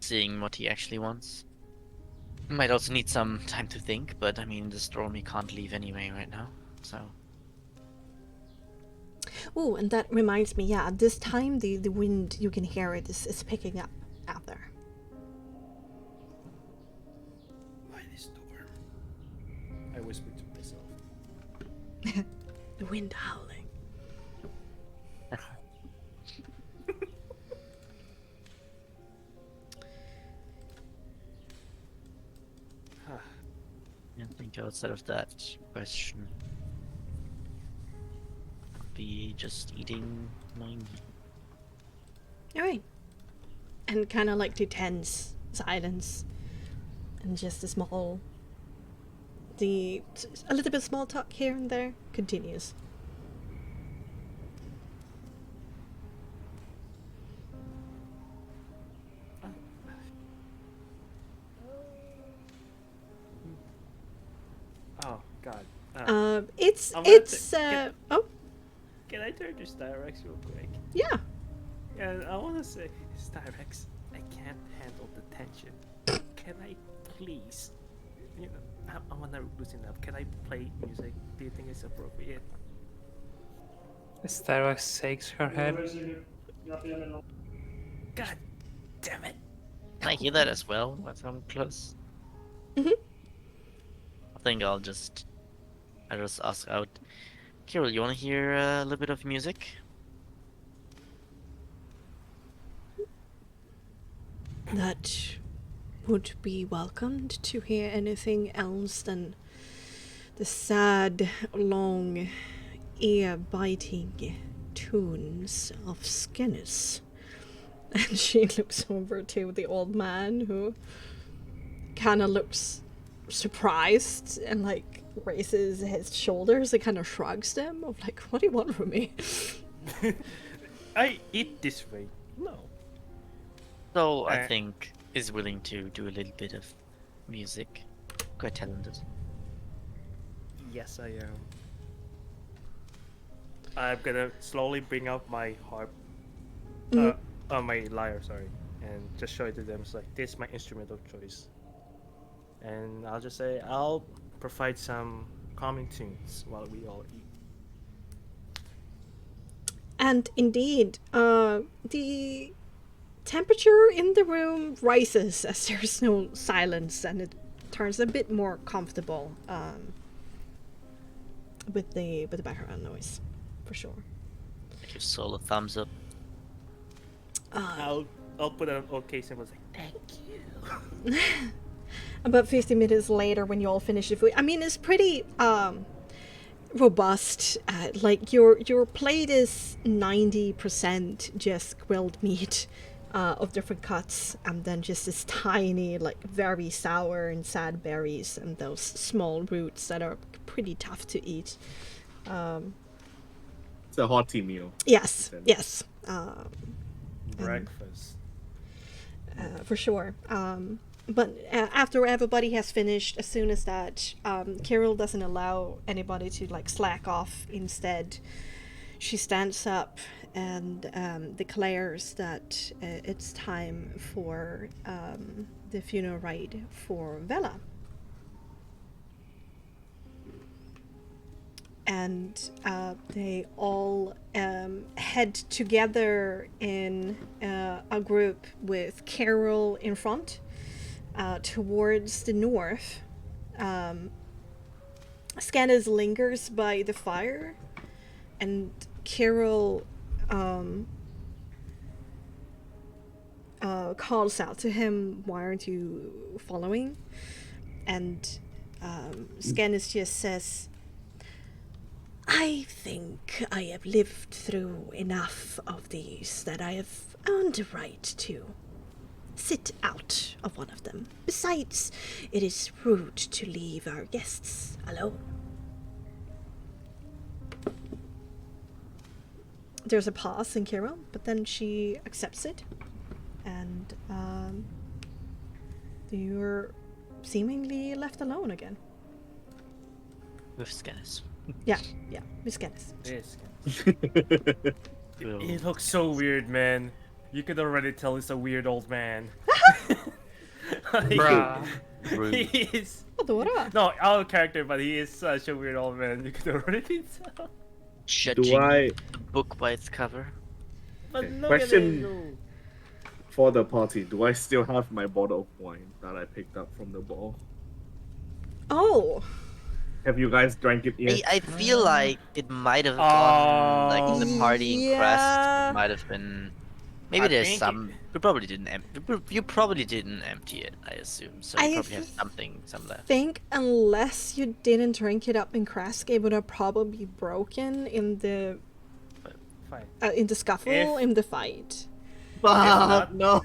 seeing what he actually wants. Might also need some time to think, but I mean, the storm he can't leave anyway right now, so. Oh, and that reminds me, yeah, at this time the wind, you can hear it, is picking up out there. Why this storm? I whispered to myself. The wind howling. I think outside of that question, I'll be just eating mine. Alright. And kind of like the tense silence. And just a little bit small talk here and there continues. Oh God. It's I wanted oh Can I turn to Styrex real quick? yeah. And I want to say, Styrex, I can't handle the tension. Can I please? You know, I want to loosen up. Can I play music? Do you think it's appropriate? Styrex shakes her head. God damn it! Can I hear that as well? Once I'm close. Mhm. I think I'll just ask out. Carol, you want to hear a little bit of music? That would be welcomed to hear anything else than the sad, long, ear-biting tunes of Skinners. And she looks over to the old man, who kind of looks surprised and like raises his shoulders and kind of shrugs them of like, what do you want from me? I eat this way. No. So I think is willing to do a little bit of music. Quite talented. Yes, I am. I'm gonna slowly bring out my harp, my lyre, sorry, and just show it to them. It's like, this is my instrument of choice. And I'll just say, I'll provide some calming tunes while we all eat. And indeed, the temperature in the room rises as there's no silence, and it turns a bit more comfortable with the background noise, for sure. Give Soul a thumbs up. I'll put an okay symbol like, thank you. About 50 minutes later, when you all finish the food, I mean, it's pretty robust. Like your plate is 90% just grilled meat of different cuts, and then just this tiny, like very sour and sad berries and those small roots that are pretty tough to eat. It's a hearty meal. Yes, yes. Breakfast. For sure. But after everybody has finished, as soon as that, Carol doesn't allow anybody to like slack off. Instead, she stands up and declares that it's time for the funeral rite for Vela. And they all head together in a group with Carol in front towards the north, Scannis lingers by the fire, and Kirill calls out to him, "Why aren't you following?" And Scannis just says, "I think I have lived through enough of these that I have earned a right to sit out of one of them. Besides, it is rude to leave our guests alone." There's a pause in Kirill, but then she accepts it, and you're seemingly left alone again. With Scannis. Yeah, Miss Scannis. Yes. Well, It looks so weird, man. You could already tell he's a weird old man. Bruh. rude. He is. Vadå? No, our character, but he is such a weird old man. You could already tell. Judging I- book by its cover. But Okay, look question- at it. For the party, do I still have my bottle of wine that I picked up from the ball? Oh, Have you guys drank it yet? I feel like it might have gone like in the party in Yeah. Crest. It might have been. Maybe I there's think some. We probably didn't. You probably didn't empty it. I assume. So you I probably have some left. think unless you didn't drink it up in Krask, it would have probably broken in the Fine. scuffle, If- in the fight. But no.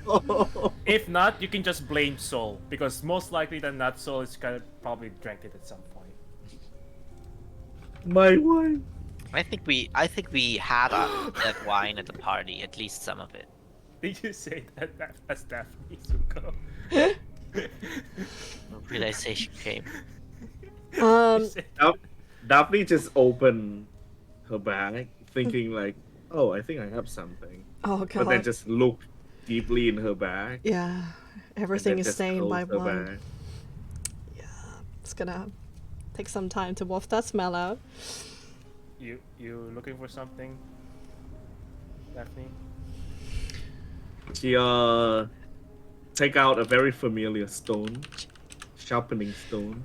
If not, you can just blame Soul, because most likely than not, Soul is gonna probably drank it at some point. My wine. I think we had that wine at the party. At least some of it. Did you say that as Daphne Zuko? Realization came. Um, Daphne just opened her bag, thinking like, "Oh, I think I have something," oh but then god. just looked deeply in her bag. Yeah, and everything then is just stained by closed her blood. bag. Yeah, it's gonna take some time to waft that smell out. You looking for something, Daphne? She take out a very familiar stone, sharpening stone,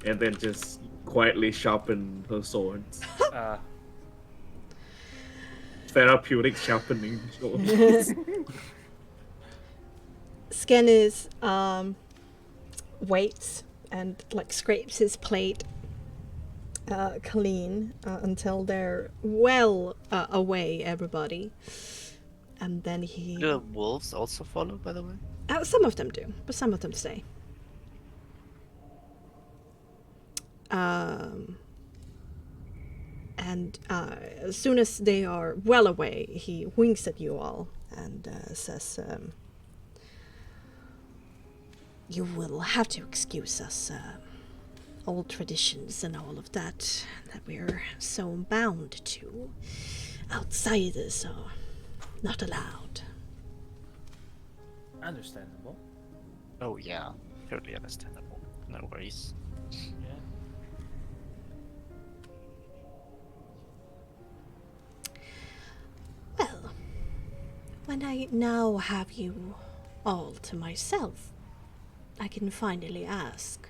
and then just quietly sharpen her swords. Therapeutic sharpening swords. Scannis waits and like scrapes his plate clean until they're well away, everybody. And then he... Do the wolves also follow, by the way? some of them do, but some of them stay. And as soon as they are well away, he winks at you all and says, "You will have to excuse us. Old traditions and all of that we're so bound to. Outsiders are not allowed." Understandable. Oh yeah, totally understandable. No worries. Yeah. Well, when I now have you all to myself, I can finally ask,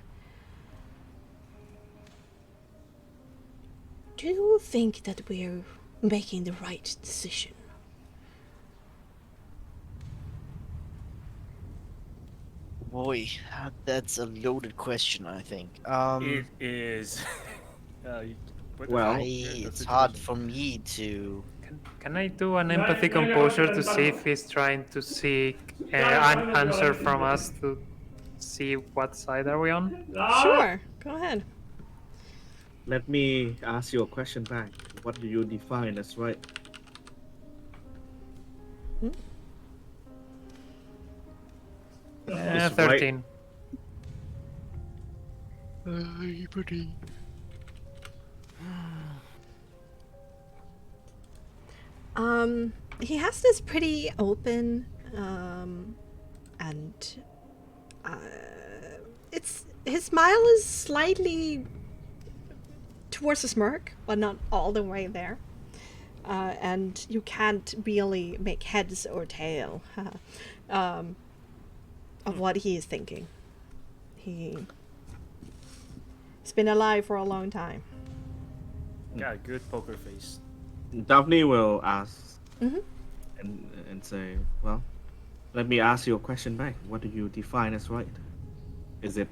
do you think that we're making the right decision? Boy, that's a loaded question. I think. It is. You put it Well, out there, the it's hard situation. for me to. Can I do an empathy composure to see if he's trying to seek an answer from us to see what side are we on? Sure, go ahead. Let me ask you a question back. What do you define as right? Is right- 13. He has this pretty open, and it's his smile is slightly towards a smirk, but not all the way there. And you can't really make heads or tail of what he is thinking. It's been alive for a long time. Yeah, good poker face. Daphne will ask Mm-hmm. and say, well, let me ask you a question back. What do you define as right? Is it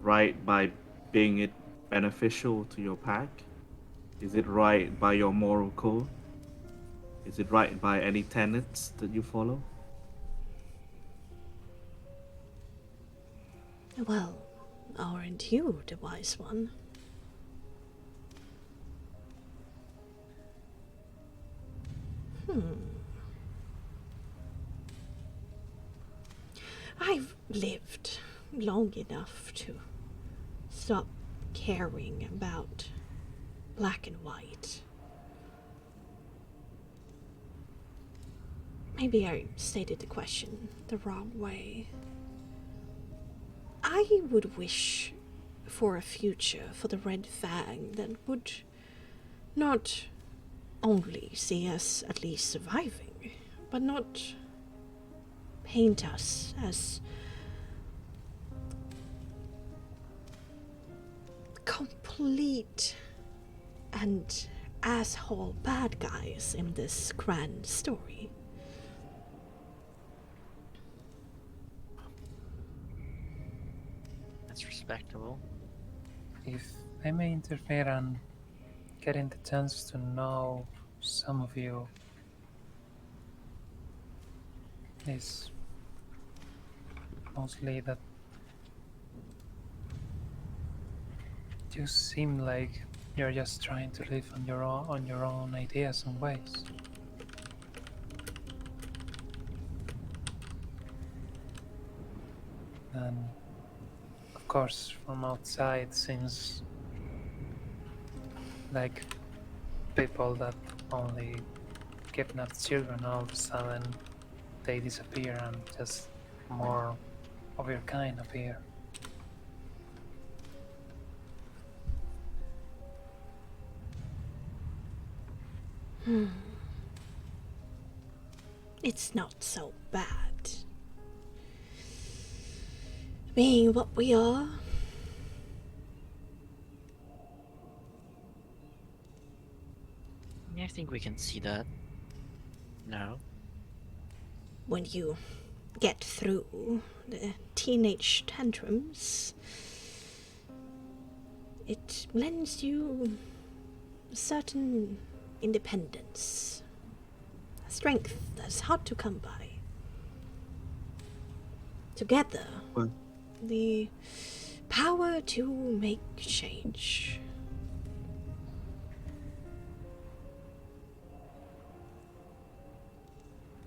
right by being it beneficial to your pack? Is it right by your moral code? Is it right by any tenets that you follow? Well, aren't you the wise one? I've lived long enough to stop caring about black and white. Maybe I stated the question the wrong way. I would wish for a future for the Red Fang that would not only see us at least surviving, but not paint us as complete and asshole bad guys in this grand story. That's respectable. If I may interfere and getting the chance to know some of you is mostly that you seem like you're just trying to live on your own ideas and ways. And of course, from outside seems like people that only kidnap children, all of a sudden they disappear and just more of your kind appear. It's not so bad. Being what we are. Yeah, I think we can see that. No. When you get through the teenage tantrums, it lends you a certain independence, a strength that's hard to come by. Together, Well, the power to make change.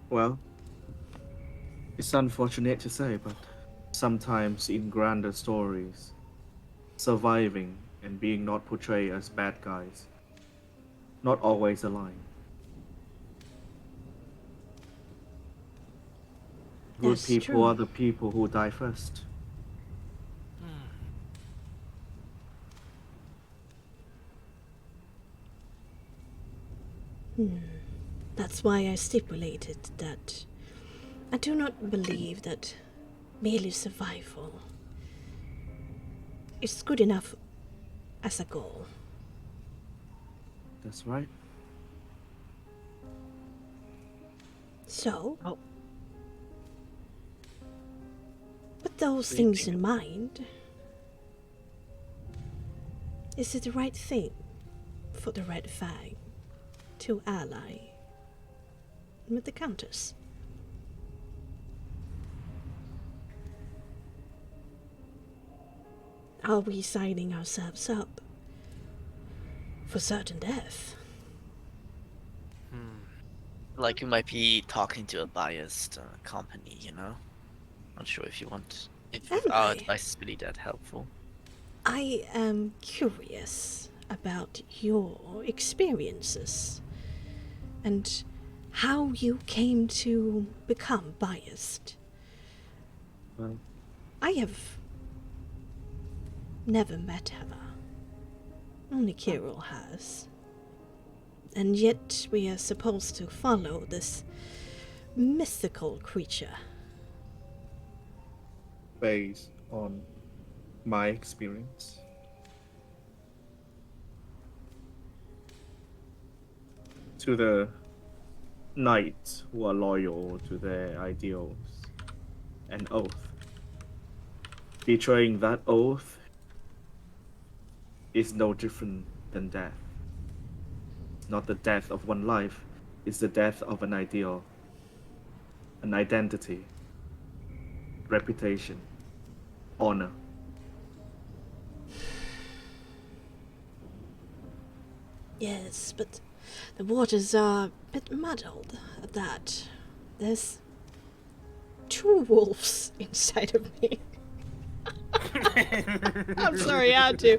well, it's unfortunate to say, but sometimes in grander stories, surviving and being not portrayed as bad guys, not always align. Good That's people true. are the people who die first. That's why I stipulated that I do not believe that merely survival is good enough as a goal. That's right. So, Oh. with those Do you things think- in mind, is it the right thing for the Red Fang to ally with the Countess? Are we signing ourselves up for certain death? Like you might be talking to a biased company, you know? Not sure if you want. If Am our I? advice is really that helpful. I am curious about your experiences and how you came to become biased. Well, I have never met her. Only Kirill has. And yet we are supposed to follow this mythical creature. based on my experience, to the knights who are loyal to their ideals, an oath. Betraying that oath is no different than death. It's not the death of one life, it's the death of an ideal, an identity, reputation, honor. Yes, but the waters are a bit muddled at that. There's two wolves inside of me. I'm sorry, I had to.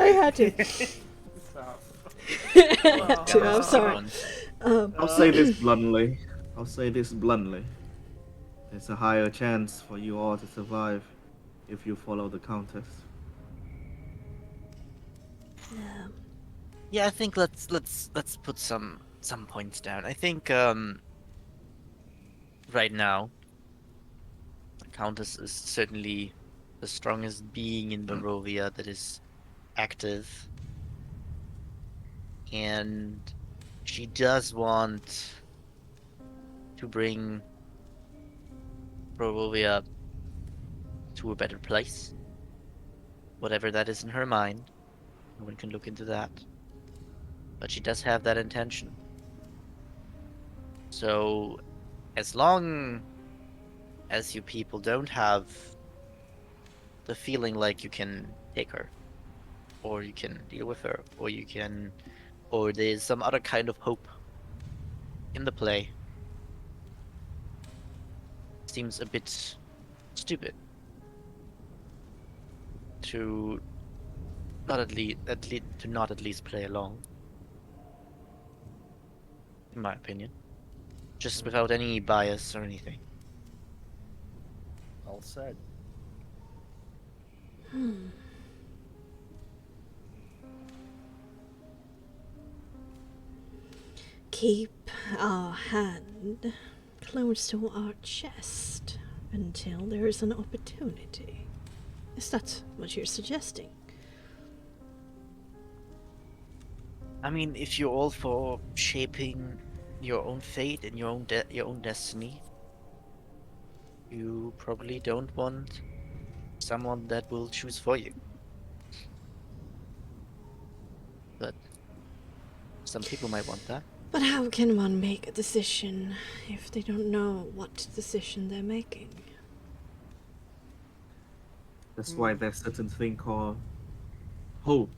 I had to. I'm sorry. I'll say this bluntly. There's a higher chance for you all to survive if you follow the Countess. Yeah, I think let's put some points down. I think right now the Countess is certainly the strongest being in Barovia that is active, and she does want to bring Barovia to a better place. Whatever that is in her mind, no one can look into that. But she does have that intention. So, as long as you people don't have the feeling like you can take her, or you can deal with her, or there's some other kind of hope in the play, seems a bit stupid to not at least play along. In my opinion. Just without any bias or anything. All said. Keep our hand close to our chest until there is an opportunity. Is that what you're suggesting? I mean, if you're all for shaping your own fate and your own destiny, you probably don't want someone that will choose for you. But some people might want that. But how can one make a decision if they don't know what decision they're making? That's why there's certain thing called hope,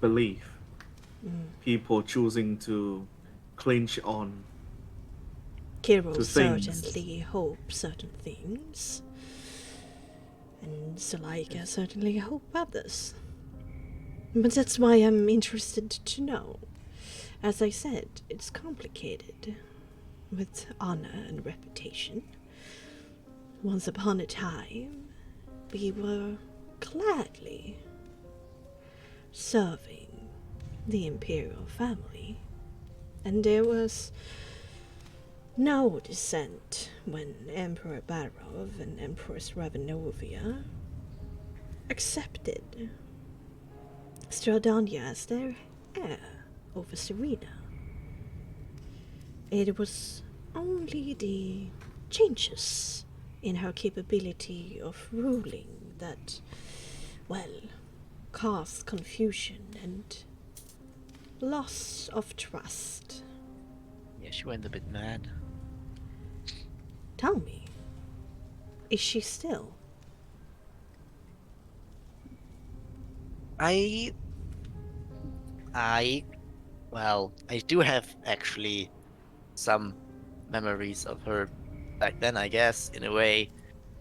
belief. People choosing to clinch on Kiro to things. certainly hope certain things. And Zuleika certainly hope others. But that's why I'm interested to know. As I said, it's complicated. With honor and reputation. Once upon a time, we were gladly serving the imperial family, and there was no dissent when Emperor Barov and Empress Ravenovia accepted Stradania as their heir over Serena. It was only the changes in her capability of ruling that, well, caused confusion and loss of trust. Yeah, she went a bit mad. Tell me, is she still? Well, I do have actually some memories of her back then, I guess, in a way,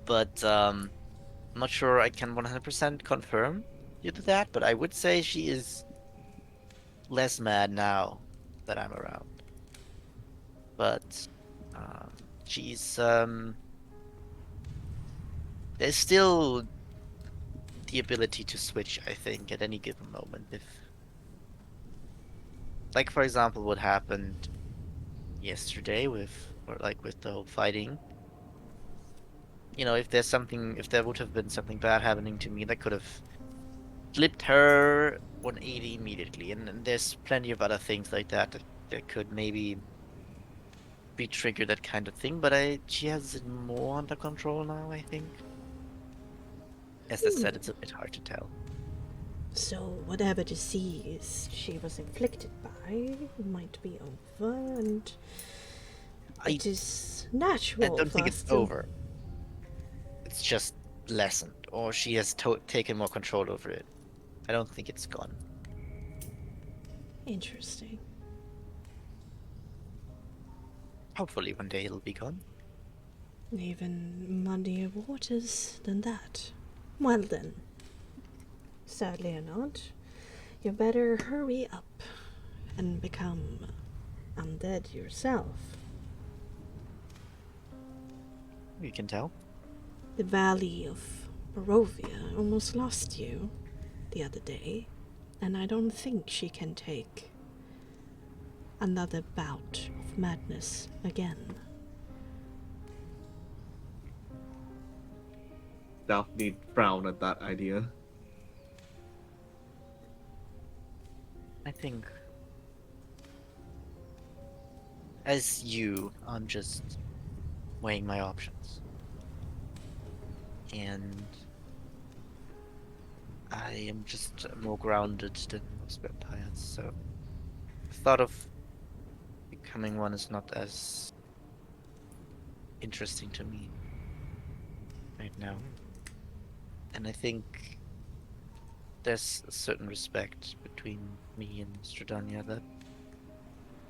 but I'm not sure I can 100% confirm you to that, but I would say she is less mad now that I'm around. But she's there's still the ability to switch, I think, at any given moment. If, like, for example, what happened yesterday with the whole fighting. You know, if there would have been something bad happening to me, that could have flipped her 180 immediately, and there's plenty of other things like that that could maybe re-trigger that kind of thing, but she has it more under control now, I think. As I said, it's a bit hard to tell. So whatever disease she was inflicted by might be over, and it is natural I don't for think us it's to... over. It's just lessened, or she has taken more control over it. I don't think it's gone. Interesting. Hopefully one day it'll be gone. Even muddier waters than that. Well then, sadly or not, you better hurry up and become undead yourself. You can tell. The Valley of Barovia almost lost you the other day, and I don't think she can take another bout of madness again. Daphne frowned at that idea. I think as you, I'm just weighing my options. And I am just more grounded than most vampires, so the thought of becoming one is not as interesting to me right now. And I think there's a certain respect between me and Stradania that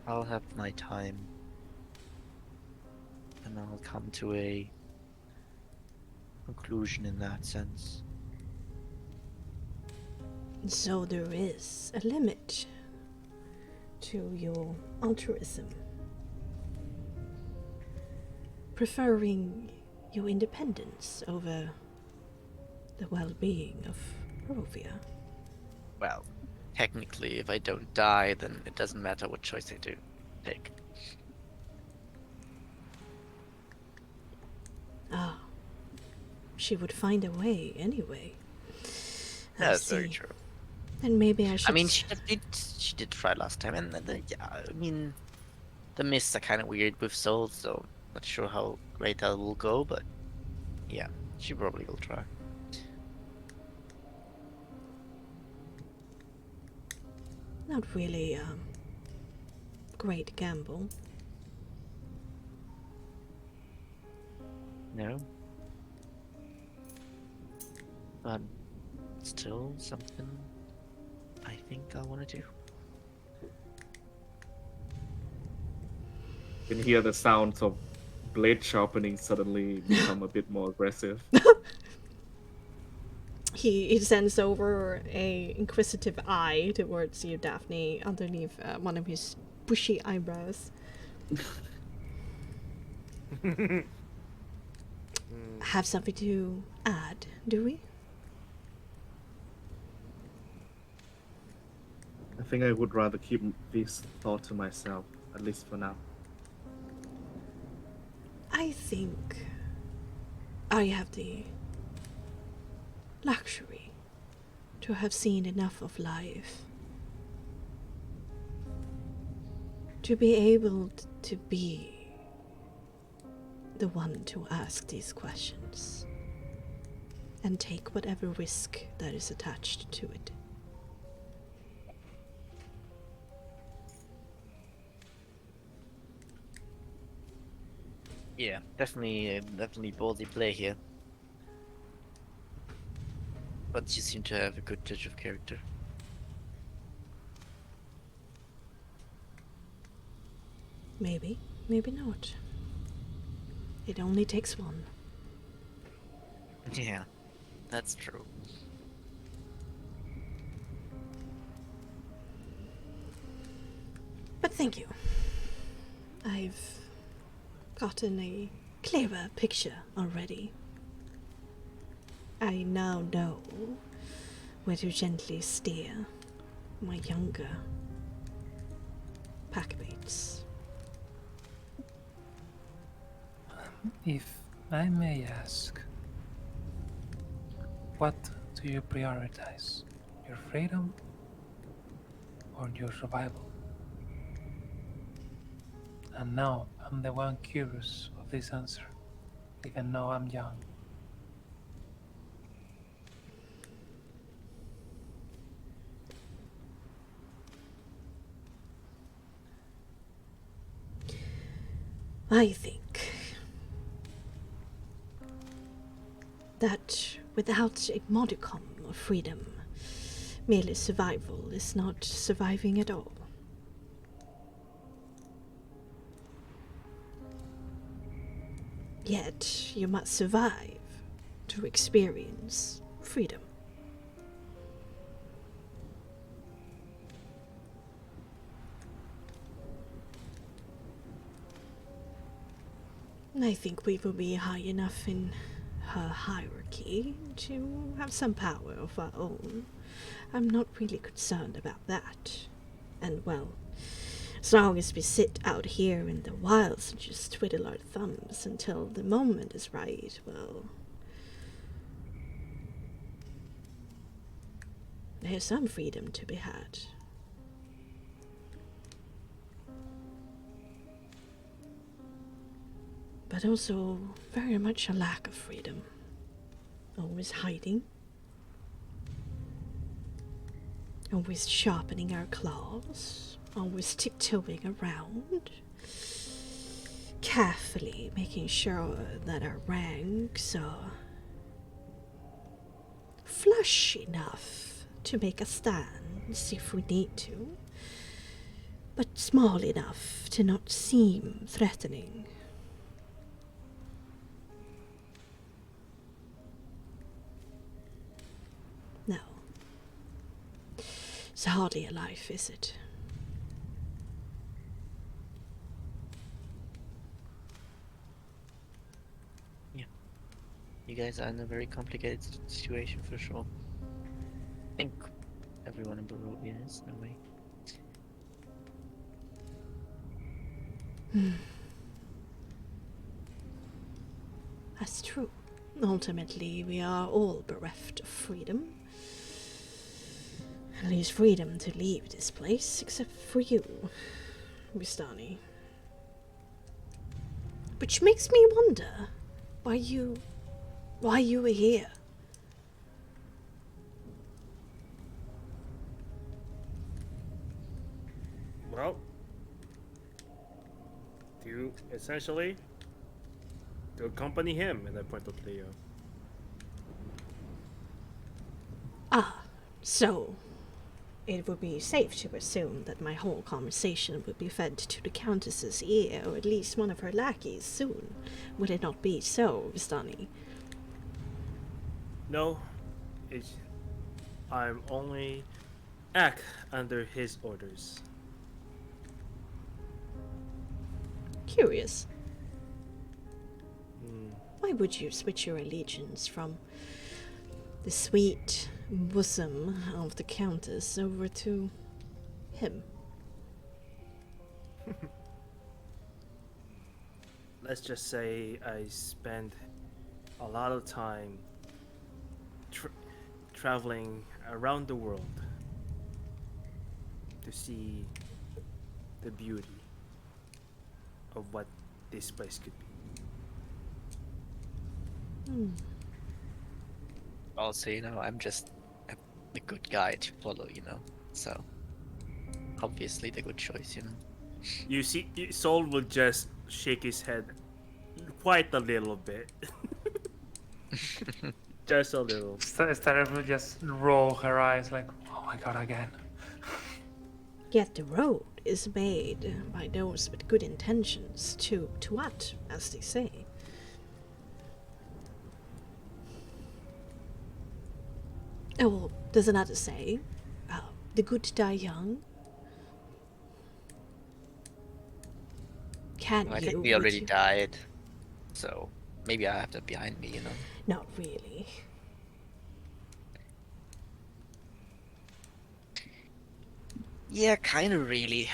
I'll have my time and I'll come to a conclusion in that sense. So there is a limit to your altruism. Preferring your independence over the well-being of Barovia. Well, technically, if I don't die, then it doesn't matter what choice I do take. Ah, she would find a way anyway. I That's very see. true. Then maybe I should... I mean, she did try last time, and yeah, I mean, the mists are kind of weird with souls, so not sure how great that will go, but yeah, she probably will try. Not really a great gamble. No, but still something I think I want to do. You can hear the sounds of blade sharpening suddenly become a bit more aggressive. He sends over a inquisitive eye towards you, Daphne, underneath one of his bushy eyebrows. Have something to add, do we? I think I would rather keep this thought to myself, at least for now. I think I have the luxury to have seen enough of life to be able to be the one to ask these questions and take whatever risk that is attached to it. Yeah, definitely ballsy play here. But you seem to have a good touch of character. Maybe, maybe not. It only takes one. Yeah, that's true. But thank you. I've gotten a clearer picture already. I now know where to gently steer my younger packmates. If I may ask, what do you prioritize? Your freedom or your survival? And now I'm the one curious of this answer, even though I'm young. I think that without a modicum of freedom, merely survival is not surviving at all. Yet you must survive to experience freedom. I think we will be high enough in her hierarchy to have some power of our own. I'm not really concerned about that. And well, as long as we sit out here in the wilds and just twiddle our thumbs until the moment is right, well, there's some freedom to be had. But also very much a lack of freedom. Always hiding. Always sharpening our claws. Always tiptoeing around. Carefully making sure that our ranks are flush enough to make a stand if we need to, but small enough to not seem threatening. No. It's hardly a life, is it? You guys are in a very complicated situation for sure. I think everyone in Barovia is in a way. That's true. Ultimately, we are all bereft of freedom. At least freedom to leave this place, except for you, Vistani. Which makes me wonder why you were here. Well, to accompany him, and I point to Leo. Ah, so it would be safe to assume that my whole conversation would be fed to the Countess's ear, or at least one of her lackeys soon. Would it not be so, Vistani? No, I'm only act under his orders. Curious. Why would you switch your allegiance from the sweet bosom of the Countess over to him? Let's just say I spend a lot of time traveling around the world to see the beauty of what this place could be. Also, I'm just a good guy to follow, So, obviously the good choice, You see, Soul will just shake his head quite a little bit. Just a little. Started to just roll her eyes like, oh my god, again. Yet the road is made by those with good intentions to what, as they say. Oh, well, there's another say. The good die young. Can I you? think we already died, so maybe I have that behind me, Not really. Yeah, kind of really,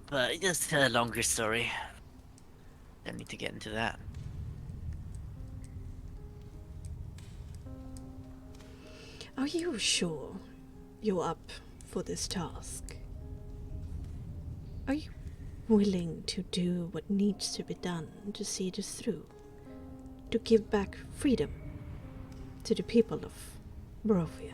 but it's a longer story. Don't need to get into that. Are you sure you're up for this task? Are you willing to do what needs to be done to see this through, to give back freedom to the people of Barovia.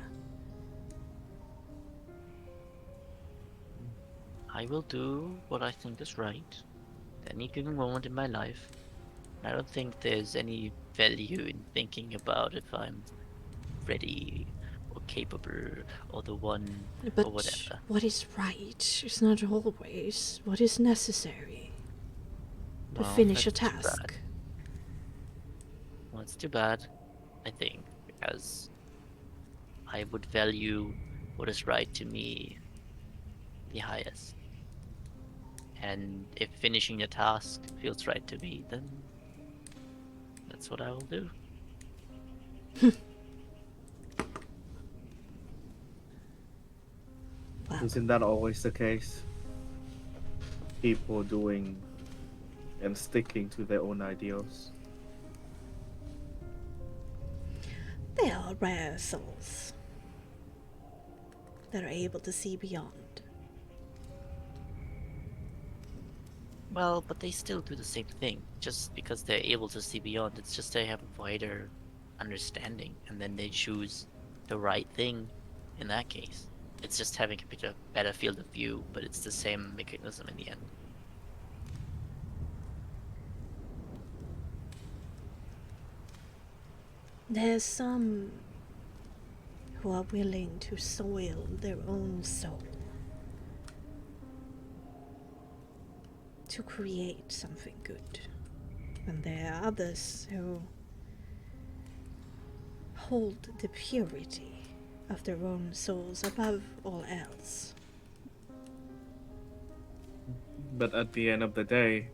I will do what I think is right at any given moment in my life. I don't think there's any value in thinking about if I'm ready or capable or the one But or whatever. what is right is not always what is necessary to Well, finish a that's too task. bad. Well, it's too bad, I think, because I would value what is right to me the highest. And if finishing a task feels right to me, then that's what I will do. Well, Isn't that always the case? People doing and sticking to their own ideals. they are rare souls that are able to see beyond. Well, but they still do the same thing. Just because they're able to see beyond, it's just they have a wider understanding, and then they choose the right thing in that case. It's just having a bit of better field of view, but it's the same mechanism in the end. There's some who are willing to soil their own soul to create something good. And there are others who hold the purity of their own souls above all else. But at the end of the day,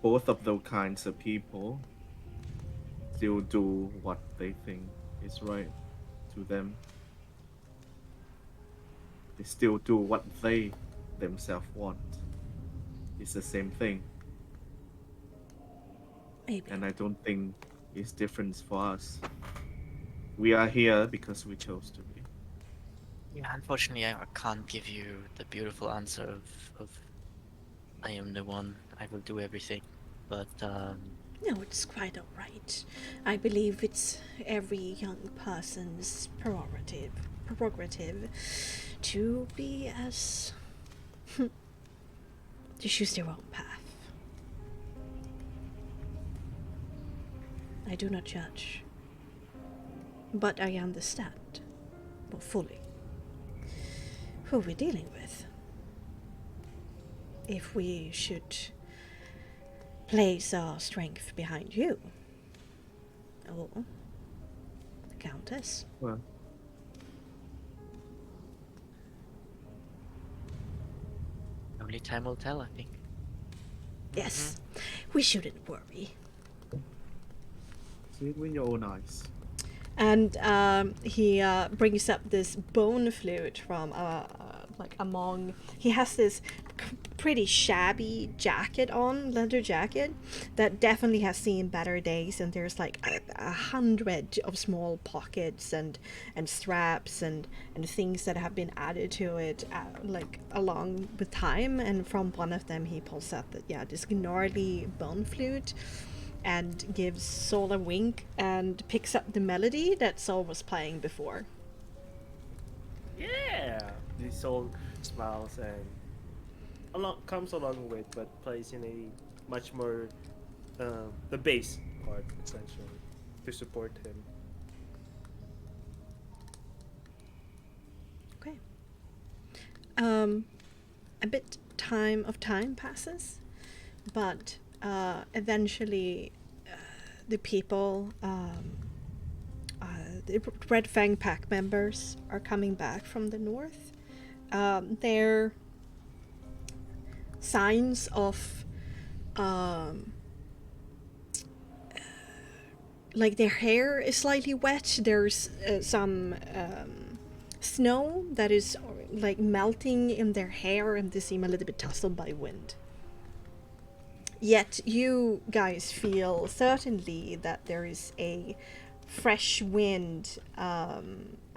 both of those kinds of people still do what they think is right to them. They still do what they themselves want. It's the same thing. Maybe. And I don't think it's different for us. We are here because we chose to be. Yeah, unfortunately, I can't give you the beautiful answer of I am the one, I will do everything. But, No, it's quite alright. I believe it's every young person's prerogative to be as to choose their own path. I do not judge, but I understand more fully who we're dealing with. If we should place our strength behind you, or the Countess. Well, only time will tell, I think. Yes, we shouldn't worry. see it with your own eyes. And he brings up this bone flute from like among. He has this pretty shabby jacket on, leather jacket, that definitely has seen better days. And there's like 100 of small pockets and straps and things that have been added to it, like along with time. And from one of them, he pulls out this gnarly bone flute, and gives Sol a wink and picks up the melody that Sol was playing before. Yeah! The soul smiles and comes along with, but plays in a much more the bass part essentially to support him. Okay. A bit time passes, but eventually the people, the Red Fang pack members are coming back from the north. They're signs of like their hair is slightly wet. There's some snow that is like melting in their hair, and they seem a little bit tousled by wind. Yet you guys feel certainly that there is a fresh wind,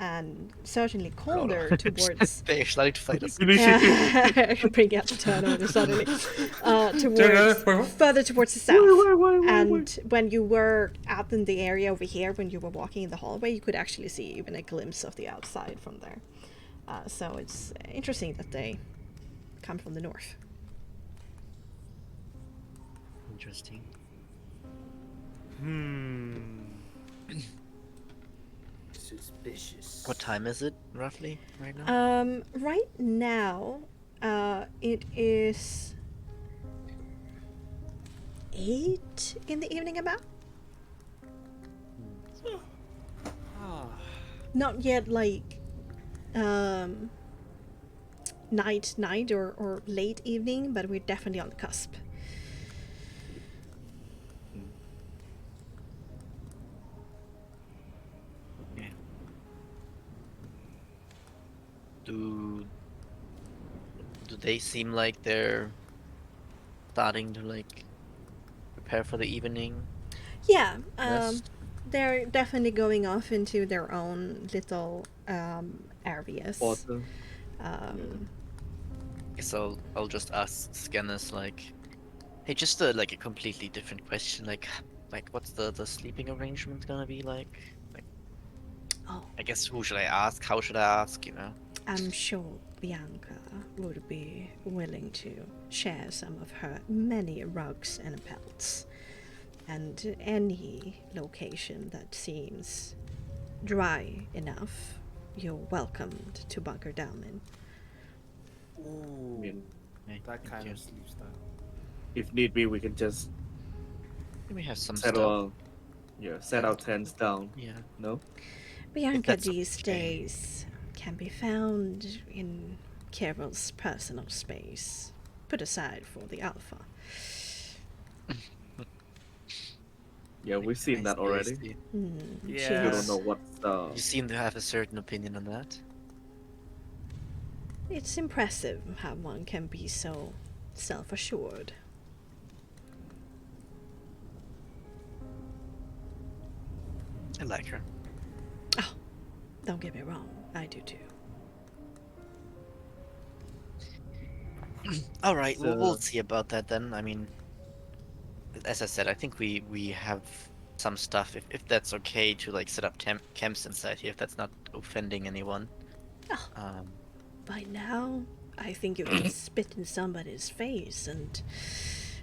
and certainly colder towards. They actually like to fight us. Bring out the turnover suddenly. Towards further towards the south. And when you were out in the area over here, when you were walking in the hallway, you could actually see even a glimpse of the outside from there. So it's interesting that they come from the north. Interesting. Suspicious. What time is it roughly right now? Right now, it is 8 in the evening about. Not yet like night or late evening, but we're definitely on the cusp. Do they seem like they're starting to like prepare for the evening? Yeah, rest? they're definitely going off into their own little areas. Awesome. Guess I'll just ask Scanners like, hey, just a like a completely different question. Like what's the sleeping arrangement gonna be like? Oh, I guess who should I ask? How should I ask? You know. I'm sure Bianca would be willing to share some of her many rugs and pelts. And any location that seems dry enough, you're welcomed to bunker down in. Ooh, mean, Hey, that thank kind you. of sleep style. If need be, we can just We have some set stuff. set our tents down. Yeah. No? Bianca that's these okay. days can be found in Carol's personal space, put aside for the Alpha. Yeah, we've seen that already. She Yeah. You has, don't know what's You seem to have a certain opinion on that. it's impressive how one can be so self-assured. I like her. Oh, don't get me wrong, I do too. All right, we'll So- see about that then. I mean, as I said, I think we have some stuff. If that's okay to like set up camps inside here, if that's not offending anyone. Oh. Um, By now, I think you could spit in somebody's face and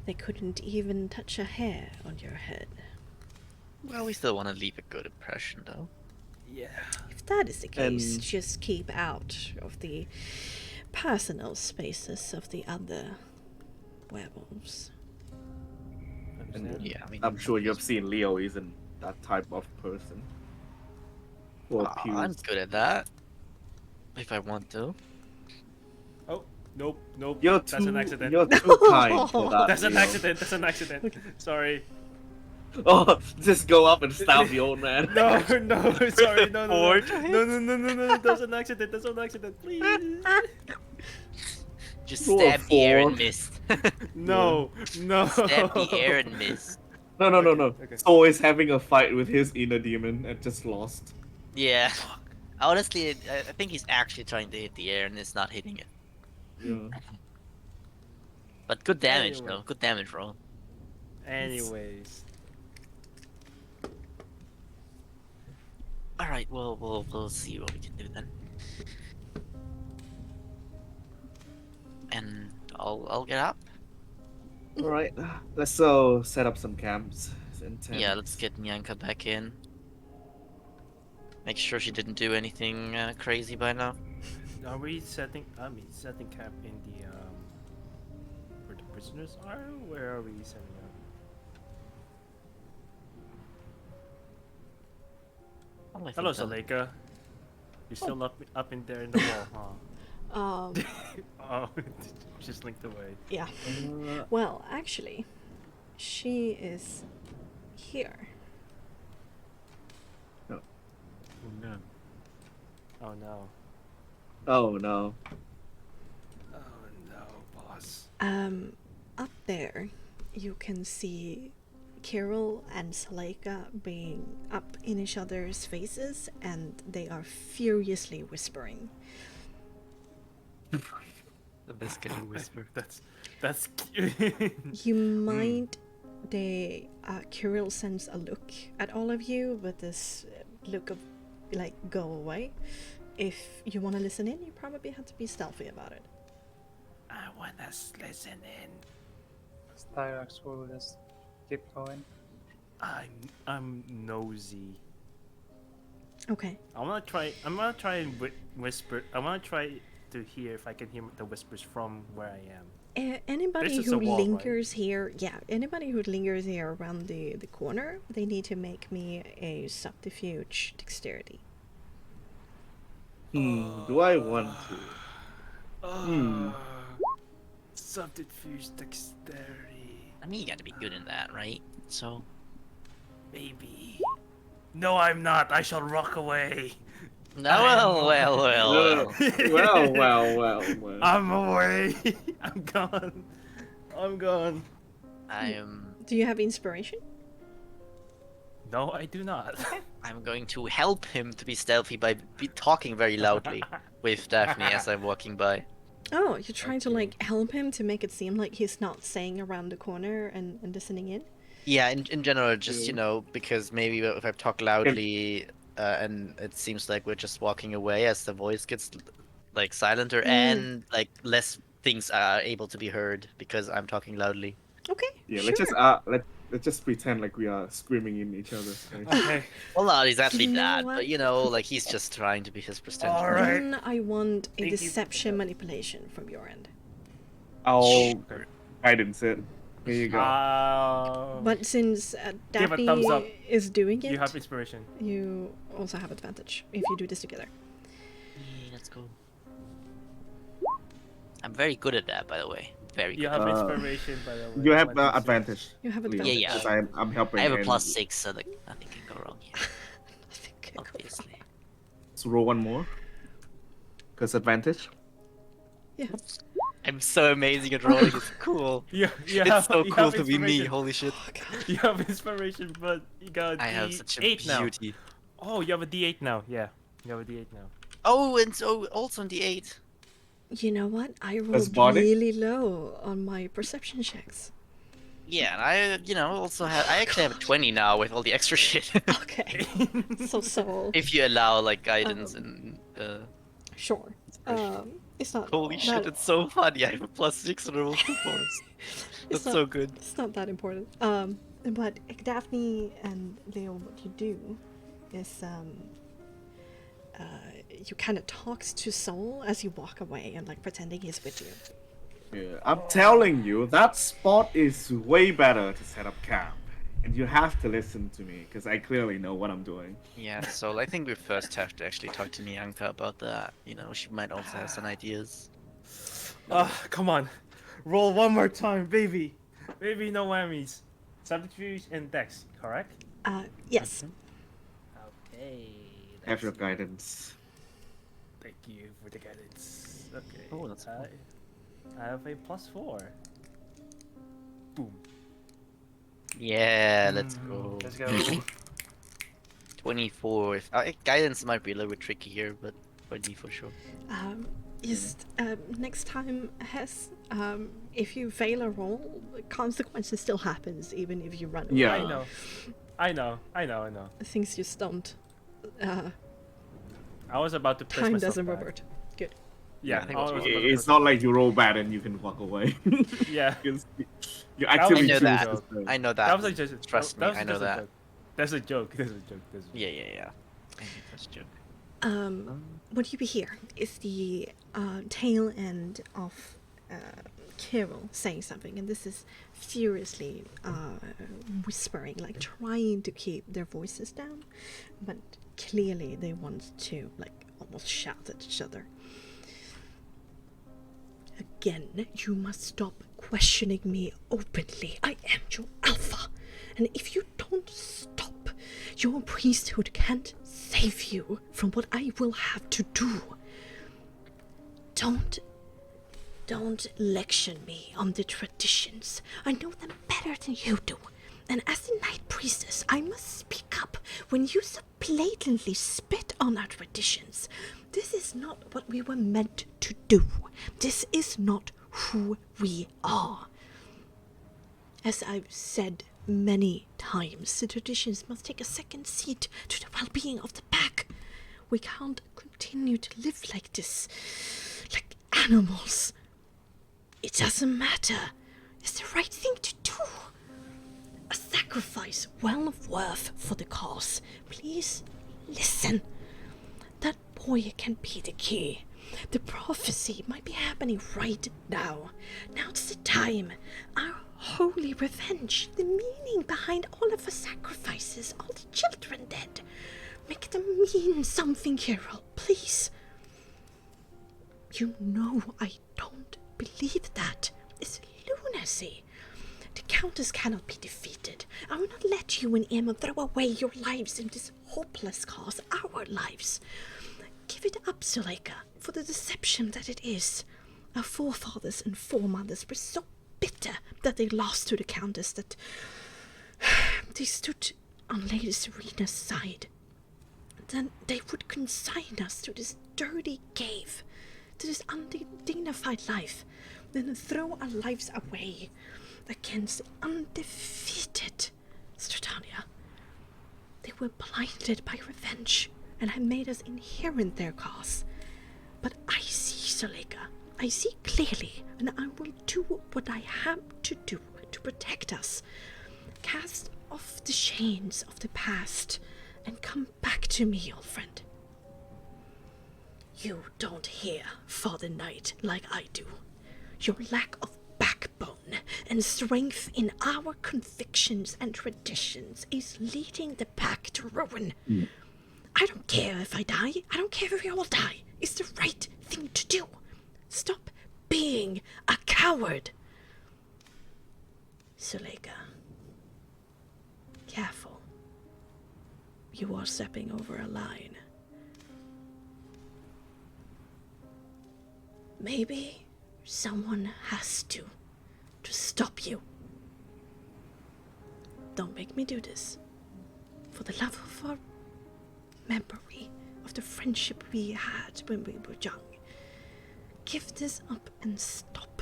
they couldn't even touch a hair on your head. well, we still want to leave a good impression, though. Yeah. If that is the case, And- just keep out of the personal spaces of the other werewolves. Understand? Yeah, I mean, I'm sure you've seen Leo isn't that type of person. Or I'm Pews. good at that. If I want to. Oh, nope. You're That's an accident. You're too kind for that. That's an Leo. accident. That's an accident. Sorry. Oh, just go up and stab the old man. No, sorry, no. Four No. That's an accident. Please. Just Roll stab the air and four. miss. No. Stab the air and miss. No. Okay. So is having a fight with his inner demon and just lost. Yeah. Honestly, I think he's actually trying to hit the air and it's not hitting it. Yeah. But good damage, Anyway. though. Good damage roll. Anyways. All right, we'll see what we can do then. And I'll get up. All right, let's so set up some camps. And Yeah, let's get Nyanka back in. Make sure she didn't do anything crazy by now. Are we setting camp in the where the prisoners are? Where are we setting up? Well, I think Hello, that- Zaleka. You're still up in there in the wall, Um, huh? Oh, just linked away. yeah. Well, actually, she is here. Oh no. Oh no. Oh no. Oh no, boss. Up there, you can see Kirill and Saleka being up in each other's faces, and they are furiously whispering. The best getting whisper. That's cute. You might. Kirill sends a look at all of you with this look of like, go away. If you want to listen in, you probably have to be stealthy about it. I wanna listen in. Styrax will just keep going. I'm nosy. Okay. I'm gonna try and whisper. I wanna try to hear if I can hear the whispers from where I am. Anybody This is who a wall, lingers here, anybody who lingers here around the corner, they need to make me a subterfuge dexterity. Do I want to? Subterfuge dexterity. I mean, you gotta be good in that, right? So, Maybe. No, I'm not. I shall rock away. no, well. Well. I'm away. I'm gone. Do you have inspiration? No, I do not. I'm going to help him to be stealthy by talking very loudly with Daphne as I'm walking by. Oh, you're trying to like help him to make it seem like he's not staying around the corner and listening in? Yeah, in general, just, because maybe if I talk loudly and it seems like we're just walking away as the voice gets like silenter and like less things are able to be heard because I'm talking loudly. Okay. Yeah, sure. let's just pretend like we are screaming in each other's face. Okay. Well, not exactly You know that, what? but like he's just trying to be his pretentious. All right. Then I want a Thank you. deception manipulation from your end. I'll guidance it. Here you go. But since Give a thumbs up. Daphne is doing it, You have inspiration. you also have advantage if you do this together. Yeah, let's go. I'm very good at that, by the way. Very You good. have inspiration, by the way. You have What is advantage. You have Leo, advantage. Yeah. because I'm helping. I have a and +6, so like, nothing can go wrong here, Nothing can go wrong. obviously. Let's roll one more. Cause advantage. Yeah. I'm so amazing at rolling. It's cool. You It's have, so you cool have to be me. inspiration. Holy shit. Oh, God. You have inspiration, but you got I have such a D8 now. beauty. Oh, you have a D8 now. Yeah, you have a D8 now. Oh, and so also on the 8. You know what? I Does rolled body? really low on my perception checks. Yeah, and I, also have. I actually have a 20 now with all the extra shit. Okay. so if you allow like guidance and. sure. It's not. Holy shit, that- it's so funny. I have a +6 on roll performance. It's That's not- so good. It's not that important. But Daphne and Leo, what you do is you kind of talks to Soul as you walk away and like pretending he's with you. Yeah, I'm telling you, that spot is way better to set up camp. And you have to listen to me, because I clearly know what I'm doing. Yeah, so I think we first have to actually talk to Nyanka about that. She might also have some ideas. Come on. Roll one more time, baby. Baby, no whammies. Subterfuge and Dex, correct? Yes. Okay. Have your guidance. Thank you for the guidance. Okay. Oh, that's cool. I have a +4. Boom. Yeah, let's go. Let's go. 24. Guidance might be a little bit tricky here, but 20 for sure. Just next time, Hess, if you fail a roll, consequences still happens even if you run away. Yeah. I know. Things just don't. I was about to push Time myself doesn't back. revert. Good. Yeah, I think I it's was right. about to It's push not like you roll bad and you can walk away. Yeah. Because you was actually I know choose that. to stay. I know That that. was like just Trust me, was I know just a that. joke. That's a joke. That's a joke. That's a joke. Yeah. I think that's a joke. What you hear is the tail end of Kirill saying something, and this is furiously whispering, like trying to keep their voices down, but clearly they want to like almost shout at each other. Again, you must stop questioning me openly. I am your alpha, and if you don't stop, your priesthood can't save you from what I will have to do. Don't lecture me on the traditions. I know them better than you do. And as the Night Priestess, I must speak up when you so blatantly spit on our traditions. This is not what we were meant to do. This is not who we are. As I've said many times, the traditions must take a second seat to the well-being of the pack. We can't continue to live like this, like animals. It doesn't matter. It's the right thing to do. A sacrifice well worth for the cause. Please listen. That boy can be the key. The prophecy might be happening right now. Now's the time. Our holy revenge. The meaning behind all of our sacrifices. All the children dead. Make them mean something, Carol. Please. You know I don't believe that. It's lunacy. The Countess cannot be defeated. I will not let you and Emma throw away your lives in this hopeless cause, our lives. Give it up, Zuleika, for the deception that it is. Our forefathers and foremothers were so bitter that they lost to the Countess that they stood on Lady Serena's side. Then they would consign us to this dirty cave, to this undignified life, then throw our lives away against undefeated Stratania. They were blinded by revenge and have made us inherit their cause. But I see, Zuleika. I see clearly, and I will do what I have to do to protect us. Cast off the chains of the past and come back to me, old friend. You don't hear Father Knight like I do. Your lack of backbone and strength in our convictions and traditions is leading the pack to ruin. I don't care if I die. I don't care if we all die. It's the right thing to do. Stop being a coward. Zuleika. Careful. You are stepping over a line. Maybe someone has to stop you. Don't make me do this. For the love of our memory of the friendship we had when we were young. Give this up and stop,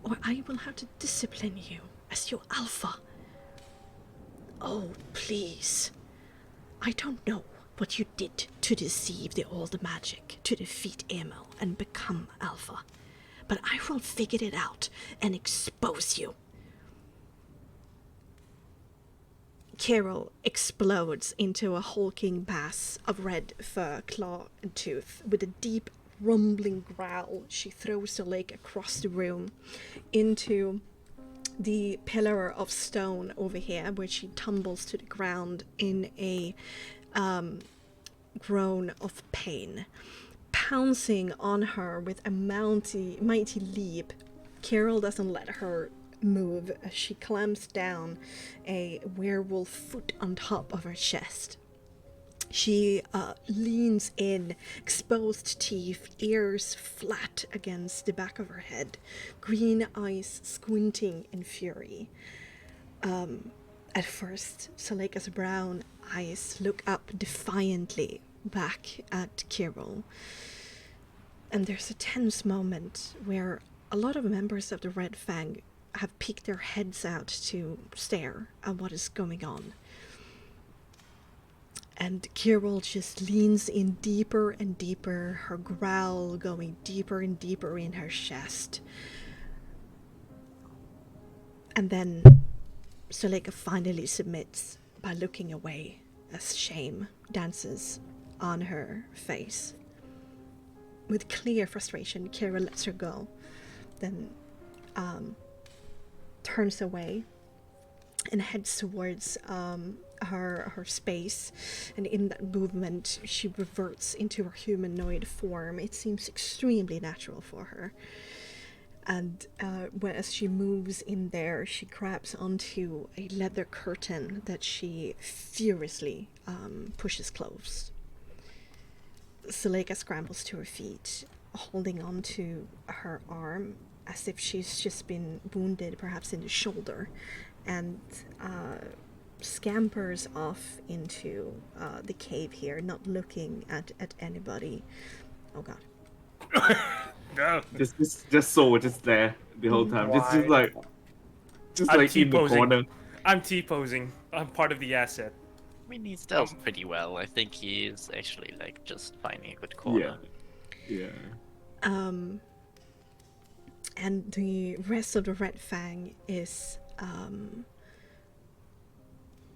or I will have to discipline you as your alpha. Oh, please. I don't know what you did to deceive the old magic, to defeat Emil and become alpha, but I will figure it out and expose you. Carol explodes into a hulking mass of red fur, claw, and tooth. With a deep, rumbling growl, she throws the lake across the room into the pillar of stone over here, where she tumbles to the ground in a groan of pain. Pouncing on her with a mighty leap, Carol doesn't let her move as she clamps down a werewolf foot on top of her chest. She leans in, exposed teeth, ears flat against the back of her head, green eyes squinting in fury. At first, Zuleika's brown eyes look up defiantly back at Carol. And there's a tense moment where a lot of members of the Red Fang have peeked their heads out to stare at what is going on. And Carol just leans in deeper and deeper, her growl going deeper and deeper in her chest. And then Zuleika finally submits by looking away as shame dances on her face. With clear frustration, Carol lets her go, then turns away and heads towards her space, and in that movement she reverts into her humanoid form. It seems extremely natural for her, and as she moves in there, she grabs onto a leather curtain that she furiously pushes closed. Zuleika scrambles to her feet, holding onto her arm as if she's just been wounded, perhaps in the shoulder, and scampers off into the cave here, not looking at anybody. Oh god. No. Just so just there the whole time. Just Why? like I'm like in the T-posing. corner. I'm T-posing. I'm part of the asset. I mean, he stealths pretty well. I think he is actually like just finding a good corner. Yeah. And the rest of the Red Fang is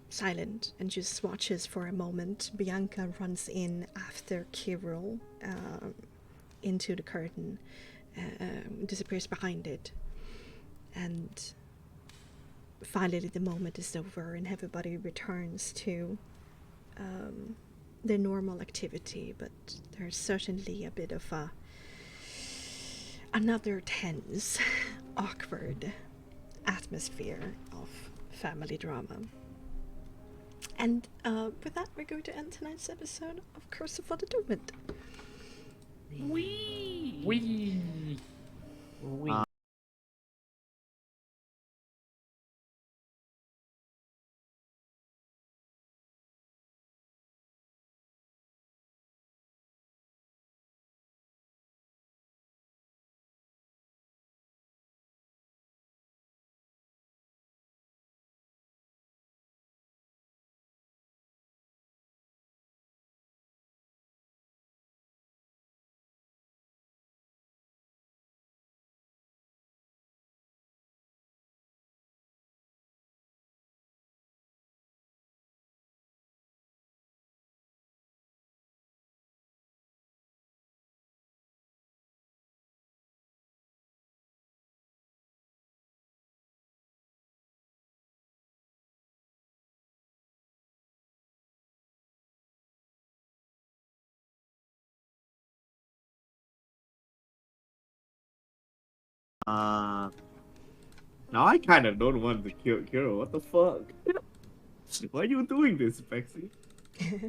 silent and just watches for a moment. Bianca runs in after Kirill into the curtain, disappears behind it, and finally the moment is over and everybody returns to their normal activity, but there's certainly a bit of another tense, awkward atmosphere of family drama. And with that, we're going to end tonight's episode of Curse of the Torment. Wee. Now I kind of don't want to kill Kiro. What the fuck? Why are you doing this, Bexxy?